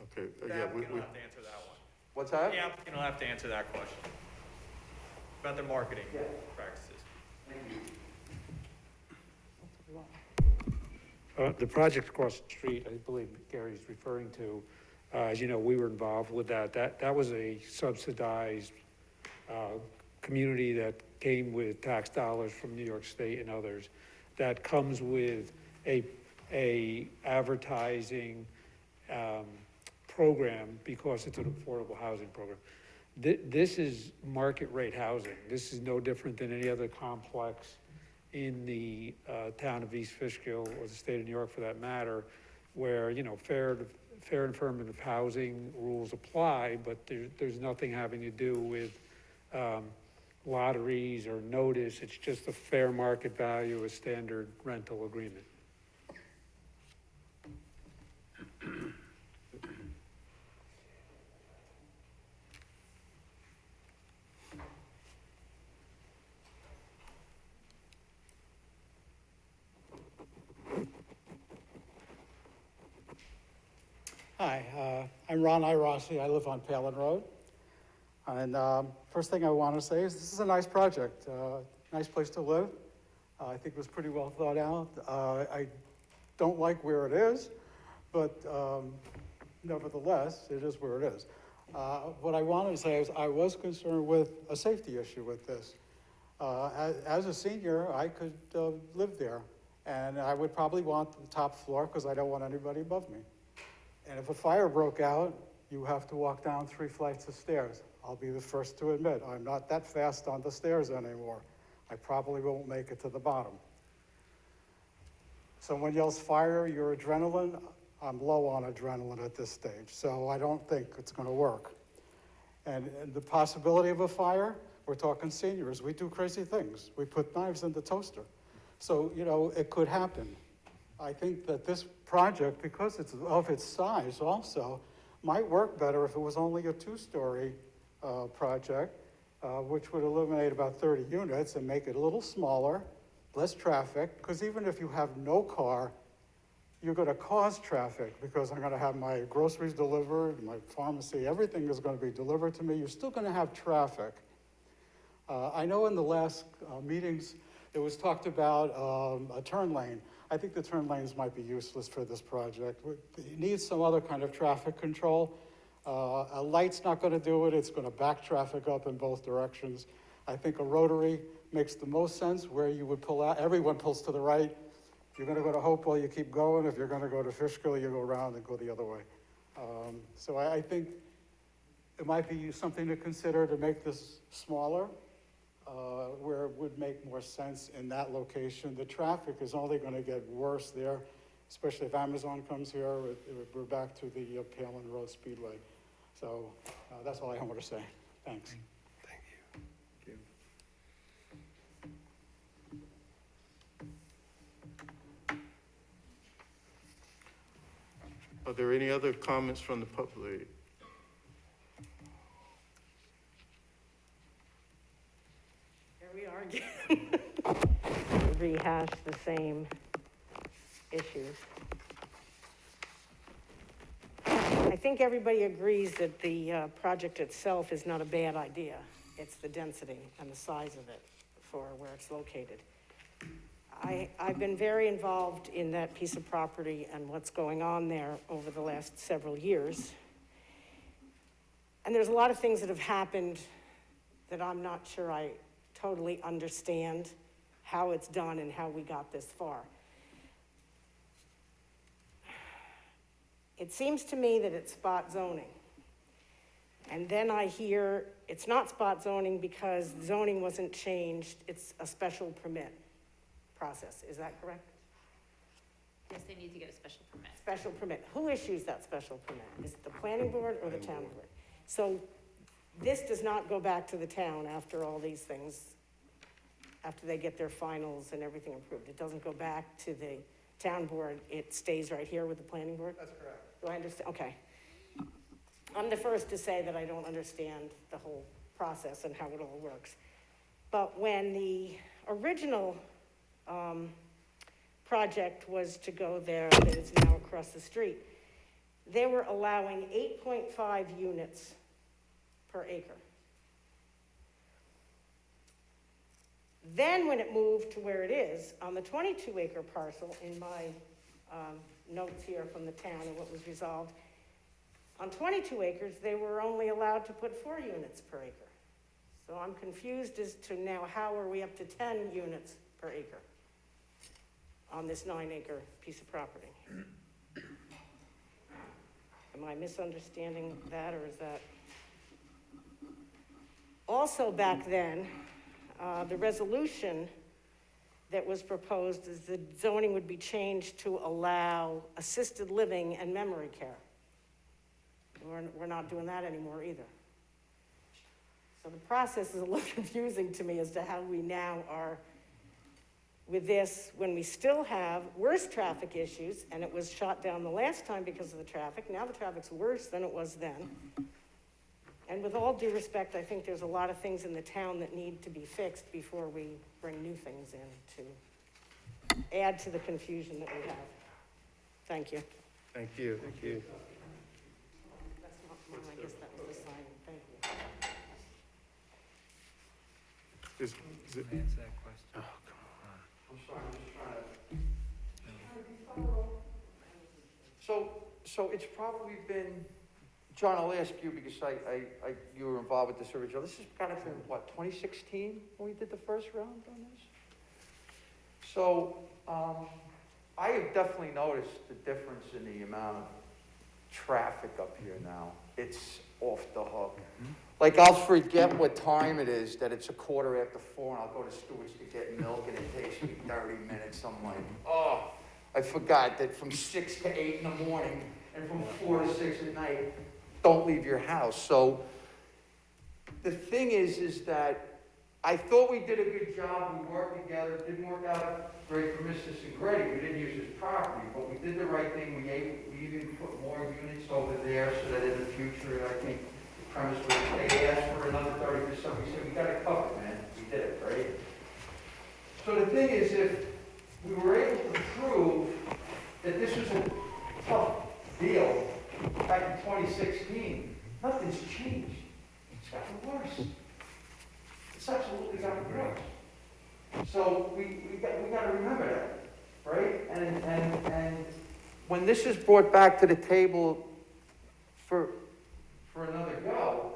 Speaker 1: Okay,
Speaker 10: The
Speaker 1: yeah,
Speaker 10: applicant will have to answer that one.
Speaker 20: What's that?
Speaker 10: The applicant will have to answer that question about the marketing practices.
Speaker 17: The project across the street, I believe Gary's referring to, as you know, we were involved with that. That was a subsidized community that came with tax dollars from New York State and others. That comes with a advertising program because it's an affordable housing program. This is market rate housing. This is no different than any other complex in the town of East Fishkill or the state of New York for that matter, where, you know, fair and affirmative housing rules apply, but there's nothing having to do with lotteries or notice. It's just a fair market value, a standard rental agreement.
Speaker 21: Hi, I'm Ron Irossi. I live on Palin Road. And first thing I want to say is this is a nice project, nice place to live. I think it was pretty well thought out. I don't like where it is, but nevertheless, it is where it is. What I wanted to say is I was concerned with a safety issue with this. As a senior, I could live there, and I would probably want the top floor because I don't want anybody above me. And if a fire broke out, you have to walk down 3 flights of stairs. I'll be the first to admit, I'm not that fast on the stairs anymore. I probably won't make it to the bottom. Someone yells fire, your adrenaline, I'm low on adrenaline at this stage, so I don't think it's gonna work. And the possibility of a fire, we're talking seniors, we do crazy things. We put knives in the toaster. So, you know, it could happen. I think that this project, because it's of its size also, might work better if it was only a 2-story project, which would eliminate about 30 units and make it a little smaller, less traffic, because even if you have no car, you're going to cause traffic because I'm going to have my groceries delivered, my pharmacy, everything is going to be delivered to me. You're still going to have traffic. I know in the last meetings, it was talked about a turn lane. I think the turn lanes might be useless for this project. It needs some other kind of traffic control. A light's not going to do it. It's going to back traffic up in both directions. I think a rotary makes the most sense where you would pull out. Everyone pulls to the right. If you're going to go to Hopewell, you keep going. If you're going to go to Fishkill, you go around and go the other way. So I think it might be something to consider to make this smaller, where it would make more sense in that location. The traffic is only going to get worse there, especially if Amazon comes here. We're back to the Palin Road Speedway. So that's all I want to say. Thanks.
Speaker 1: Are there any other comments from the public?
Speaker 22: Here we are again. Rehash the same issues. I think everybody agrees that the project itself is not a bad idea. It's the density and the size of it for where it's located. I've been very involved in that piece of property and what's going on there over the last several years. And there's a lot of things that have happened that I'm not sure I totally understand how it's done and how we got this far. It seems to me that it's spot zoning. And then I hear it's not spot zoning because zoning wasn't changed, it's a special permit process. Is that correct?
Speaker 3: Yes, they need to get a special permit.
Speaker 22: Special permit. Who issues that special permit? Is it the planning board or the town board? So this does not go back to the town after all these things, after they get their finals and everything approved. It doesn't go back to the town board. It stays right here with the planning board? That's correct. Do I understand? Okay. I'm the first to say that I don't understand the whole process and how it all works. But when the original project was to go there, that is now across the street. They were allowing 8.5 units per acre. Then when it moved to where it is, on the 22-acre parcel, in my notes here from the town and what was resolved, on 22 acres, they were only allowed to put 4 units per acre. So I'm confused as to now how are we up to 10 units per acre on this 9-acre piece of property? Am I misunderstanding that, or is that? Also back then, the resolution that was proposed is the zoning would be changed to allow assisted living and memory care. We're not doing that anymore either. So the process is a little confusing to me as to how we now are with this, when we still have worse traffic issues, and it was shot down the last time because of the traffic. Now the traffic's worse than it was then. And with all due respect, I think there's a lot of things in the town that need to be fixed before we bring new things in to add to the confusion that we have. Thank you.
Speaker 1: Thank you. Thank you.
Speaker 22: That's not mine, I guess that was the sign. Thank you.
Speaker 1: Is it?
Speaker 2: Answer that question.
Speaker 1: Oh,
Speaker 20: I'm sorry, I'm just trying to. So it's probably been, John, I'll ask you because you were involved with this original. This has got to be, what, 2016 when we did the first round on this? So, I have definitely noticed the difference in the amount of traffic up here now. It's off the hook. Like, I'll forget what time it is, that it's 4:15, and I'll go to Stewart's to get milk, and it takes me 30 minutes. I'm like, oh, I forgot that from 6 to 8 in the morning, and from 4 to 6 at night, don't leave your house. So, the thing is that I thought we did a good job. We worked together. It didn't work out great for Mr. Segretti. We didn't use his property, but we did the right thing. We even put more units over there so that in the future, I think, premise was they asked for another 30%. We said, we got it covered, man. We did it, right? So the thing is, if we were able to prove that this was a tough deal back in 2016, nothing's changed. It's gotten worse. It's absolutely gotten worse. So we got to remember that, right? And when this is brought back to the table for another go,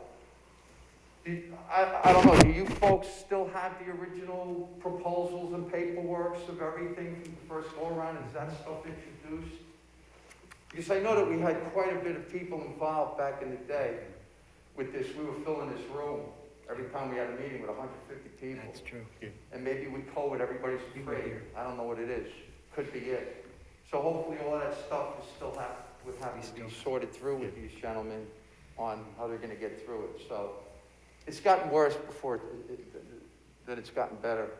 Speaker 20: I don't know, do you folks still have the original proposals and paperwork of everything from the first go-around? Is that stuff introduced? Because I know that we had quite a bit of people involved back in the day with this. We were filling this room every time we had a meeting with 150 people.
Speaker 2: That's true.
Speaker 20: And maybe with COVID, everybody's afraid. I don't know what it is. Could be it. So hopefully all of that stuff is still would have to be sorted through with these gentlemen on how they're going to get through it. So it's gotten worse before than it's gotten better.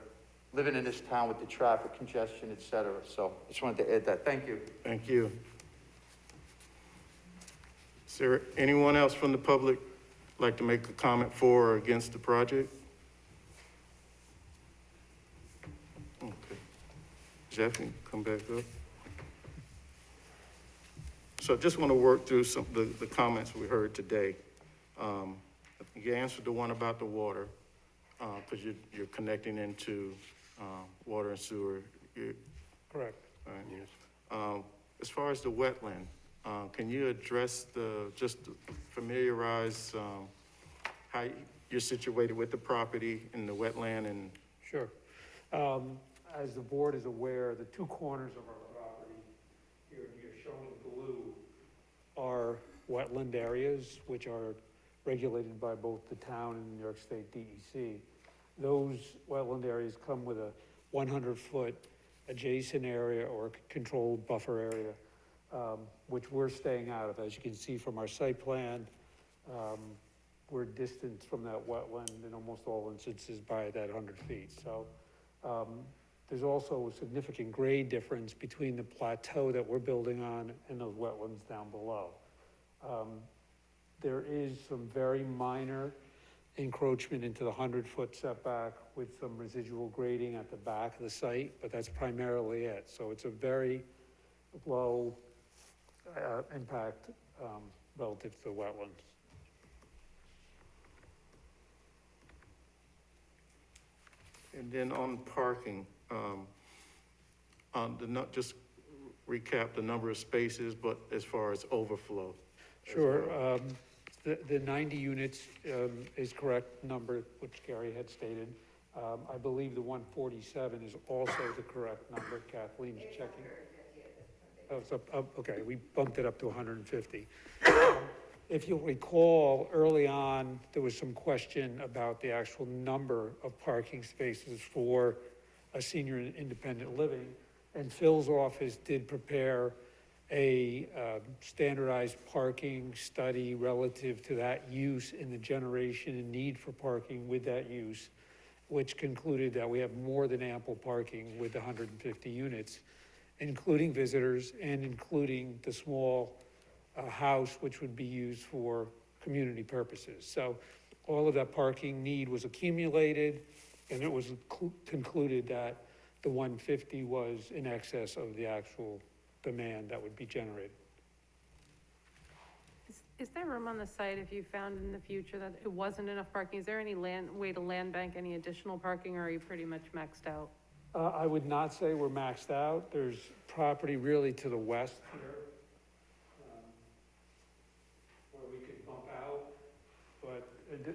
Speaker 20: Living in this town with the traffic congestion, et cetera. So I just wanted to add that. Thank you.
Speaker 1: Thank you. Is there anyone else from the public like to make a comment for or against the project? Okay. Jeff, you come back up. So I just want to work through some the comments we heard today. You answered the one about the water, because you're connecting into water and sewer.
Speaker 17: Correct.
Speaker 1: All right. Yes. As far as the wetland, can you address just familiarize how you're situated with the property in the wetland and?
Speaker 17: Sure. As the board is aware, the two corners of our property, here shown in blue, are wetland areas, which are regulated by both the town and New York State DEC. Those wetland areas come with a 100-foot adjacent area or controlled buffer area, which we're staying out of. As you can see from our site plan, we're distanced from that wetland in almost all instances by that 100 feet. So there's also a significant grade difference between the plateau that we're building on and those wetlands down below. There is some very minor encroachment into the 100-foot setback with some residual grading at the back of the site, but that's primarily it. So it's a very low impact relative to the wetlands.
Speaker 1: And then on parking, just recap the number of spaces, but as far as overflow. as
Speaker 17: Sure.
Speaker 1: well.
Speaker 17: The 90 units is correct number, which Gary had stated. I believe the 147 is also the correct number. Kathleen's checking. Oh, it's up, okay, we bumped it up to 150. If you'll recall, early on, there was some question about the actual number of parking spaces for a senior and independent living. And Phil's office did prepare a standardized parking study relative to that use and the generation and need for parking with that use, which concluded that we have more than ample parking with the 150 units, including visitors and including the small house, which would be used for community purposes. So all of that parking need was accumulated, and it was concluded that the 150 was in excess of the actual demand that would be generated.
Speaker 6: Is there room on the site if you found in the future that it wasn't enough parking? Is there any way to land bank any additional parking, or are you pretty much maxed out?
Speaker 17: I would not say we're maxed out. There's property really to the west here, where we could bump out, but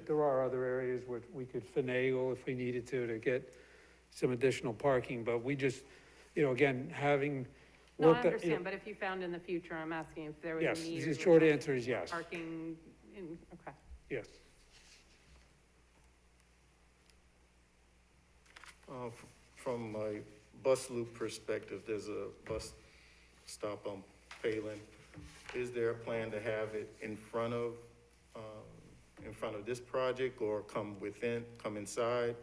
Speaker 17: there are other areas where we could finagle if we needed to get some additional parking, but we just, again, having
Speaker 6: No, I
Speaker 17: worked.
Speaker 6: understand, but if you found in the future, I'm asking if there was
Speaker 17: Yes,
Speaker 6: a need.
Speaker 17: the
Speaker 6: or
Speaker 17: short answer is yes.
Speaker 6: Parking in, okay.
Speaker 17: Yes.
Speaker 1: From my bus loop perspective, there's a bus stop on Palin. Is there a plan to have it in front of this project, or come inside?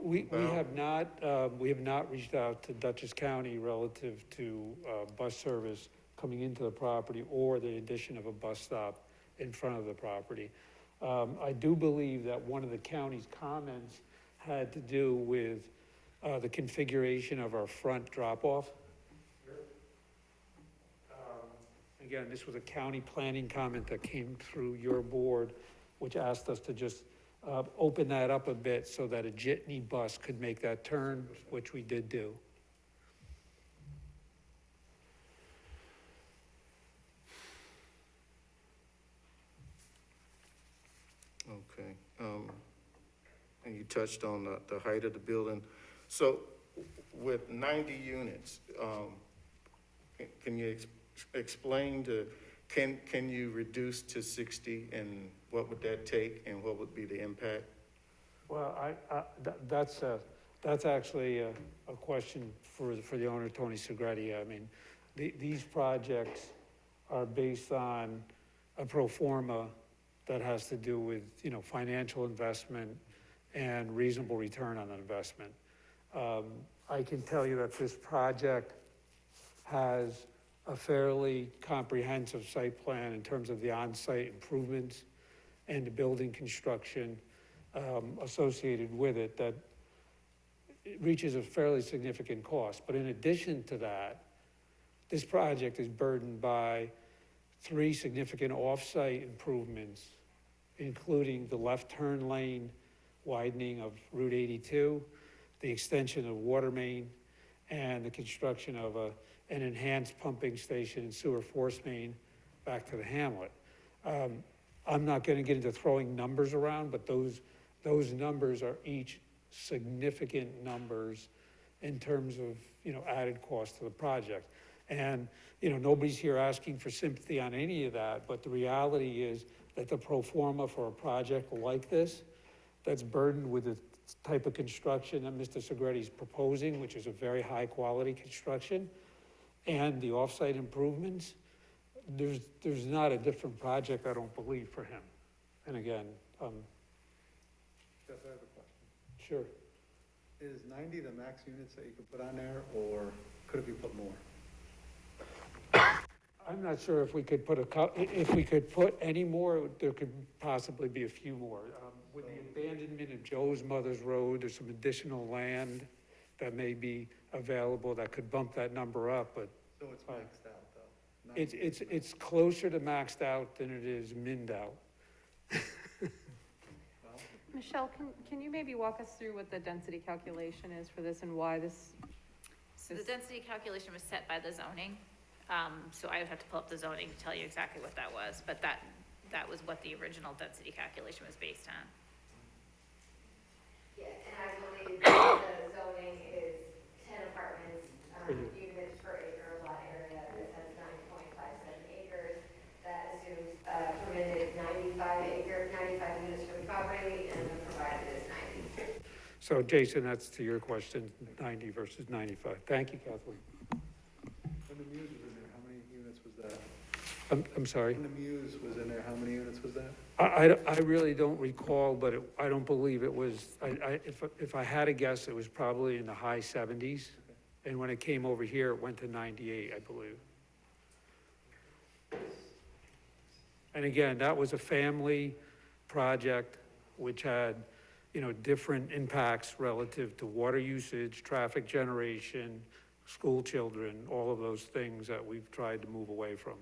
Speaker 17: We have not reached out to Dutchess County relative to bus service coming into the property or the addition of a bus stop in front of the property. I do believe that one of the county's comments had to do with the configuration of our front drop-off. Again, this was a county planning comment that came through your board, which asked us to just open that up a bit so that a jitney bus could make that turn, which we did do.
Speaker 1: Okay, and you touched on the height of the building. So with 90 units, can you explain can you reduce to 60, and what would that take, and what would be the impact?
Speaker 17: Well, that's actually a question for the owner, Tony Segretti. I mean, these projects are based on a pro forma that has to do with, financial investment and reasonable return on investment. I can tell you that this project has a fairly comprehensive site plan in terms of the on-site improvements and the building construction associated with it that it reaches a fairly significant cost. But in addition to that, this project is burdened by 3 significant off-site improvements, including the left turn lane widening of Route 82, the extension of water main, and the construction of an enhanced pumping station and sewer force main back to the hamlet. I'm not going to get into throwing numbers around, but those numbers are each significant numbers in terms of, added cost to the project. And, nobody's here asking for sympathy on any of that, but the reality is that the pro forma for a project like this, that's burdened with the type of construction that Mr. Segretti's proposing, which is a very high-quality construction, and the off-site improvements, there's not a different project, I don't believe, for him. And again,
Speaker 15: Jeff, I have a question.
Speaker 17: sure.
Speaker 15: Is 90 the max units that you could put on there, or could it be put more?
Speaker 17: I'm not sure if we could put if we could put any more, there could possibly be a few more. With the abandonment of Joe's Mother's Road, there's some additional land that may be available that could bump that number up, but.
Speaker 20: So it's maxed out, though?
Speaker 17: It's closer to maxed out than it is minned out.
Speaker 6: Michelle, can you maybe walk us through what the density calculation is for this and why this?
Speaker 3: So the density calculation was set by the zoning. So I would have to pull up the zoning to tell you exactly what that was, but that was what the original density calculation was based on.
Speaker 7: Yeah, and I believe the zoning is 10 apartments, units per acre lot area. This has 9.57 acres. That assumes permitted 95 units for the property, and the provided is 90.
Speaker 17: So Jason, that's to your question, 90 versus 95. Thank you, Kathleen.
Speaker 14: When the Muse was in there, how many units was that?
Speaker 17: I'm sorry.
Speaker 14: When the Muse was in there, how many units was that?
Speaker 17: I really don't recall, but I don't believe it was, if I had to guess, it was probably in the high 70s. And when it came over here, it went to 98, I believe. And again, that was a family project which had, different impacts relative to water usage, traffic generation, school children, all of those things that we've tried to move away from.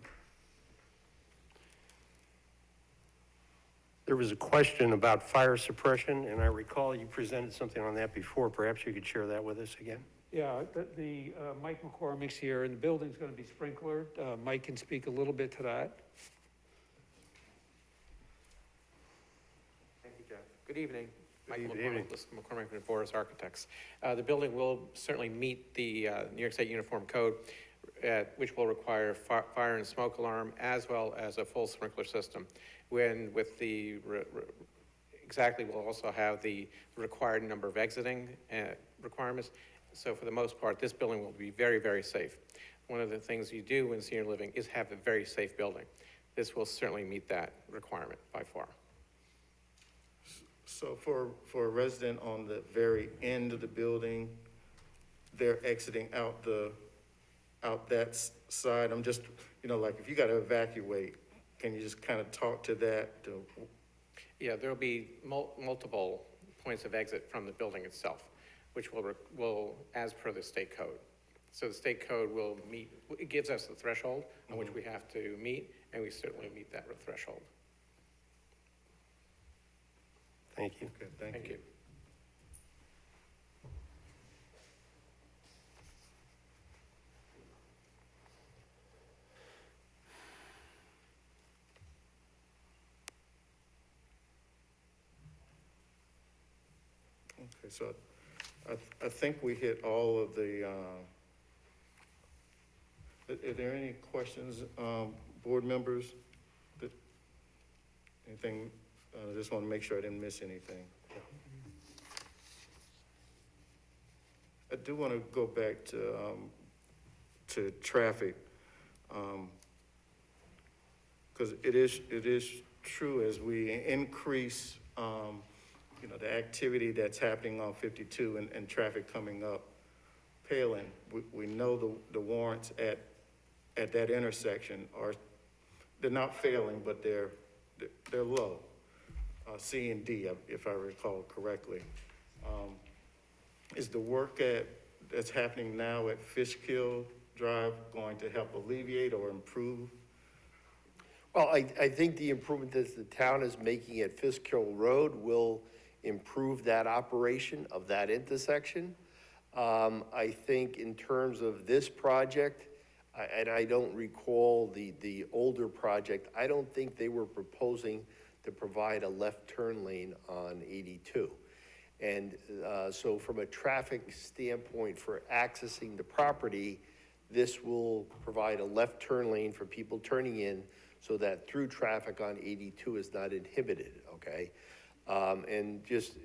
Speaker 13: There was a question about fire suppression, and I recall you presented something on that before. Perhaps you could share that with us again?
Speaker 17: Yeah, the Mike McCormick's here, and the building's gonna be sprinklered. Mike can speak a little bit to that.
Speaker 23: Thank you, Jeff. Good evening. Michael
Speaker 13: Good evening.
Speaker 23: McCormick from Forest Architects. The building will certainly meet the New York State Uniform Code, which will require fire and smoke alarm as well as a full sprinkler system. When with the exactly, we'll also have the required number of exiting requirements. So for the most part, this building will be very, very safe. One of the things you do in senior living is have a very safe building. This will certainly meet that requirement by far.
Speaker 1: So for a resident on the very end of the building, they're exiting out that side. I'm just, like if you got to evacuate, can you just kind of talk to that?
Speaker 23: Yeah, there'll be multiple points of exit from the building itself, which will as per the state code. So the state code will meet, it gives us the threshold on which we have to meet, and we certainly meet that threshold.
Speaker 13: Thank you.
Speaker 1: Okay, thank you. Okay, so I think we hit all of the, are there any questions, board members? Anything, I just want to make sure I didn't miss anything. I do want to go back to traffic, because it is true as we increase, the activity that's happening on 52 and traffic coming up Palin, we know the warrants at that intersection they're not failing, but they're low. C and D, if I recall correctly. Is the work that's happening now at Fishkill Drive going to help alleviate or improve?
Speaker 18: Well, I think the improvement that the town is making at Fishkill Road will improve that operation of that intersection. I think in terms of this project, and I don't recall the older project, I don't think they were proposing to provide a left turn lane on 82. And so from a traffic standpoint for accessing the property, this will provide a left turn lane for people turning in so that through traffic on 82 is not inhibited, okay? And just,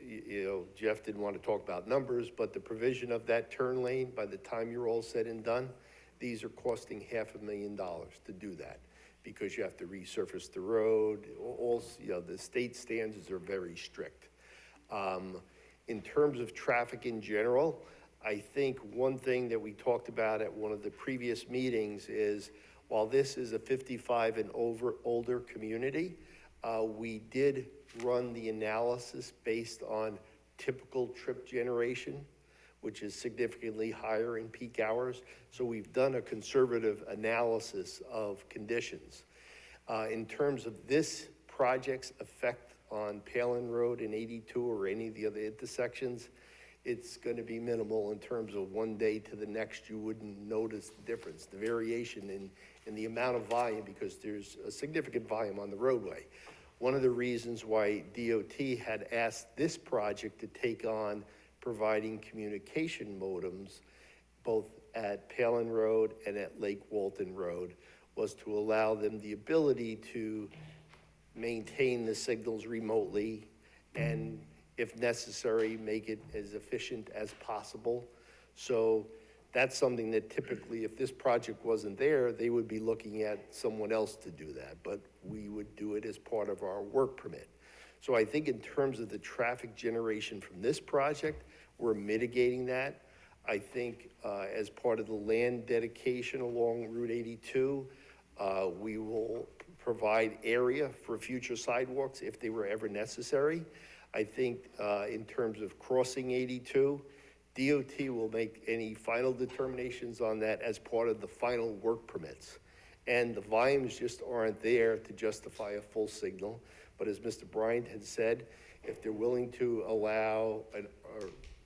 Speaker 18: Jeff didn't want to talk about numbers, but the provision of that turn lane, by the time you're all said and done, these are costing $500,000 to do that because you have to resurface the road. The state standards are very strict. In terms of traffic in general, I think one thing that we talked about at one of the previous meetings is while this is a 55 and older community, we did run the analysis based on typical trip generation, which is significantly higher in peak hours. So we've done a conservative analysis of conditions. In terms of this project's effect on Palin Road and 82 or any of the other intersections, it's going to be minimal in terms of one day to the next. You wouldn't notice the difference, the variation in the amount of volume, because there's a significant volume on the roadway. One of the reasons why DOT had asked this project to take on providing communication modems both at Palin Road and at Lake Walton Road was to allow them the ability to maintain the signals remotely and, if necessary, make it as efficient as possible. So that's something that typically, if this project wasn't there, they would be looking at someone else to do that, but we would do it as part of our work permit. So I think in terms of the traffic generation from this project, we're mitigating that. I think as part of the land dedication along Route 82, we will provide area for future sidewalks if they were ever necessary. I think in terms of crossing 82, DOT will make any final determinations on that as part of the final work permits. And the volumes just aren't there to justify a full signal. But as Mr. Bryant had said, if they're willing to allow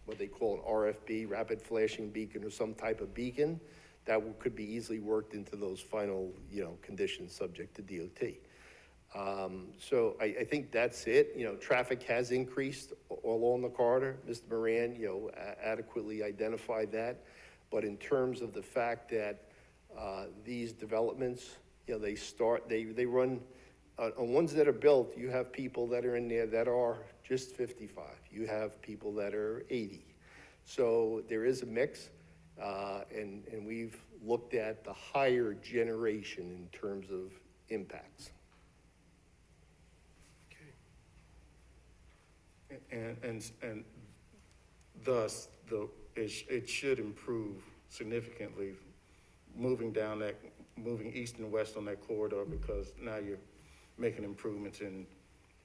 Speaker 18: what they call an RFB, rapid flashing beacon, or some type of beacon, that could be easily worked into those final, conditions subject to DOT. So I think that's it. Traffic has increased along the corridor. Mr. Moran, adequately identified that. But in terms of the fact that these developments, they run, on ones that are built, you have people that are in there that are just 55. You have people that are 80. So there is a mix, and we've looked at the higher generation in terms of impacts.
Speaker 1: And thus, it should improve significantly moving east and west on that corridor, because now you're making improvements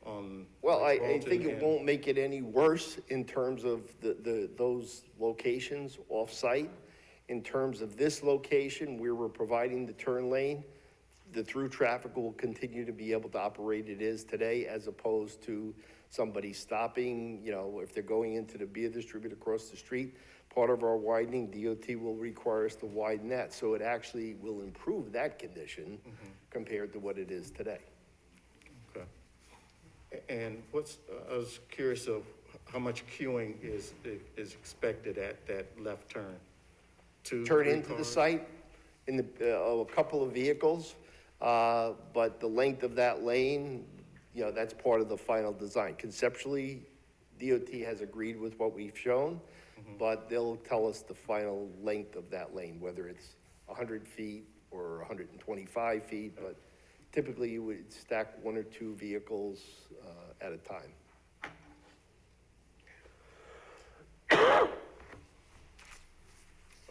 Speaker 1: on.
Speaker 18: Well, I think it won't make it any worse in terms of those locations off-site. In terms of this location, where we're providing the turn lane, the through traffic will continue to be able to operate it is today, as opposed to somebody stopping, if they're going into the beer distributor across the street. Part of our widening, DOT will require us to widen that, so it actually will improve that condition compared to what it is today.
Speaker 1: Okay. And I was curious of how much queuing is expected at that left turn?
Speaker 18: Turn into the site in a couple of vehicles, but the length of that lane, that's part of the final design. Conceptually, DOT has agreed with what we've shown, but they'll tell us the final length of that lane, whether it's 100 feet or 125 feet, but typically you would stack one or two vehicles at a time.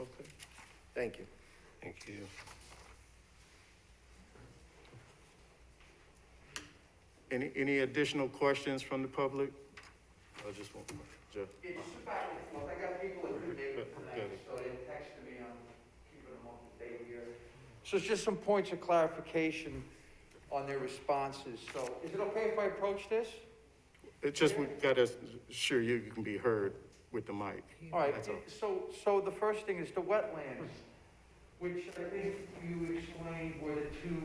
Speaker 1: Okay.
Speaker 18: Thank you.
Speaker 1: Thank you. Any additional questions from the public? I just want, Jeff.
Speaker 20: It's just back and forth. I got people that could make it
Speaker 1: Got
Speaker 20: tonight,
Speaker 1: it.
Speaker 20: so they texted me, I'm keeping them up to date here. So it's just some points of clarification on their responses. So is it okay if I approach this?
Speaker 1: It's just, we gotta assure you can be heard with the mic.
Speaker 20: All right,
Speaker 1: That's all.
Speaker 20: so the first thing is the wetlands, which I think you explained were the two,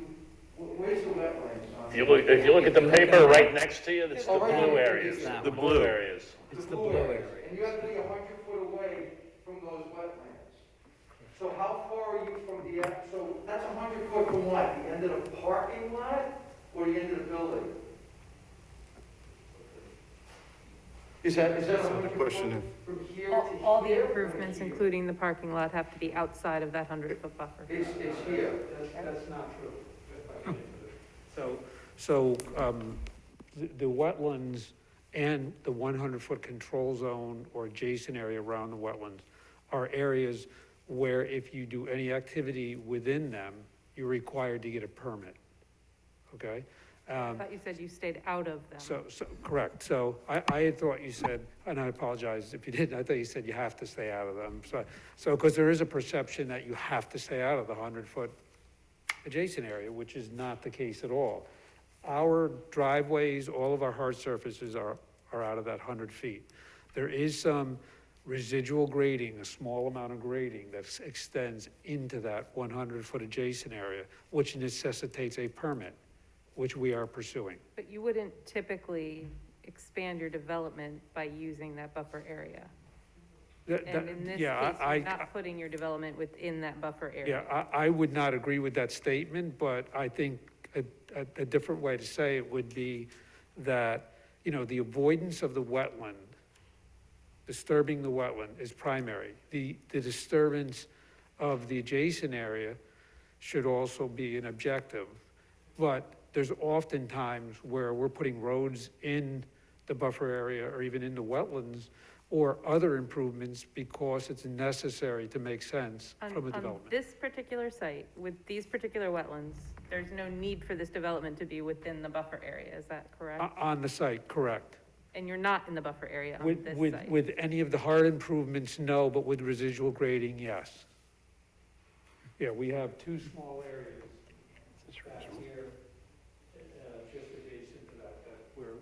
Speaker 20: where's the wetlands on?
Speaker 4: If you look at the paper right next to you, it's the
Speaker 20: Oh, right
Speaker 4: blue
Speaker 20: here.
Speaker 4: areas.
Speaker 20: The
Speaker 4: The blue areas.
Speaker 20: It's the blue areas. And you have to be 100 foot away from those wetlands. So how far are you from the, so that's 100 foot from what? The end of the parking lot or the end of the building? Is that 100 foot
Speaker 1: question
Speaker 20: from here to here?
Speaker 6: All the improvements, including the parking lot, have to be outside of that 100-foot buffer.
Speaker 20: It's here.
Speaker 17: That's not true. So the wetlands and the 100-foot control zone or adjacent area around the wetlands are areas where if you do any activity within them, you're required to get a permit, okay?
Speaker 6: I thought you said you stayed out of them.
Speaker 17: So, correct, so I had thought you said, and I apologize if you didn't, I thought you said you have to stay out of them. Because there is a perception that you have to stay out of the 100-foot adjacent area, which is not the case at all. Our driveways, all of our hard surfaces are out of that 100 feet. There is some residual grading, a small amount of grading that extends into that 100-foot adjacent area, which necessitates a permit, which we are pursuing.
Speaker 6: But you wouldn't typically expand your development by using that buffer area. And in this case,
Speaker 17: Yeah,
Speaker 6: you're not putting your development within that buffer area.
Speaker 17: Yeah, I would not agree with that statement, but I think a different way to say it would be that, the avoidance of the wetland, disturbing the wetland is primary. The disturbance of the adjacent area should also be an objective. But there's often times where we're putting roads in the buffer area or even in the wetlands or other improvements because it's necessary to make sense from a
Speaker 6: On
Speaker 17: development.
Speaker 6: this particular site, with these particular wetlands, there's no need for this development to be within the buffer area, is that correct?
Speaker 17: On the site, correct.
Speaker 6: And you're not in the buffer area on
Speaker 17: With,
Speaker 6: this
Speaker 17: with,
Speaker 6: site?
Speaker 17: with any of the hard improvements, no, but with residual grading, yes. Yeah, we have two small areas. Back here, just adjacent to that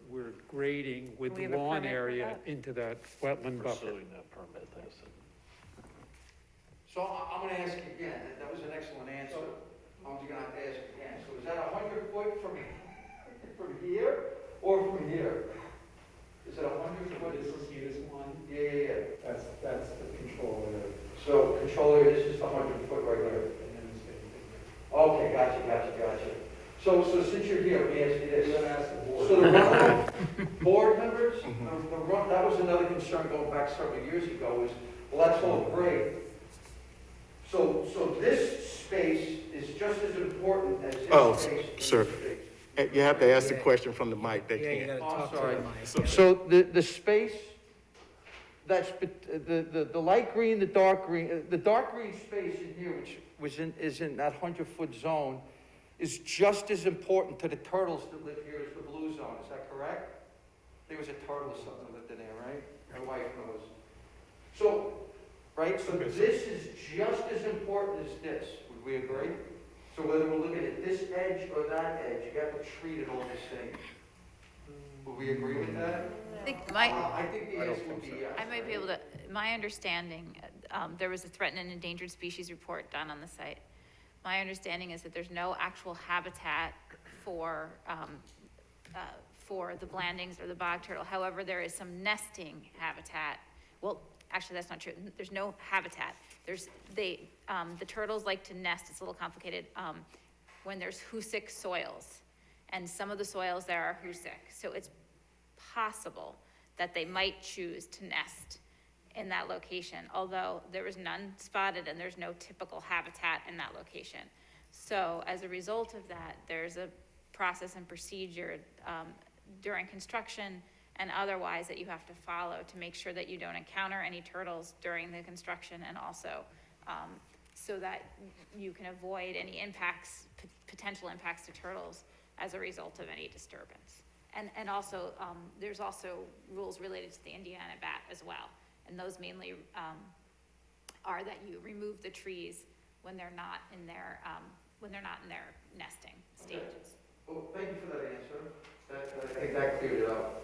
Speaker 17: we're grading with
Speaker 6: Do we
Speaker 17: the
Speaker 6: have a
Speaker 17: lawn
Speaker 6: permit for
Speaker 17: area
Speaker 6: that?
Speaker 17: into that wetland buffer.
Speaker 4: Pursuing that permit, I said.
Speaker 20: So I'm gonna ask again, that was an excellent answer. I'm just gonna have to ask again. So is that 100 foot from here or from here? Is it 100 foot?
Speaker 17: This one,
Speaker 20: Yeah.
Speaker 17: that's the control area.
Speaker 20: So control area, this is the 100 foot right here.
Speaker 17: And then the same thing.
Speaker 20: Okay, gotcha. So since you're here, let me ask you this.
Speaker 17: You're gonna ask the board.
Speaker 20: So the runoff, board members, that was another concern going back several years ago is, well, that's all great. So this space is just as important as this
Speaker 1: Oh,
Speaker 20: space. and
Speaker 1: sir.
Speaker 20: this space.
Speaker 1: You have to ask the question from the mic, they
Speaker 2: Yeah, you
Speaker 1: can't.
Speaker 2: gotta
Speaker 20: Oh,
Speaker 2: talk to
Speaker 20: sorry.
Speaker 2: the mic.
Speaker 20: So the space, the light green, the dark green space in here, which is in that 100-foot zone, is just as important to the turtles that live here as the blue zone, is that correct? There was a turtle or something that lived in there, right? My wife knows. So, right, so this is just as important as this, would we agree? So whether we're looking at this edge or that edge, you have to treat it all the same. Would we agree with that?
Speaker 3: I think
Speaker 20: I think the answer would be yes.
Speaker 3: I might be able to, my understanding, there was a threatened and endangered species report done on the site. My understanding is that there's no actual habitat for the blandings or the bog turtle. However, there is some nesting habitat. Well, actually, that's not true. There's no habitat. The turtles like to nest, it's a little complicated, when there's husic soils. And some of the soils there are husic. So it's possible that they might choose to nest in that location, although there was none spotted and there's no typical habitat in that location. So as a result of that, there's a process and procedure during construction and otherwise that you have to follow to make sure that you don't encounter any turtles during the construction, and also so that you can avoid any impacts, potential impacts to turtles as a result of any disturbance. And also, there's also rules related to the Indiana bat as well. And those mainly are that you remove the trees when they're not in their nesting stages.
Speaker 20: Well, thank you for that answer. I think that cleared it up.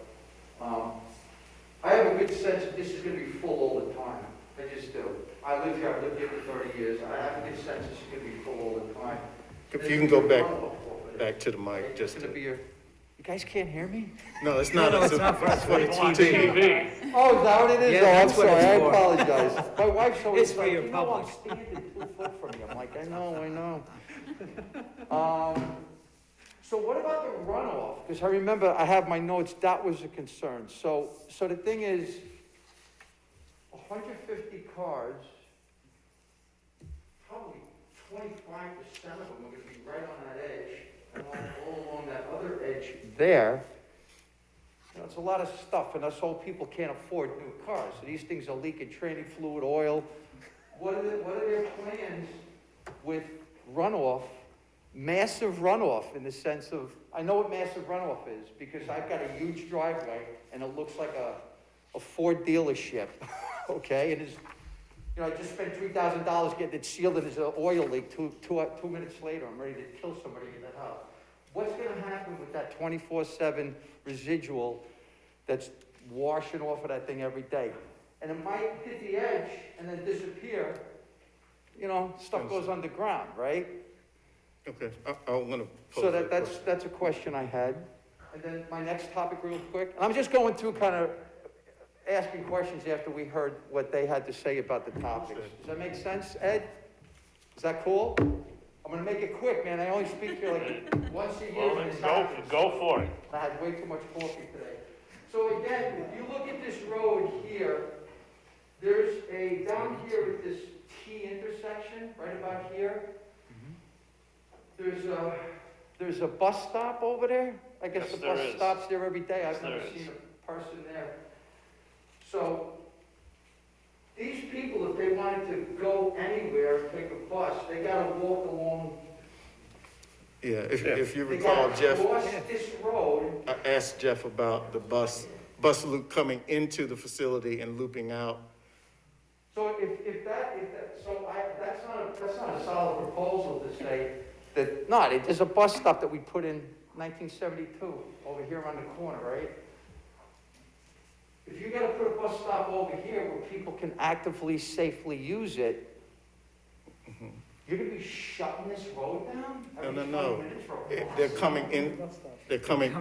Speaker 20: I have a good sense that this is gonna be full all the time. I just do. I've lived here for 30 years. I have a good sense this is gonna be full all the time.
Speaker 1: If you can go back to the mic, just
Speaker 20: It's gonna
Speaker 1: to,
Speaker 20: be you guys can't hear me?
Speaker 1: no, it's not. It's
Speaker 2: not for us.
Speaker 1: for the TV.
Speaker 20: Oh, is that what it is?
Speaker 2: Yeah,
Speaker 20: Oh, I'm
Speaker 2: that's what
Speaker 20: sorry,
Speaker 2: it's
Speaker 20: I
Speaker 2: for.
Speaker 20: apologize. My wife's always
Speaker 2: It's for
Speaker 20: like,
Speaker 2: your
Speaker 20: you know, I'm
Speaker 2: public.
Speaker 20: standing 2 foot from you. I'm like, I know. So what about the runoff? Because I remember, I have my notes, that was a concern. So the thing is, 150 cars, probably 25% of them are gonna be right on that edge, and all along that other edge there. You know, it's a lot of stuff, and us old people can't afford new cars. So these things are leaking training fluid, oil. What are their plans with runoff massive runoff in the sense of, I know what massive runoff is, because I've got a huge driveway, and it looks like a Ford dealership, okay? And it's, you know, I just spent $3,000 getting it sealed, and there's an oil leak. Two minutes later, I'm ready to kill somebody in that house. What's gonna happen with that 24/7 residual that's washing off of that thing every day? And it might hit the edge and then disappear. You know, stuff goes underground, right?
Speaker 1: Okay, I want to pose
Speaker 20: So
Speaker 1: that question.
Speaker 20: that's a question I had. And then my next topic real quick, and I'm just going through kind of asking questions after we heard what they had to say about the topics. Does that make sense, Ed? Is that cool? I'm gonna make it quick, man. I only speak here like once a year
Speaker 4: Well,
Speaker 20: when this
Speaker 4: then
Speaker 20: happens.
Speaker 4: go for it.
Speaker 20: I had way too much coffee today. So again, if you look at this road here, there's a, down here at this T intersection, right about here, there's a bus stop over there. I guess
Speaker 4: Yes,
Speaker 20: the
Speaker 4: there
Speaker 20: bus
Speaker 4: is.
Speaker 20: stops there every day. I've
Speaker 4: Yes,
Speaker 20: never
Speaker 4: there is.
Speaker 20: seen a person there. So these people, if they wanted to go anywhere, take a bus, they gotta walk along.
Speaker 1: Yeah, if you
Speaker 20: They
Speaker 1: recall,
Speaker 20: gotta
Speaker 1: Jeff,
Speaker 20: cross this road.
Speaker 1: I asked Jeff about the bus loop coming into the facility and looping out.
Speaker 20: So that's not a solid proposal to say that, no, there's a bus stop that we put in 1972 over here on the corner, right? If you gotta put a bus stop over here where people can actively, safely use it, you're gonna be shutting this road down?
Speaker 1: No. They're coming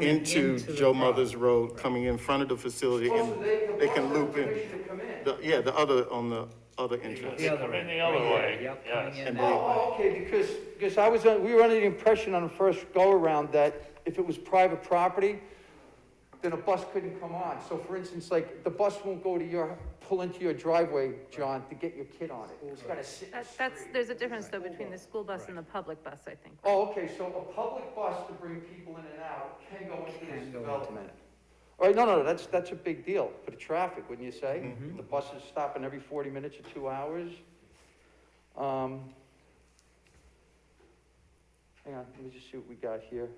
Speaker 1: into Joe Mother's Road, coming in front of the facility, and they can loop in. The other, on the other entrance.
Speaker 4: They come in the other way,
Speaker 2: Yep,
Speaker 4: yes.
Speaker 2: coming in
Speaker 1: And
Speaker 2: that way.
Speaker 20: Oh, okay, because we were under the impression on the first go-around that if it was private property, then a bus couldn't come on. So for instance, like, the bus won't pull into your driveway, John, to get your kid on it. It's gotta sit in the
Speaker 6: That's,
Speaker 20: street.
Speaker 6: there's a difference though between the school bus and the public bus, I think.
Speaker 20: Oh, okay, so a public bus to bring people in and out can go into this
Speaker 2: Can go into
Speaker 20: development. All right, no, that's a big deal for the traffic, wouldn't you say?
Speaker 1: Mm-hmm.
Speaker 20: The buses stopping every 40 minutes or 2 hours. Hang on, let me just see what we got here.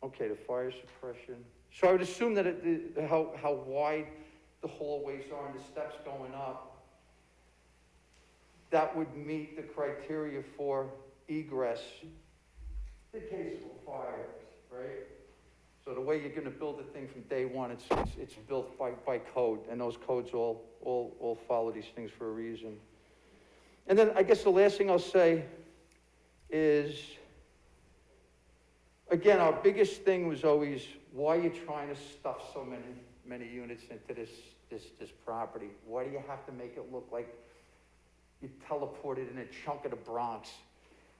Speaker 20: Okay, the fire suppression. So I would assume that how wide the hallways are and the steps going up, that would meet the criteria for egress in case of a fire, right? So the way you're gonna build the thing from day one, it's built by code, and those codes all follow these things for a reason. And then I guess the last thing I'll say is, again, our biggest thing was always, why are you trying to stuff so many units into this property? Why do you have to make it look like you teleported in a chunk of the Bronx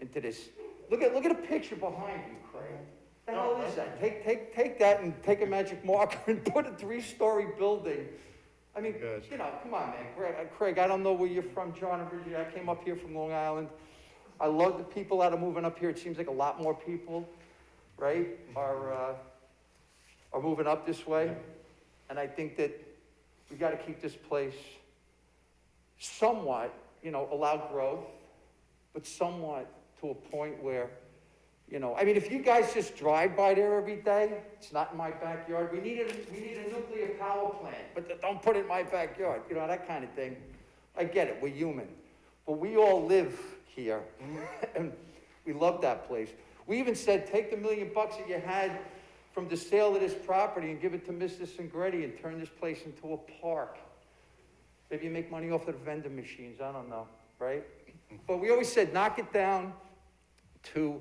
Speaker 20: into this? Look at a picture behind you, Craig. What the hell is that? Take that and take a magic marker and put a 3-story building. I mean,
Speaker 1: Gotcha.
Speaker 20: you know, come on, man. Craig, I don't know where you're from, John and Bridget. I came up here from Long Island. I love the people that are moving up here. It seems like a lot more people, right, are moving up this way. And I think that we got to keep this place somewhat, you know, allow growth, but somewhat to a point where, you know, I mean, if you guys just drive by there every day, it's not in my backyard. We need a nuclear power plant, but don't put it in my backyard, you know, that kind of thing. I get it, we're human, but we all live here, and we love that place. We even said, take the $1 million that you had from the sale of this property and give it to Mr. Singretti and turn this place into a park. Maybe you make money off of the vending machines, I don't know, right? But we always said, knock it down to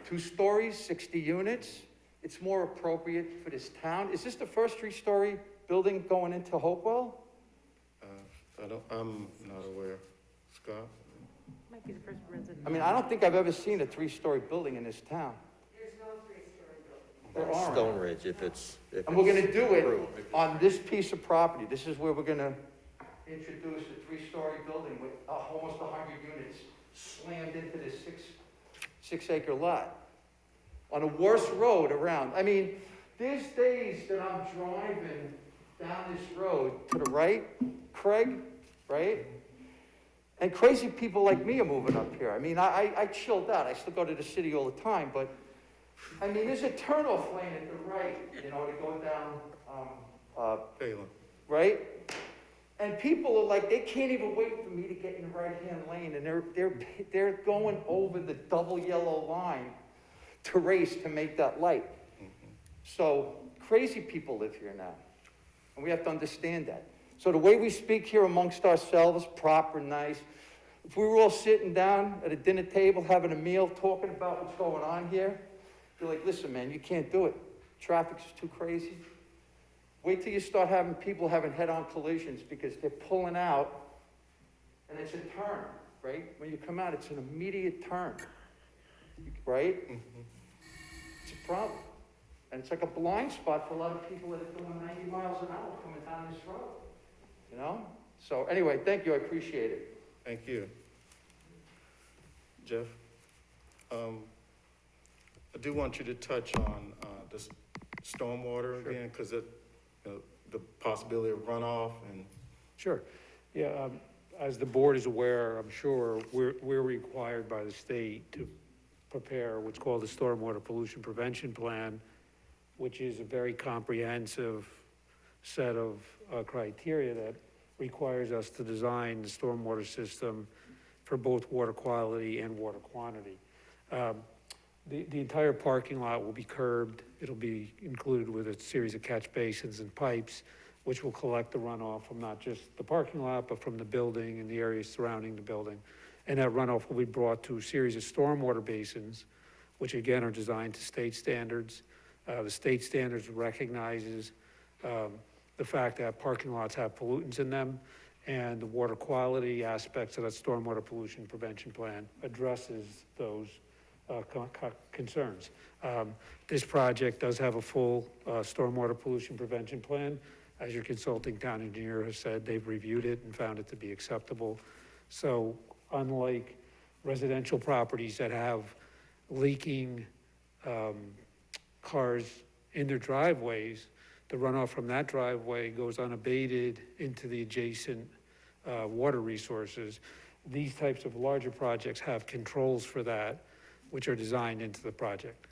Speaker 20: 2 stories, 60 units. It's more appropriate for this town. Is this the first 3-story building going into Hopewell?
Speaker 1: I'm not aware. Scott?
Speaker 6: Might be the first resident.
Speaker 20: I mean, I don't think I've ever seen a 3-story building in this town.
Speaker 7: There's no 3-story building.
Speaker 20: There aren't.
Speaker 5: Stone Ridge, if it's.
Speaker 20: And we're gonna do it on this piece of property. This is where we're gonna introduce a 3-story building with almost 100 units slammed into this 6-acre lot on the worst road around. I mean, there's days that I'm driving down this road to the right, Craig, right? And crazy people like me are moving up here. I mean, I chilled out. I still go to the city all the time, but, I mean, there's a turnoff lane at the right, you know, to go down,
Speaker 1: Phelan.
Speaker 20: right? And people are like, they can't even wait for me to get in the right-hand lane, and they're going over the double yellow line to race to make that light. So crazy people live here now, and we have to understand that. So the way we speak here amongst ourselves, proper, nice. If we were all sitting down at a dinner table, having a meal, talking about what's going on here, you're like, listen, man, you can't do it. Traffic's too crazy. Wait till you start having people having head-on collisions because they're pulling out, and it's a turn, right? When you come out, it's an immediate turn, right? It's a problem. And it's like a blind spot for a lot of people that are doing 90 miles an hour coming down this road, you know? So anyway, thank you, I appreciate it.
Speaker 1: Thank you. Jeff? I do want you to touch on this stormwater again, because the possibility of runoff and.
Speaker 17: Sure. Yeah, as the board is aware, I'm sure, we're required by the state to prepare what's called the Stormwater Pollution Prevention Plan, which is a very comprehensive set of criteria that requires us to design the stormwater system for both water quality and water quantity. The entire parking lot will be curbed. It'll be included with a series of catch basins and pipes, which will collect the runoff from not just the parking lot, but from the building and the areas surrounding the building. And that runoff will be brought to a series of stormwater basins, which again are designed to state standards. The state standards recognizes the fact that parking lots have pollutants in them, and the water quality aspects of that stormwater pollution prevention plan addresses those concerns. This project does have a full stormwater pollution prevention plan. As your consulting town engineer has said, they've reviewed it and found it to be acceptable. So unlike residential properties that have leaking cars in their driveways, the runoff from that driveway goes unabated into the adjacent water resources. These types of larger projects have controls for that, which are designed into the project.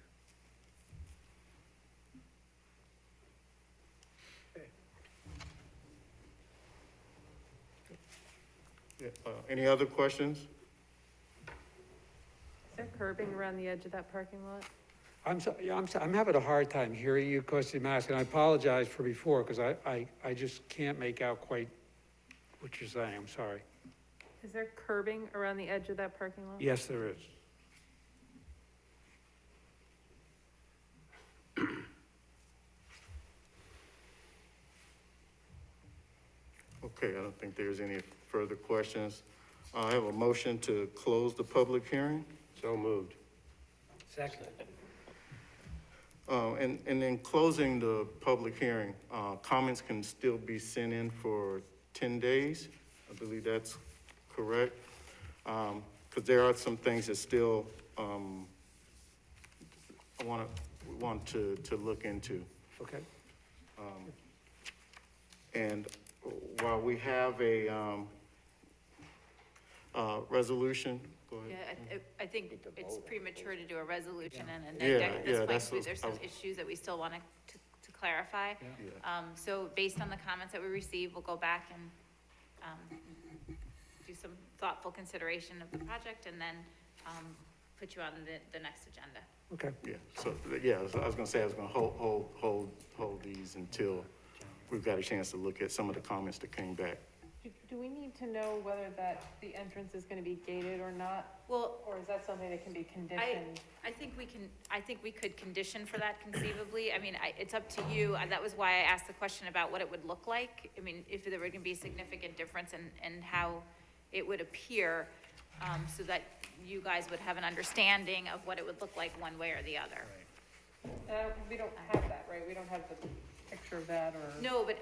Speaker 1: Yeah, any other questions?
Speaker 6: Is there curbing around the edge of that parking lot?
Speaker 17: I'm having a hard time hearing you because you're asking. I apologize for before because I just can't make out quite what you're saying. I'm sorry.
Speaker 6: Is there curbing around the edge of that parking lot?
Speaker 17: Yes, there is.
Speaker 1: Okay, I don't think there's any further questions. I have a motion to close the public hearing.
Speaker 13: So moved.
Speaker 2: Second.
Speaker 1: And in closing the public hearing, comments can still be sent in for 10 days. I believe that's correct. Because there are some things that still I want to look into.
Speaker 17: Okay.
Speaker 1: And while we have a resolution, go ahead.
Speaker 3: Yeah, I think it's premature to do a resolution and a
Speaker 1: Yeah,
Speaker 3: neg deck at this
Speaker 1: yeah,
Speaker 3: point,
Speaker 1: that's
Speaker 3: because
Speaker 1: what
Speaker 3: there's
Speaker 1: I
Speaker 3: some
Speaker 1: was-
Speaker 3: issues that we still want to clarify. So based on the comments that we received, we'll go back and do some thoughtful consideration of the project and then put you on the next agenda.
Speaker 17: Okay.
Speaker 1: Yeah, so, yeah, I was gonna say, I was gonna hold these until we've got a chance to look at some of the comments that came back.
Speaker 6: Do we need to know whether the entrance is gonna be gated or not?
Speaker 3: Well,
Speaker 6: Or is that something that can be conditioned?
Speaker 3: I think we could condition for that conceivably. I mean, it's up to you. That was why I asked the question about what it would look like. I mean, if there were gonna be a significant difference in how it would appear, so that you guys would have an understanding of what it would look like one way or the other.
Speaker 6: We don't have that, right? We don't have the picture of that or?
Speaker 3: No, but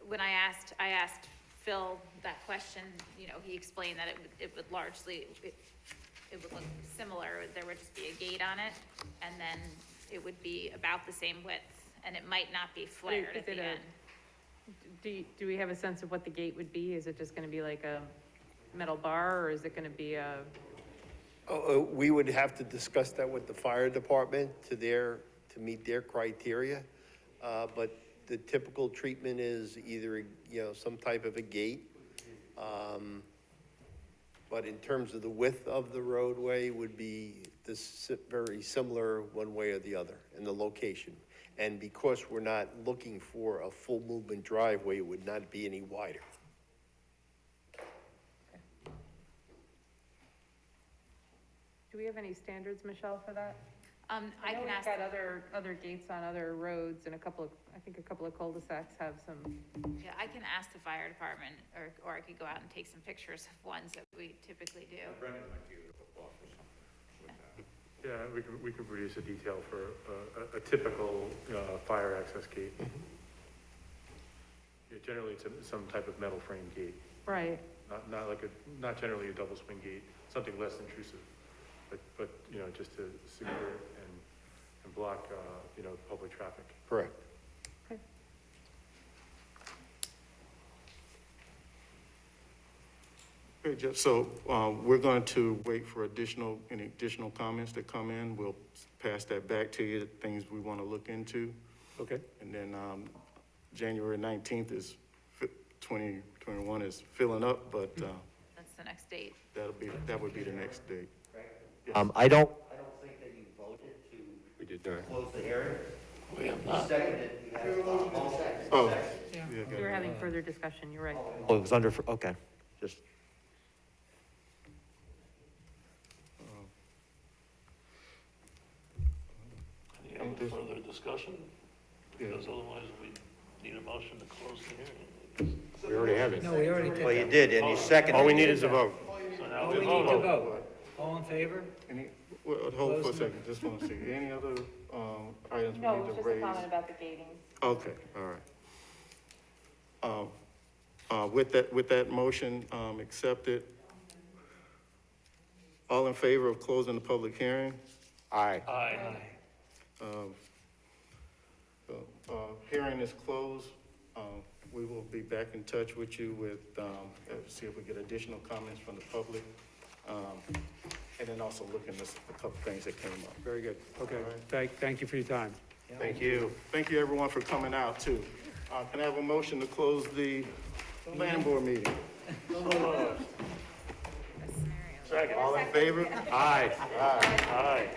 Speaker 3: when I asked Phil that question, you know, he explained that it would largely, it would look similar. There would just be a gate on it, and then it would be about the same width, and it might not be flared at the end.
Speaker 6: Do we have a sense of what the gate would be? Is it just gonna be like a metal bar, or is it gonna be a,
Speaker 18: We would have to discuss that with the fire department to meet their criteria. But the typical treatment is either, some type of a gate. But in terms of the width of the roadway would be very similar one way or the other in the location. And because we're not looking for a full movement driveway, it would not be any wider.
Speaker 6: do we have any standards, Michelle, for that?
Speaker 3: I
Speaker 6: know
Speaker 3: can
Speaker 6: we've
Speaker 3: ask,
Speaker 6: got other gates on other roads, and I think a couple of cul-de-sacs have some.
Speaker 3: yeah, I can ask the fire department, or I could go out and take some pictures of ones that we typically do.
Speaker 8: Brendan might be able to put off or something with that.
Speaker 9: Yeah, we could produce a detail for a typical fire access gate. Yeah, generally, it's some type of metal frame gate,
Speaker 6: Right.
Speaker 9: not generally a double swing gate, something less intrusive, but just to secure and block, public traffic.
Speaker 18: Correct.
Speaker 1: Okay, Jeff, so, we're going to wait for any additional comments that come in. We'll pass that back to you, things we want to look into.
Speaker 9: Okay.
Speaker 1: And then, January 19th 2021 is filling up, but,
Speaker 3: That's the next date.
Speaker 1: that would be the next date.
Speaker 5: I don't
Speaker 18: think that you voted to
Speaker 9: We did not.
Speaker 18: close the hearing.
Speaker 4: We have not.
Speaker 18: Seconded, you have, all seconds.
Speaker 1: Oh.
Speaker 6: Yeah,
Speaker 1: Yeah,
Speaker 6: we were having further discussion, you're right.
Speaker 5: oh, it was under, okay, just,
Speaker 4: Any other further discussion? Because otherwise we need a motion to close the hearing.
Speaker 9: We already have it.
Speaker 2: No, we already did
Speaker 5: well, you
Speaker 2: that.
Speaker 5: did, and you seconded.
Speaker 9: All we need is a vote.
Speaker 4: So now
Speaker 2: Oh,
Speaker 4: we
Speaker 2: we need to
Speaker 4: vote.
Speaker 2: vote. All in favor?
Speaker 1: Hold for a
Speaker 2: Close the-
Speaker 1: second, just want to see, any other, items we
Speaker 6: No,
Speaker 1: need
Speaker 6: it's
Speaker 1: to
Speaker 6: just a
Speaker 1: raise?
Speaker 6: comment about the gating.
Speaker 1: Okay, all right. With that motion, accepted. All in favor of closing the public hearing?
Speaker 9: Aye.
Speaker 4: Aye.
Speaker 1: Hearing is closed. We will be back in touch with you with, see if we get additional comments from the public. And then also look into a couple things that came up.
Speaker 17: Very good. Okay,
Speaker 1: All right.
Speaker 17: thank you for your time.
Speaker 1: Thank you. Thank you, everyone, for coming out, too. Can I have a motion to close the planning board meeting?
Speaker 4: Second.
Speaker 1: All in favor?
Speaker 9: Aye.
Speaker 1: Aye.
Speaker 4: Aye.